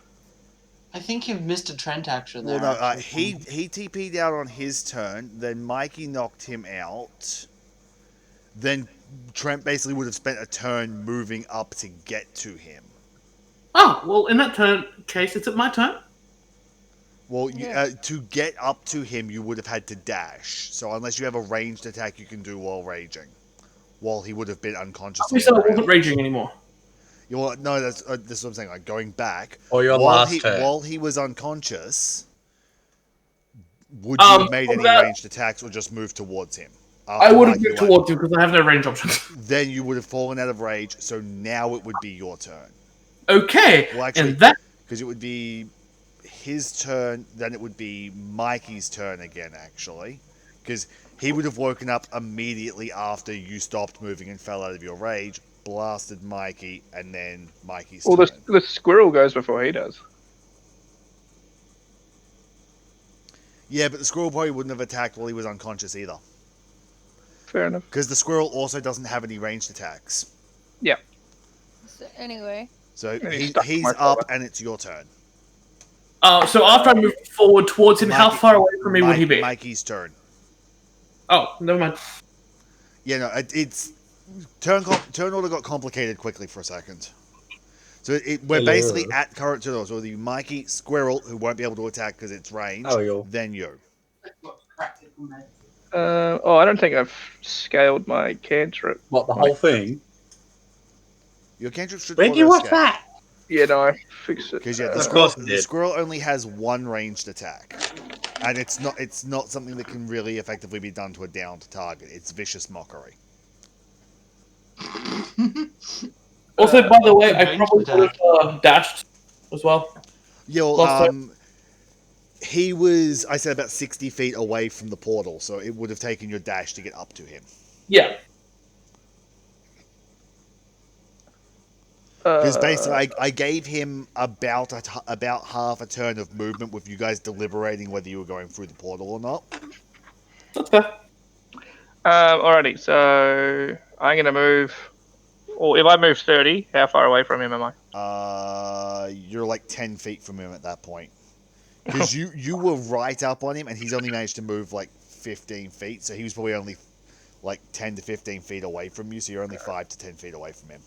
I think you've missed a Trent action well, there. no, actually. he TP'd out on his turn. Then Mikey knocked him out. Then Trent basically would have spent a turn moving up to get to him. oh, well, in that case, it's my turn. Well, Yeah. to get up to him, you would have had to dash. So unless you have a ranged attack, you can do while raging, while he would have been unconscious. We said I wasn't raging anymore. No, that's this is what I'm saying. Like going back, Or your last turn. while he was unconscious, would you have made any ranged attacks or just moved towards him? I would have moved towards him because I have no range options. Then you would have fallen out of rage. So now it would be your turn. Okay, Well, actually, and that because it would be his turn, then it would be Mikey's turn again, actually. Because he would have woken up immediately after you stopped moving and fell out of your rage, blasted Mikey, and then Mikey's Well, turn. the squirrel goes before he does. Yeah, but the squirrel probably wouldn't have attacked while he was unconscious either. Fair enough. Because the squirrel also doesn't have any ranged attacks. Yeah. So anyway, So And he's he's stuck to my up follower. and it's your turn. so after I move forward towards him, how Mikey- far away from me would he be? Mikey's turn. Oh, never mind. Yeah, no, it's turn order got complicated quickly for a second. So we're basically at current turn order. So it'll be Mikey, Squirrel, who won't be able to attack because it's ranged. Then you. I don't think I've scaled my cantrip. What, the whole thing? Your cantrip should Where do you watch auto-scale. that? Yeah, no, I fixed it. Because Of course it the did. squirrel only has 1 ranged attack, and it's not something that can really effectively be done to a downed target. It's vicious mockery. Also, by the way, I ranged probably would have dashed as well. Yeah, well, Last time. he was, I said, about 60 feet away from the portal, so it would have taken your dash to get up to him. Yeah. Because basically, I gave him about half a turn of movement with you guys deliberating whether you were going through the portal or not. That's fair. Alrighty, so I'm gonna move. Or if I move 30, how far away from him am I? You're like 10 feet from him at that point. Because you were right up on him, and he's only managed to move like 15 feet, so he was probably only like 10 to 15 feet away from you, so you're only 5 to 10 feet away from him.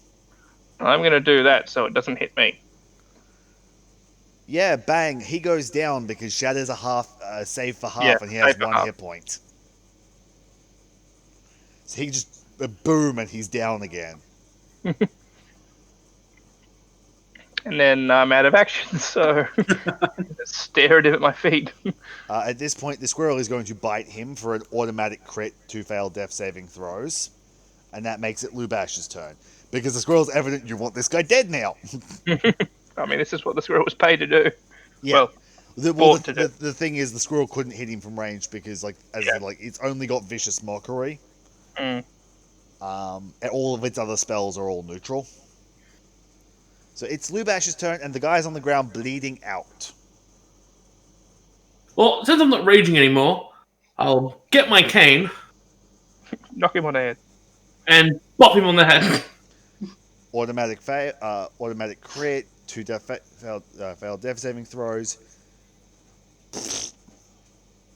I'm gonna do that so it doesn't hit me. Yeah, bang, he goes down because Shadow's a save for half, Yeah, and he has save for 1 half. hit point. So he just, boom, and he's down again. And then I'm out of action, so just stare at him at my feet. At this point, the squirrel is going to bite him for an automatic crit to fail death saving throws, and that makes it Lubash's turn. Because the squirrel's evident you want this guy dead now. I mean, this is what the squirrel was paid to do. Yeah. Well, Well, bought to do. the thing is, the squirrel couldn't hit him from range because, like, as I said, like, it's only got vicious mockery. Mm. And all of its other spells are all neutral. So it's Lubash's turn, and the guy's on the ground bleeding out. Well, since I'm not raging anymore, I'll get my cane Knock him on the head. and bop him on the head. Automatic crit, two failed death saving throws.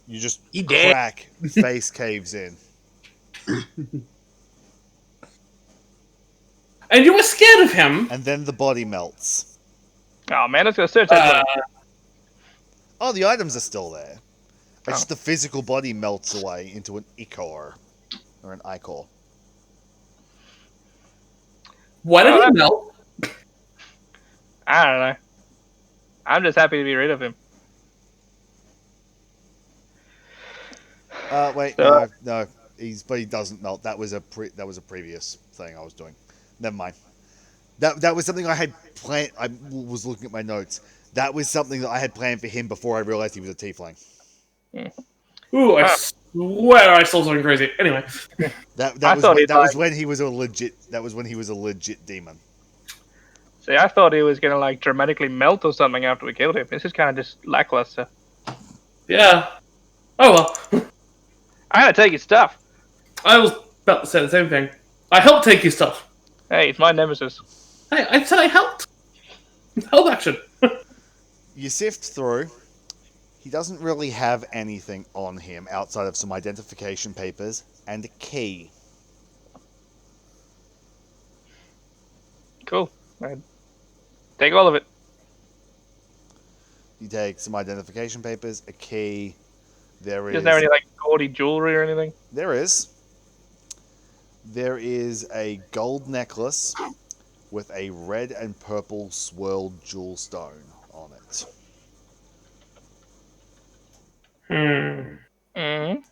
You just He dead. crack, face caves in. And you were scared of him. And then the body melts. Oh man, I was gonna search that. Oh, the items are still there. It's Oh. just the physical body melts away into an ichor. Or an ichor. Why did he melt? I don't know. I'm just happy to be rid of him. Wait, So- no. But he doesn't melt. That was a previous thing I was doing. Never mind. That was something I had planned. I was looking at my notes. That was something that I had planned for him before I realized he was a tiefling. Ooh, I swear I saw something crazy. Anyway. I thought he'd was when he was a legit demon. See, I thought he was gonna like dramatically melt or something after we killed him. This is kind of just lackluster. Yeah. Oh well. I gotta take his stuff. I was about to say the same thing. I helped take your stuff. Hey, it's my nemesis. Hey, I said I helped. Held action. You sift through. He doesn't really have anything on him outside of some identification papers and a key. Cool. Take all of it. You take some identification papers, a key. There Doesn't have is any like gaudy jewelry or anything. There is a gold necklace with a red and purple swirled jewel stone on it. Mm.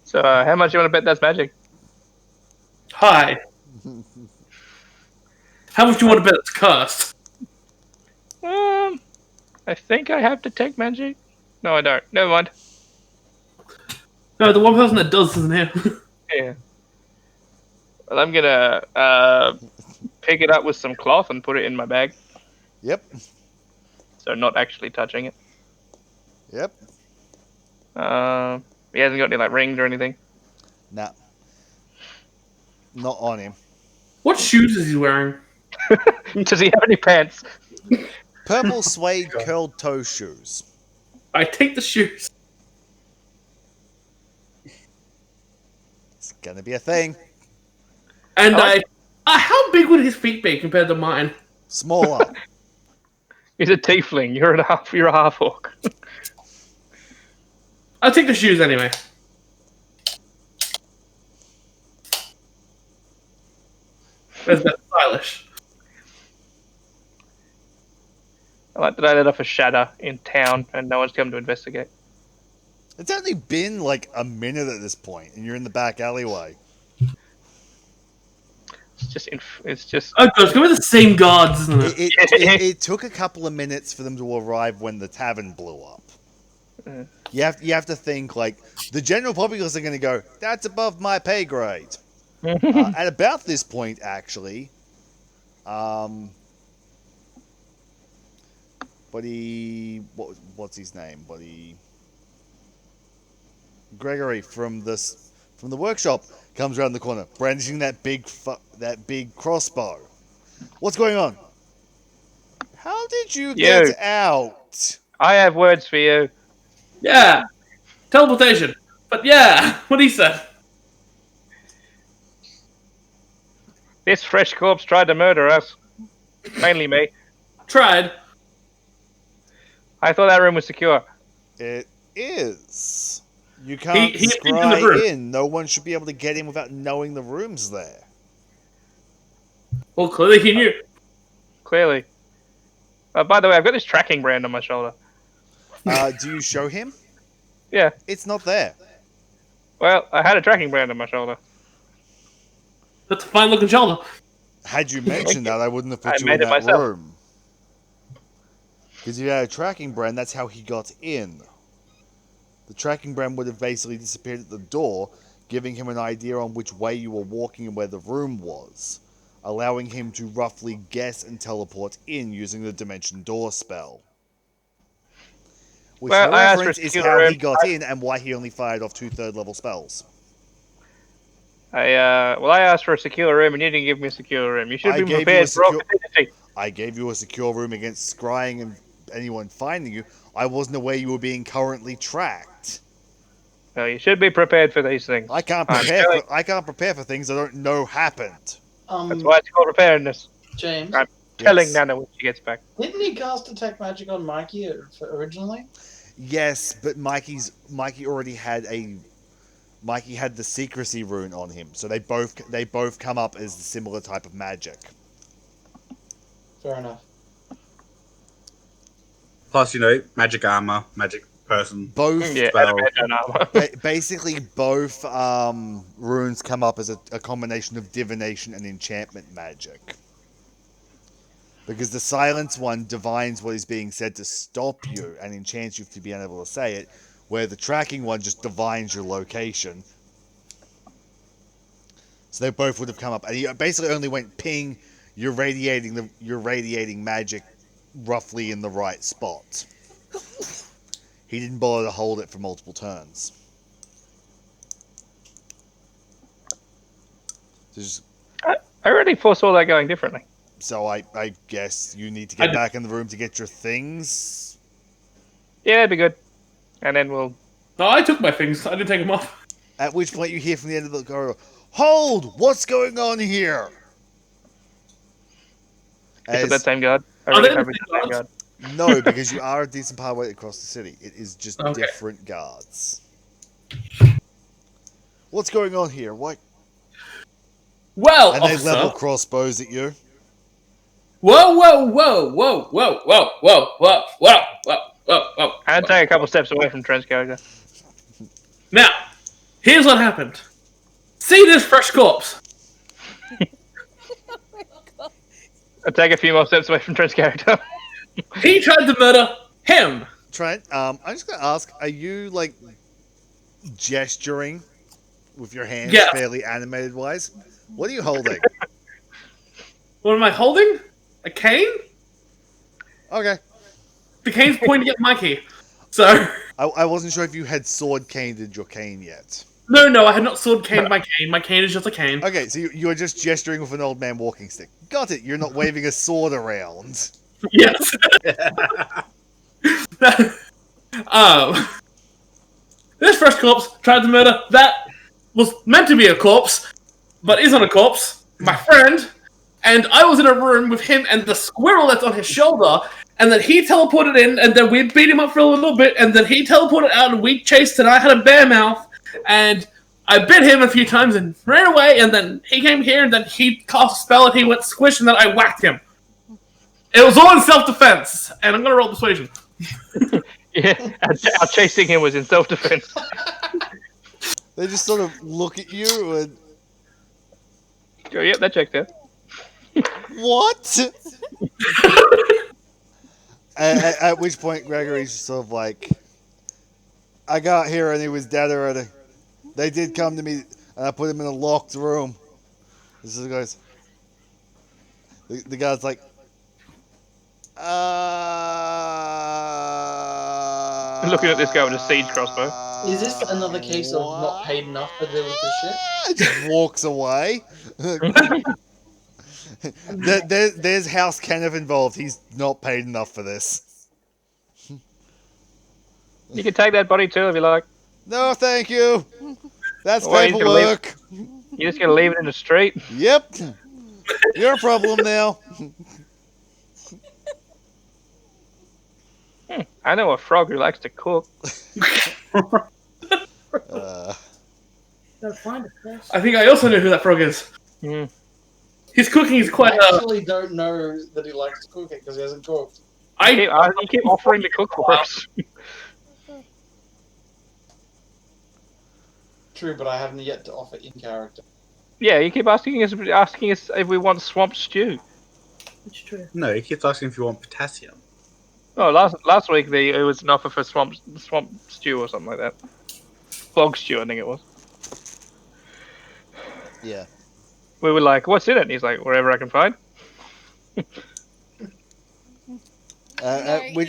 So, how much you want to bet that's magic? Hi. How much do you want to bet it's cursed? I think I have to take magic. No, I don't. Never mind. No, the one person that does isn't here. Yeah. Well, I'm gonna pick it up with some cloth and put it in my bag. Yep. So not actually touching it. Yep. He hasn't got any like rings or anything. Nah. Not on him. What shoes is he wearing? Does he have any pants? Purple suede curled toe shoes. I take the shoes. It's gonna be a thing. And I how big would his feet be compared to mine? Smaller. He's a tiefling. You're a half orc. I'll take the shoes anyway. Where's that stylish? I like that I let off a shatter in town and no one's come to investigate. It's only been like a minute at this point, and you're in the back alleyway. It's just. Oh god, it's gonna be the same guards, isn't it? It took a couple of minutes for them to arrive when the tavern blew up. You have to think like the general populace are going to go, that's above my pay grade. At about this point, actually, what's his name? Gregory from the workshop comes around the corner, brandishing that big crossbow. What's going on? How did you get out? I have words for you. Yeah. Teleportation. But yeah, what he said. This fresh corpse tried to murder us. Mainly me. Tried. I thought that room was secure. It is. You can't He appeared in the scry room. in. No one should be able to get in without knowing the room's there. Well, clearly he knew. Clearly. By the way, I've got this tracking brand on my shoulder. Do you show him? Yeah. It's not there. Well, I had a tracking brand on my shoulder. That's a fine looking shoulder. Had you mentioned that, I wouldn't have put I you made in it that myself. room. Because if you had a tracking brand, that's how he got in. The tracking brand would have basically disappeared at the door, giving him an idea on which way you were walking and where the room was, allowing him to roughly guess and teleport in using the Dimension Door spell. Which, Well, I asked however, for a is secure how room. he got in and why he only fired off 2 third-level spells. I asked for a secure room, and you didn't give me a secure room. You should I have been gave you a prepared for all secure- contingency. I gave you a secure room against scrying and anyone finding you. I wasn't aware you were being currently tracked. Well, you should be prepared for these things. I can't I'm prepare telling- for I can't prepare for things I don't know happened. That's why it's called preparedness. James, I'm telling Yes. Nana when she gets back. didn't he cast Detect Magic on Mikey originally? Yes, but Mikey already had the secrecy rune on him, so they both come up as a similar type of magic. Fair enough. Plus, magic armor, magic person. Both Yeah, Spell. adamant armor. basically both runes come up as a combination of divination and enchantment magic. Because the silence one divines what is being said to stop you and enchants you to be unable to say it, where the tracking one just divines your location. So they both would have come up, and he basically only went ping. You're radiating magic roughly in the right spot. He didn't bother to hold it for multiple turns. I already foresaw that going differently. So I guess you need to get back in the room to get your things. Yeah, it'd be good. And then we'll... No, I took my things. I didn't take them off. At which point you hear from the end of the corridor, "Hold! What's going on here?" Is it that same guard? I Are really they hope the it's same the same guards? guard. No, because you are a decent part way across the city. It is just Okay. different guards. What's going on here? What? Well, And they officer. level crossbows at you. Whoa, whoa, whoa, whoa, whoa, whoa, whoa, whoa, whoa, whoa, whoa, whoa. I'd take a couple steps away from Trent's character. Now, here's what happened. See this fresh corpse? Oh my god. I'd take a few more steps away from Trent's character. He tried to murder him. Trent, I'm just gonna ask: are you like gesturing with your hands, Yeah. fairly animated wise? What are you holding? What am I holding? A cane? Okay. The cane's pointing at Mikey. So, I wasn't sure if you had sword caned your cane yet. no, I had not sword caned my cane. My cane is just a cane. Okay, so you were just gesturing with an old man walking stick. Got it. You're not waving a sword around. Yes. This fresh corpse tried to murder that was meant to be a corpse, but isn't a corpse. My friend, and I was in a room with him and the squirrel that's on his shoulder, and then he teleported in, and then we beat him up for a little bit, and then he teleported out, and we chased, and I had a bear mouth, and I bit him a few times and ran away, and then he came here, and then he cast a spell, and he went squish, and then I whacked him. It was all in self-defense, and I'm gonna roll persuasion. Yeah, our chasing him was in self-defense. They just sort of look at you and Oh, yep, that checked out. what? at which point Gregory's just sort of like, I got here and he was dead already. They did come to me and I put him in a locked room. This is the guy's. The guy's like, Looking at this guy with a siege crossbow. Is this another case of not paid enough to deal with this shit? Just walks away. There's House Kenneth involved. He's not paid enough for this. You can take that body too if you like. No, thank you. That's Well, he's gonna leave- paperwork. You're just gonna leave it in the street. Yep. You're a problem now. I know a frog who likes to cook. Gotta find it first. I think I also know who that frog is. Mm. His cooking is quite. I actually don't know that he likes to cook it because he hasn't cooked. You keep offering to cook for us. True, but I haven't yet to offer in character. Yeah, you keep asking us if we want swamp stew. It's true. No, he keeps asking if you want potassium. Oh, last week it was an offer for swamp stew or something like that. Bog stew, I think it was. Yeah. We were like, "What's in it?" And he's like, "Wherever I can find." Which,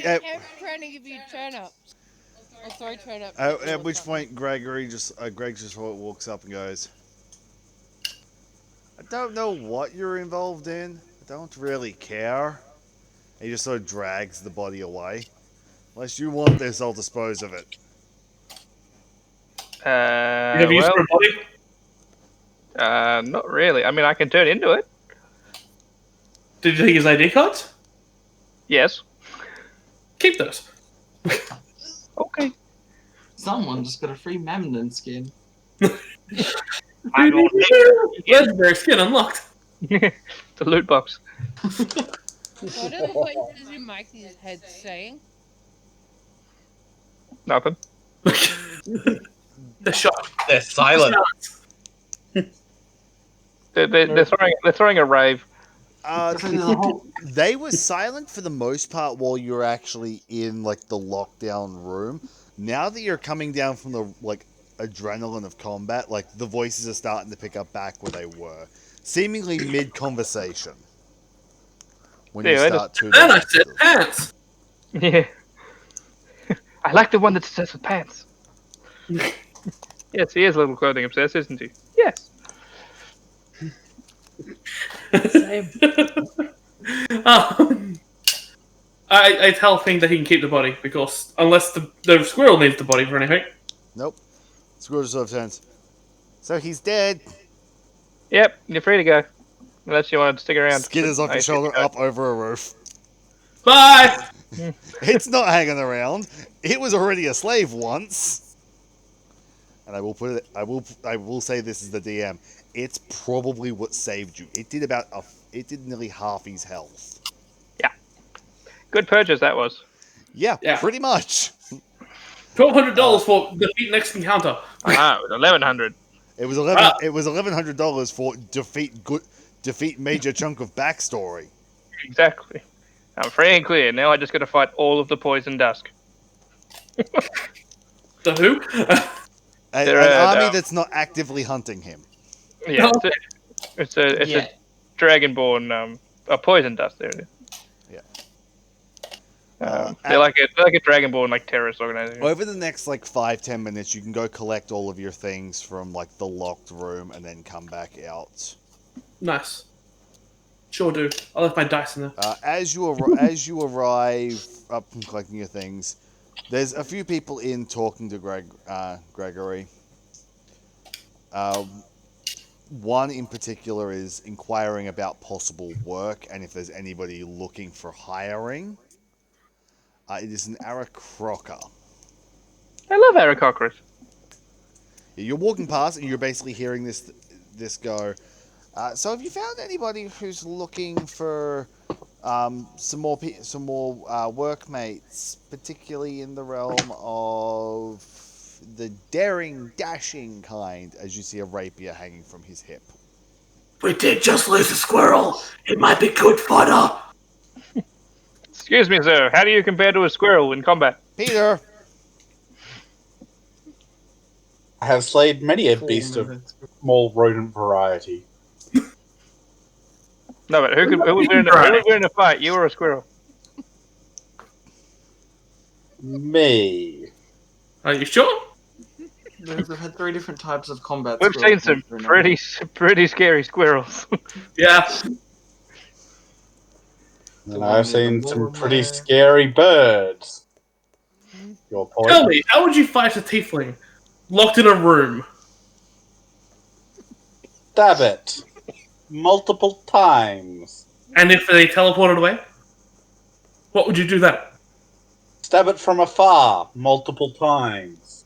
I'm trying to give you turnips. Oh, sorry, turnips. at which point, Greg just walks up and goes, "I don't know what you're involved in. I don't really care." He just sort of drags the body away. Unless you want this, I'll dispose of it. Have you used for a body? Not really. I mean, I can turn into it. Did you take his ID cards? Yes. Keep those. Okay. Someone just got a free Mammonin skin. I will Legendary skin unlocked. the loot box. What are the voices in Mikey's head saying? Nothing. The shot. They're silent. They're throwing a rave. They were silent for the most part while you're actually in like the lockdown room. Now that you're coming down from the adrenaline of combat, like the voices are starting to pick up back where they were, seemingly mid conversation. When you start to. Then I said pants. Yeah. I like the one that says with pants. Yes, he is a little clothing obsessed, isn't he? Yes. Same. I tell Thing that he can keep the body because unless the squirrel needs the body for anything. Nope. Screw just sort of sense. So he's dead. Yep, you're free to go. Unless you want to stick around. Skitters off your shoulder, up over a roof. Bye! It's not hanging around. It was already a slave once. And I will put it. I will say this is the DM. It's probably what saved you. It did nearly half his health. Yeah. Good purchase that was. Yeah. Pretty much. $1,200 for defeat next encounter. It was $1,100. It was $1,100 for defeat major chunk of backstory. Exactly. I'm free and clear. Now I just got to fight all of the poison dusk. The who? An army that's not actively hunting him. Yeah, it's a dragonborn, a poison dust. There it is. Yeah. They're like a dragonborn terrorist organization. Over the next 5-10 minutes, you can go collect all of your things from the locked room and then come back out. Nice. Sure do. I left my dice in there. As you arrive up from collecting your things, there's a few people in talking to Gregory. One in particular is inquiring about possible work and if there's anybody looking for hiring. It is an Aarakocra. I love Aarakocras. You're walking past and you're basically hearing this go. So have you found anybody who's looking for some more workmates, particularly in the realm of the daring, dashing kind, as you see a rapier hanging from his hip? We did just lose a squirrel. It might be good fodder. Excuse me, sir. How do you compare to a squirrel in combat? Peter! I have slayed many a beast of small rodent variety. No, but who would win in a fight? You or a squirrel? Me. Are you sure? We've had 3 different types of combat. We've seen some pretty scary squirrels. Yeah. And I've seen some pretty scary birds. Your point. Tell me, how would you fight a tiefling locked in a room? Stab it. Multiple times. And if they teleported away? What would you do then? Stab it from afar multiple times.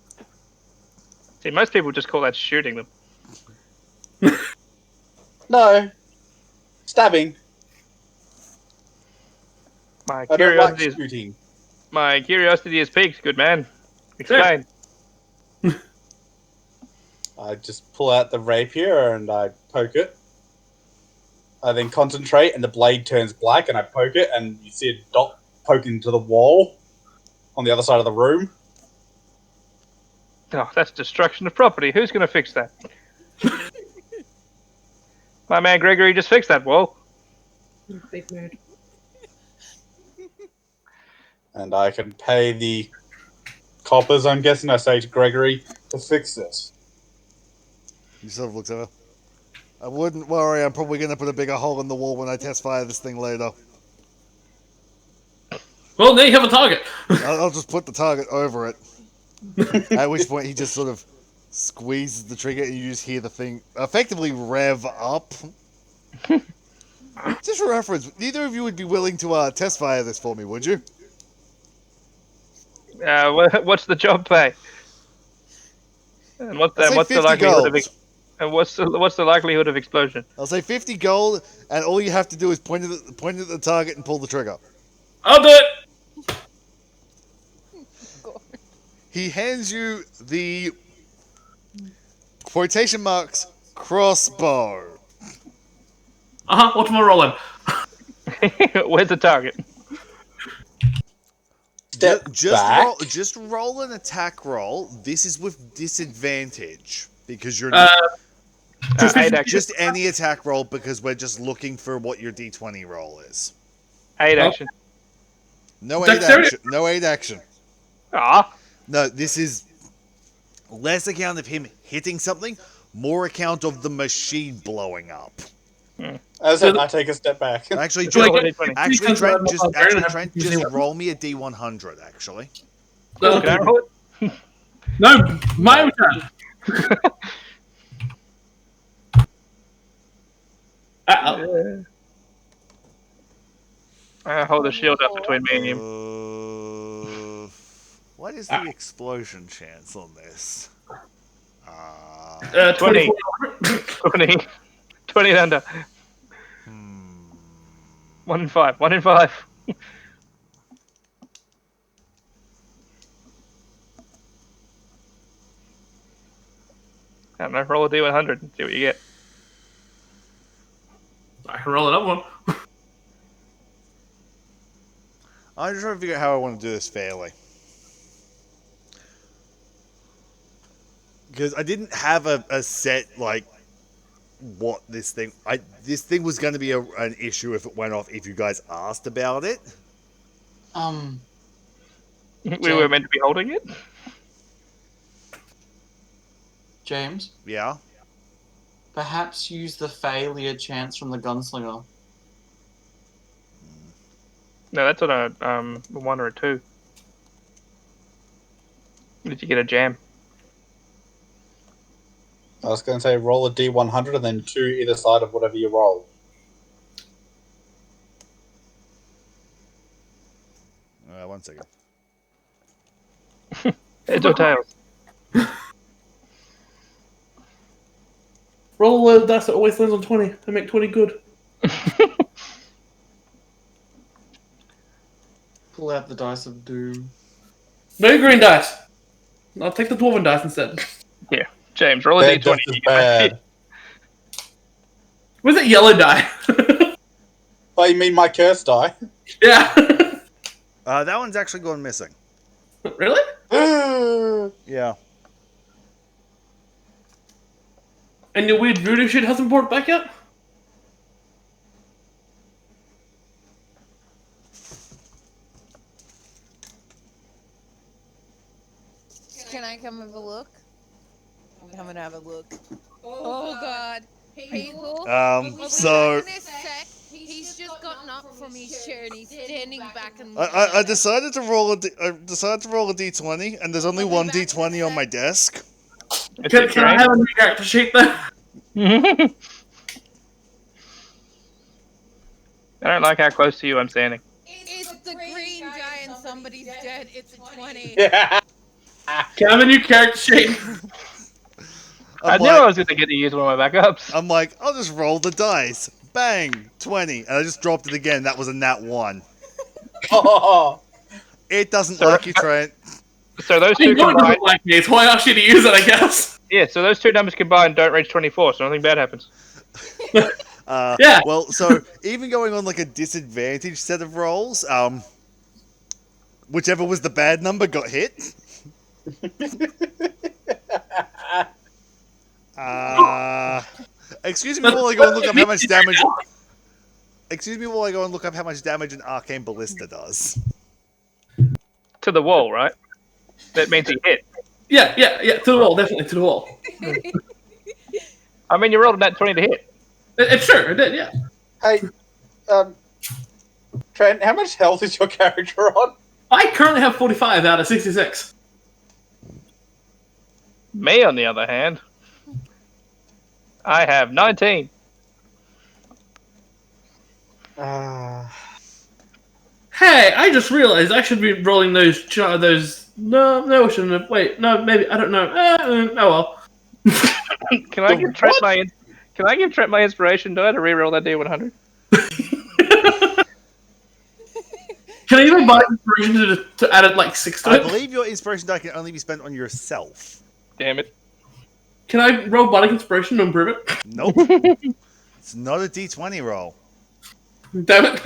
See, most people just call that shooting them. No. Stabbing. My I don't like curiosity is shooting. piqued. Good man. Explain. I just pull out the rapier and I poke it. I then concentrate and the blade turns black and I poke it and you see a dot poke into the wall on the other side of the room. Oh, that's destruction of property. Who's going to fix that? My man Gregory just fixed that wall. Big mood. And I can pay the coppers, I'm guessing. I say to Gregory to fix this. He sort of looks over. I wouldn't worry, I'm probably going to put a bigger hole in the wall when I test fire this thing later. Well, now you have a target. I'll just put the target over it. At which point he just sort of squeezes the trigger and you just hear the thing effectively rev up. Just for reference, neither of you would be willing to test fire this for me, would you? What's the job pay? And what's I'll say the 50 likelihood gold. and what's the likelihood of explosion? I'll say 50 gold, and all you have to do is point it at the target and pull the trigger. I'll do it. He hands you the quotation marks crossbow. What am I rolling? Where's the target? Just roll an attack roll. This is with disadvantage because you're just any attack roll because we're just looking for what your d20 roll is. 8 action. No 8 action. No 8 action. Ah. No, this is less account of him hitting something, more account of the machine blowing up. As I take a step back. Actually, Trent, Trent, just roll me a D100, actually. Can I roll it? No, my turn. Hold the shield up between me and you. What is the explosion chance on this? 20. 20. 20 and under. 1 in 5. 1 in 5. I don't know. Roll a D100 and see what you get. I can roll another one. I'm just trying to figure out how I want to do this fairly. Because I didn't have a set, like, what this thing... This thing was going to be an issue if it went off, if you guys asked about it. We were meant to be holding it? James? Yeah? Perhaps use the failure chance from the gunslinger. No, that's on a 1 or a 2. Did you get a jam? I was going to say roll a D100 and then 2 either side of whatever you roll. One second. Heads or tails? Roll a dice that always lands on 20. I make 20 good. Pull out the dice of doom. No green dice. I'll take the dwarven dice instead. Yeah. James, roll a Bad D20. just as bad. Where's that yellow die? Oh, you mean my curse die? Yeah. That one's actually gone missing. Really? Yeah. And your weird voodoo shit hasn't brought it back yet? Can I come have a look? I'm coming to have a look. Oh god. People? So... In a sec, he's just gotten up from his chair and he's standing back and I decided to roll a D20, and there's only one D20 on my desk. Can I have a new character sheet there? I don't like how close to you I'm standing. it's the green guy and somebody's dead. It's a 20. Yeah. Can I have a new character sheet? I knew I was going to get to use one of my backups. I'm like, I'll just roll the dice. Bang, 20, and I just dropped it again. That was a nat 1. Oh, It doesn't So- like you, Trent. So those I two know it combined, doesn't like me. It's why I asked you to use it, I guess. yeah. So those two numbers combined don't reach 24, so nothing bad happens. Yeah. Well, so even going on like a disadvantage set of rolls, whichever was the bad number got hit. Excuse me while I go and look up how much damage. Excuse me while I go and look up how much damage an arcane ballista does. To the wall, right? That means he hit. Yeah, to the wall, definitely to the wall. I mean, you rolled a nat 20 to hit. It's true, it did, yeah. hey, Trent, how much health is your character on? I currently have 45 out of 66. Me, on the other hand, I have 19. Hey, I just realized I should be rolling those. No, I shouldn't have. Wait, no, maybe I don't know. Oh well. Can I give Trent my? Can I give Trent my inspiration die to reroll that D100? Can I even buy inspiration to add it like 6 to I it? believe your inspiration die can only be spent on yourself. Damn it! Can I roll bardic inspiration to improve it? Nope. It's not a d20 roll. Damn it.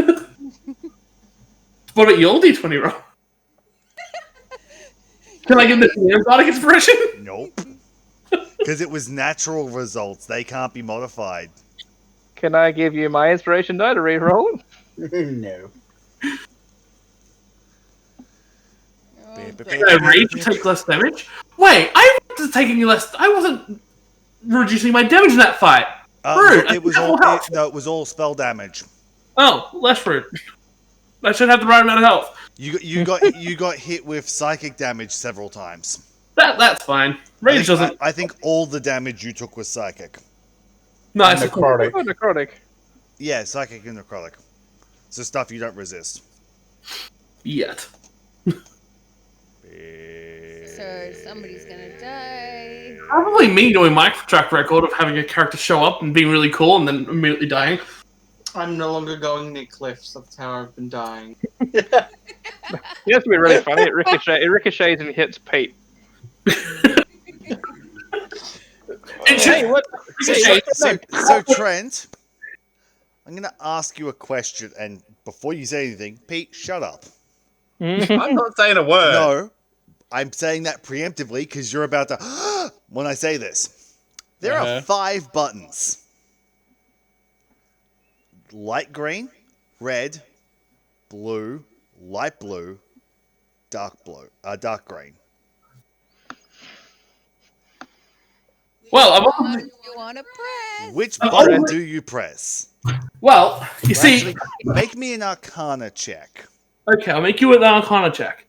What about your d20 roll? Can I give this man bardic inspiration? Nope. Because it was natural results. They can't be modified. Can I give you my inspiration die to reroll it? No. Can I rage to take less damage? Wait, I was taking less. I wasn't reducing my damage in that fight. Rude. It was all it was all spell damage. Oh, less rude. I should have the right amount of health. You got hit with psychic damage several times. That's fine. Rage doesn't. I think all the damage you took was psychic. No, it's Necrotic. Oh, necrotic. Yeah, psychic and necrotic. So stuff you don't resist. Yet. So somebody's gonna die. Probably me doing my track record of having a character show up and being really cool and then immediately dying. I'm no longer going near cliffs. That's how I've been dying. You have to be really funny. It ricochets and hits Pete. Hey, what? So Trent, I'm going to ask you a question, and before you say anything, Pete, shut up. I'm not saying a word. No, I'm saying that preemptively because you're about to. When I say this, there are 5 buttons: light green, red, blue, light blue, dark green. Well, You wanna press? Which button do you press? Well, you see. Actually, make me an Arcana check. Okay, I'll make you an Arcana check.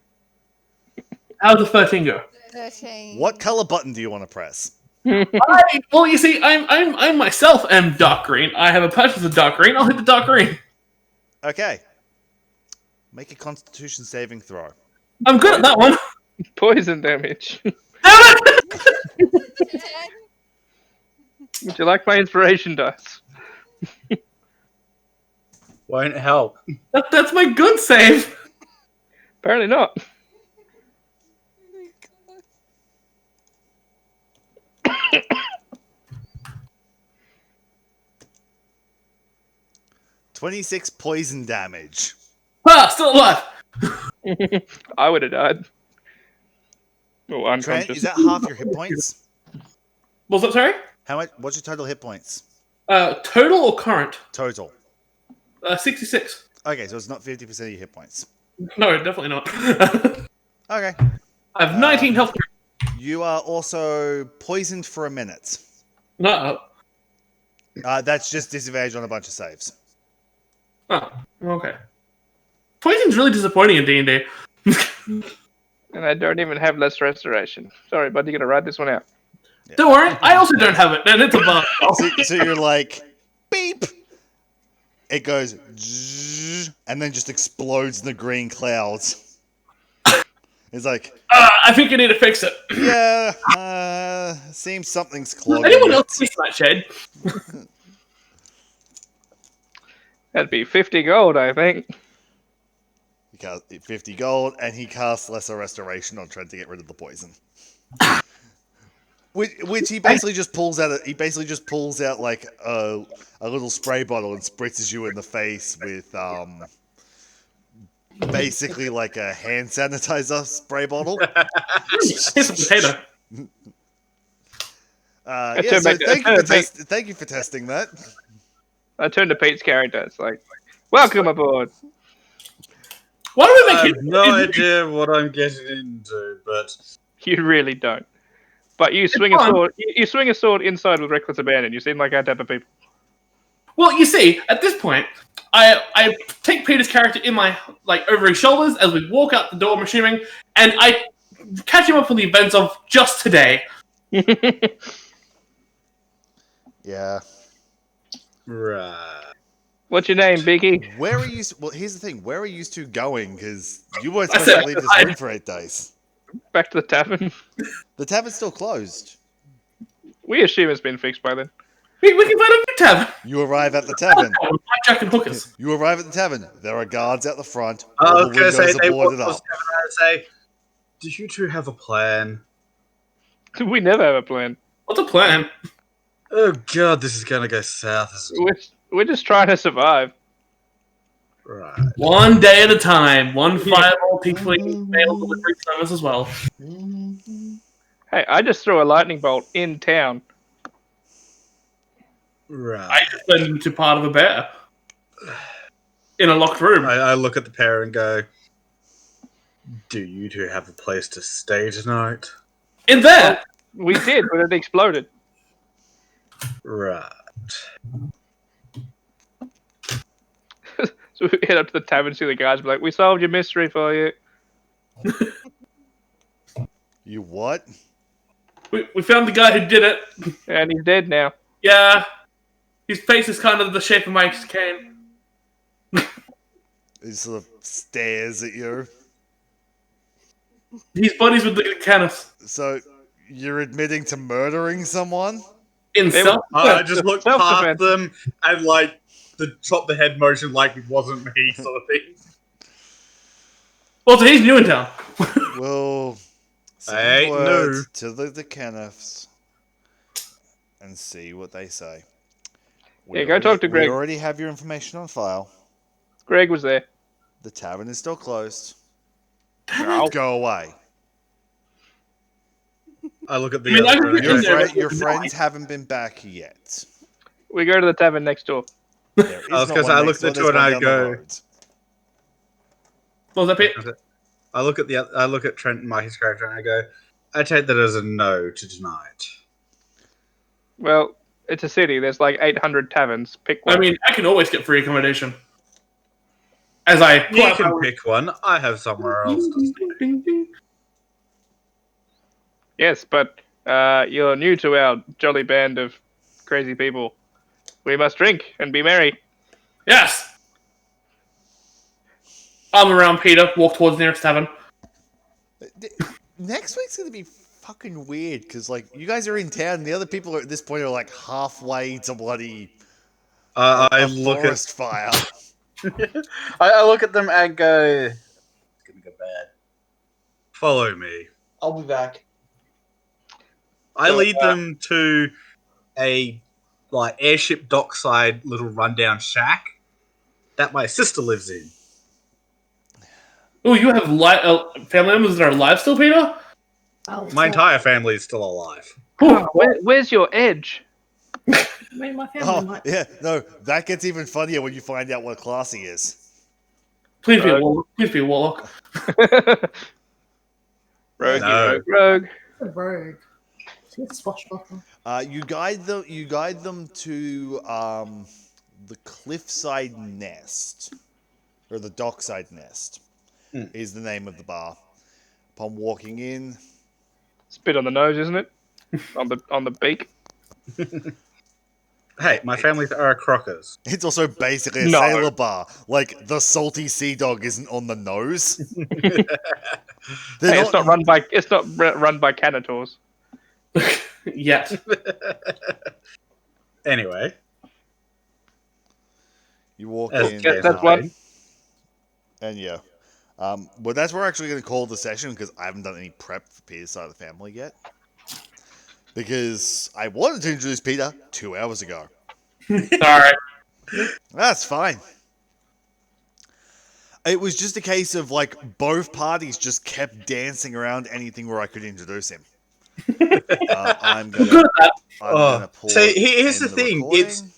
How's the 13 go? 13. What color button do you want to press? Well, you see, I myself am dark green. I have a purchase of dark green. I'll hit the dark green. Okay. Make a Constitution saving throw. I'm good at that one. Poison damage. Damn it! 10. Would you like my inspiration dice? Won't help. That's my good save. Apparently not. Oh 26 poison damage. Ah, still alive. I would have died. Oh, Trent, unconscious. is that half your hit points? What's that, sorry? How much? What's your total hit points? Total or current? Total. 66. Okay, so it's not 50% of your hit points. No, definitely not. Okay. I have 19 health. You are also poisoned for a minute. No. That's just disadvantage on a bunch of saves. Oh, okay. Poison's really disappointing in D&D. And I don't even have less restoration. Sorry, bud, you're going to write this one out. Don't worry, I also don't have it, and it's a bug. So you're like, beep. It goes, zzz, and then just explodes in the green clouds. He's like, I think you need to fix it. yeah, seems something's clogging Anyone else it. see that shade? That'd be 50 gold, I think. He casts 50 gold, and he casts Lesser Restoration on trying to get rid of the poison. Which he basically just pulls out. He basically just pulls out like a little spray bottle and spritzes you in the face with basically like a hand sanitizer spray bottle. Here's a potato. Yeah, so thank you for testing that. I turned to Pete's character. It's like, welcome aboard. Why do we I make have no idea what I'm getting into, but You really don't. But you swing a sword. You swing a sword inside with reckless abandon. You seem like our type of people. Well, you see, at this point, I take Peter's character in my over his shoulders as we walk out the door, I'm assuming, and I catch him up on the events of just today. Yeah. right. What's your name, Biggie? Where are you? Well, here's the thing. Where are you two going? Because you weren't I supposed said to leave this I- room for 8 days. Back to the tavern. The tavern's still closed. We assume it's been fixed by then. We can find a new tab. You arrive at the tavern. Blackjack and hookers. You arrive at the tavern. There are guards at the front. I All was the going to windows say, are they boarded was up. going to say, do you two have a plan? We never have a plan. What's a plan? Oh god, this is going to go south. We're just trying to survive. Right. One day at a time. One fireball peacefully mail delivery service as well. Hey, I just threw a lightning bolt in town. Right. I just went into part of a bear. In a locked room. I look at the pair and go, do you two have a place to stay tonight? In there! We did, but it exploded. Right. So we head up to the tavern, see the guys, be like, we solved your mystery for you. You what? We found the guy who did it. And he's dead now. Yeah. His face is kind of the shape of Mike's cane. He sort of stares at you. He's buddies with the Canis. So, you're admitting to murdering someone? In self. I just look past Self-defense. them and the chop the head motion like it wasn't me sort of thing. Well, so he's new in town. We'll I send ain't word new. to the Kenneths and see what they say. Yeah, go talk to Greg. We already have your information on file. Greg was there. The tavern is still closed. No. Go away. I look at the I mean, I other can and I picture go, Your friends haven't been back yet. We go to the tavern next door. There is I was not gonna say, one I next looked at door, you and there's I one down the go- road. What was that, Pete? I look at Trent and Mikey's character and I go, I take that as a no to tonight. Well, it's a city. There's like 800 taverns. Pick one. I mean, I can always get free accommodation. As I pull You out can my- pick one. I have somewhere else to stay. Ding, ding, ding. Yes, but you're new to our jolly band of crazy people. We must drink and be merry. Yes! Arm around Peter, walk towards the nearest tavern. Next week's gonna be fucking weird because you guys are in town and the other people at this point are halfway to bloody I a look forest fire. I look at them and go, it's gonna go bad. Follow me. I'll be back. I So, lead them to a airship dockside little rundown shack that my sister lives in. Oh, you have family members that are alive still, Peter? Oh, My entire family is still alive. Ooh, Where's your edge? I mean, my family Oh, might. yeah, no, that gets even funnier when you find out what class he is. please be a warlock. Please be a warlock. Rogue, No. rogue. A rogue. She's a swashbuckler. You guide them to the cliffside nest, or the dockside nest, is the name of the bar. Upon walking in, Spit on the nose, isn't it? on the beak. Hey, my family are crockers. it's also basically a No. sailor bar. The salty sea dog isn't on the nose. They're Hey, it's not run by Canitors. Yet. Anyway, You walk as in. James that's was one. saying, And yeah. Well, that's where we're actually going to call the session because I haven't done any prep for Peter's side of the family yet. Because I wanted to introduce Peter 2 hours ago. Sorry. That's fine. It was just a case of like both parties just kept dancing around anything where I could introduce him. I'm Good gonna at that. I'm gonna pull So it here's in the thing: recording.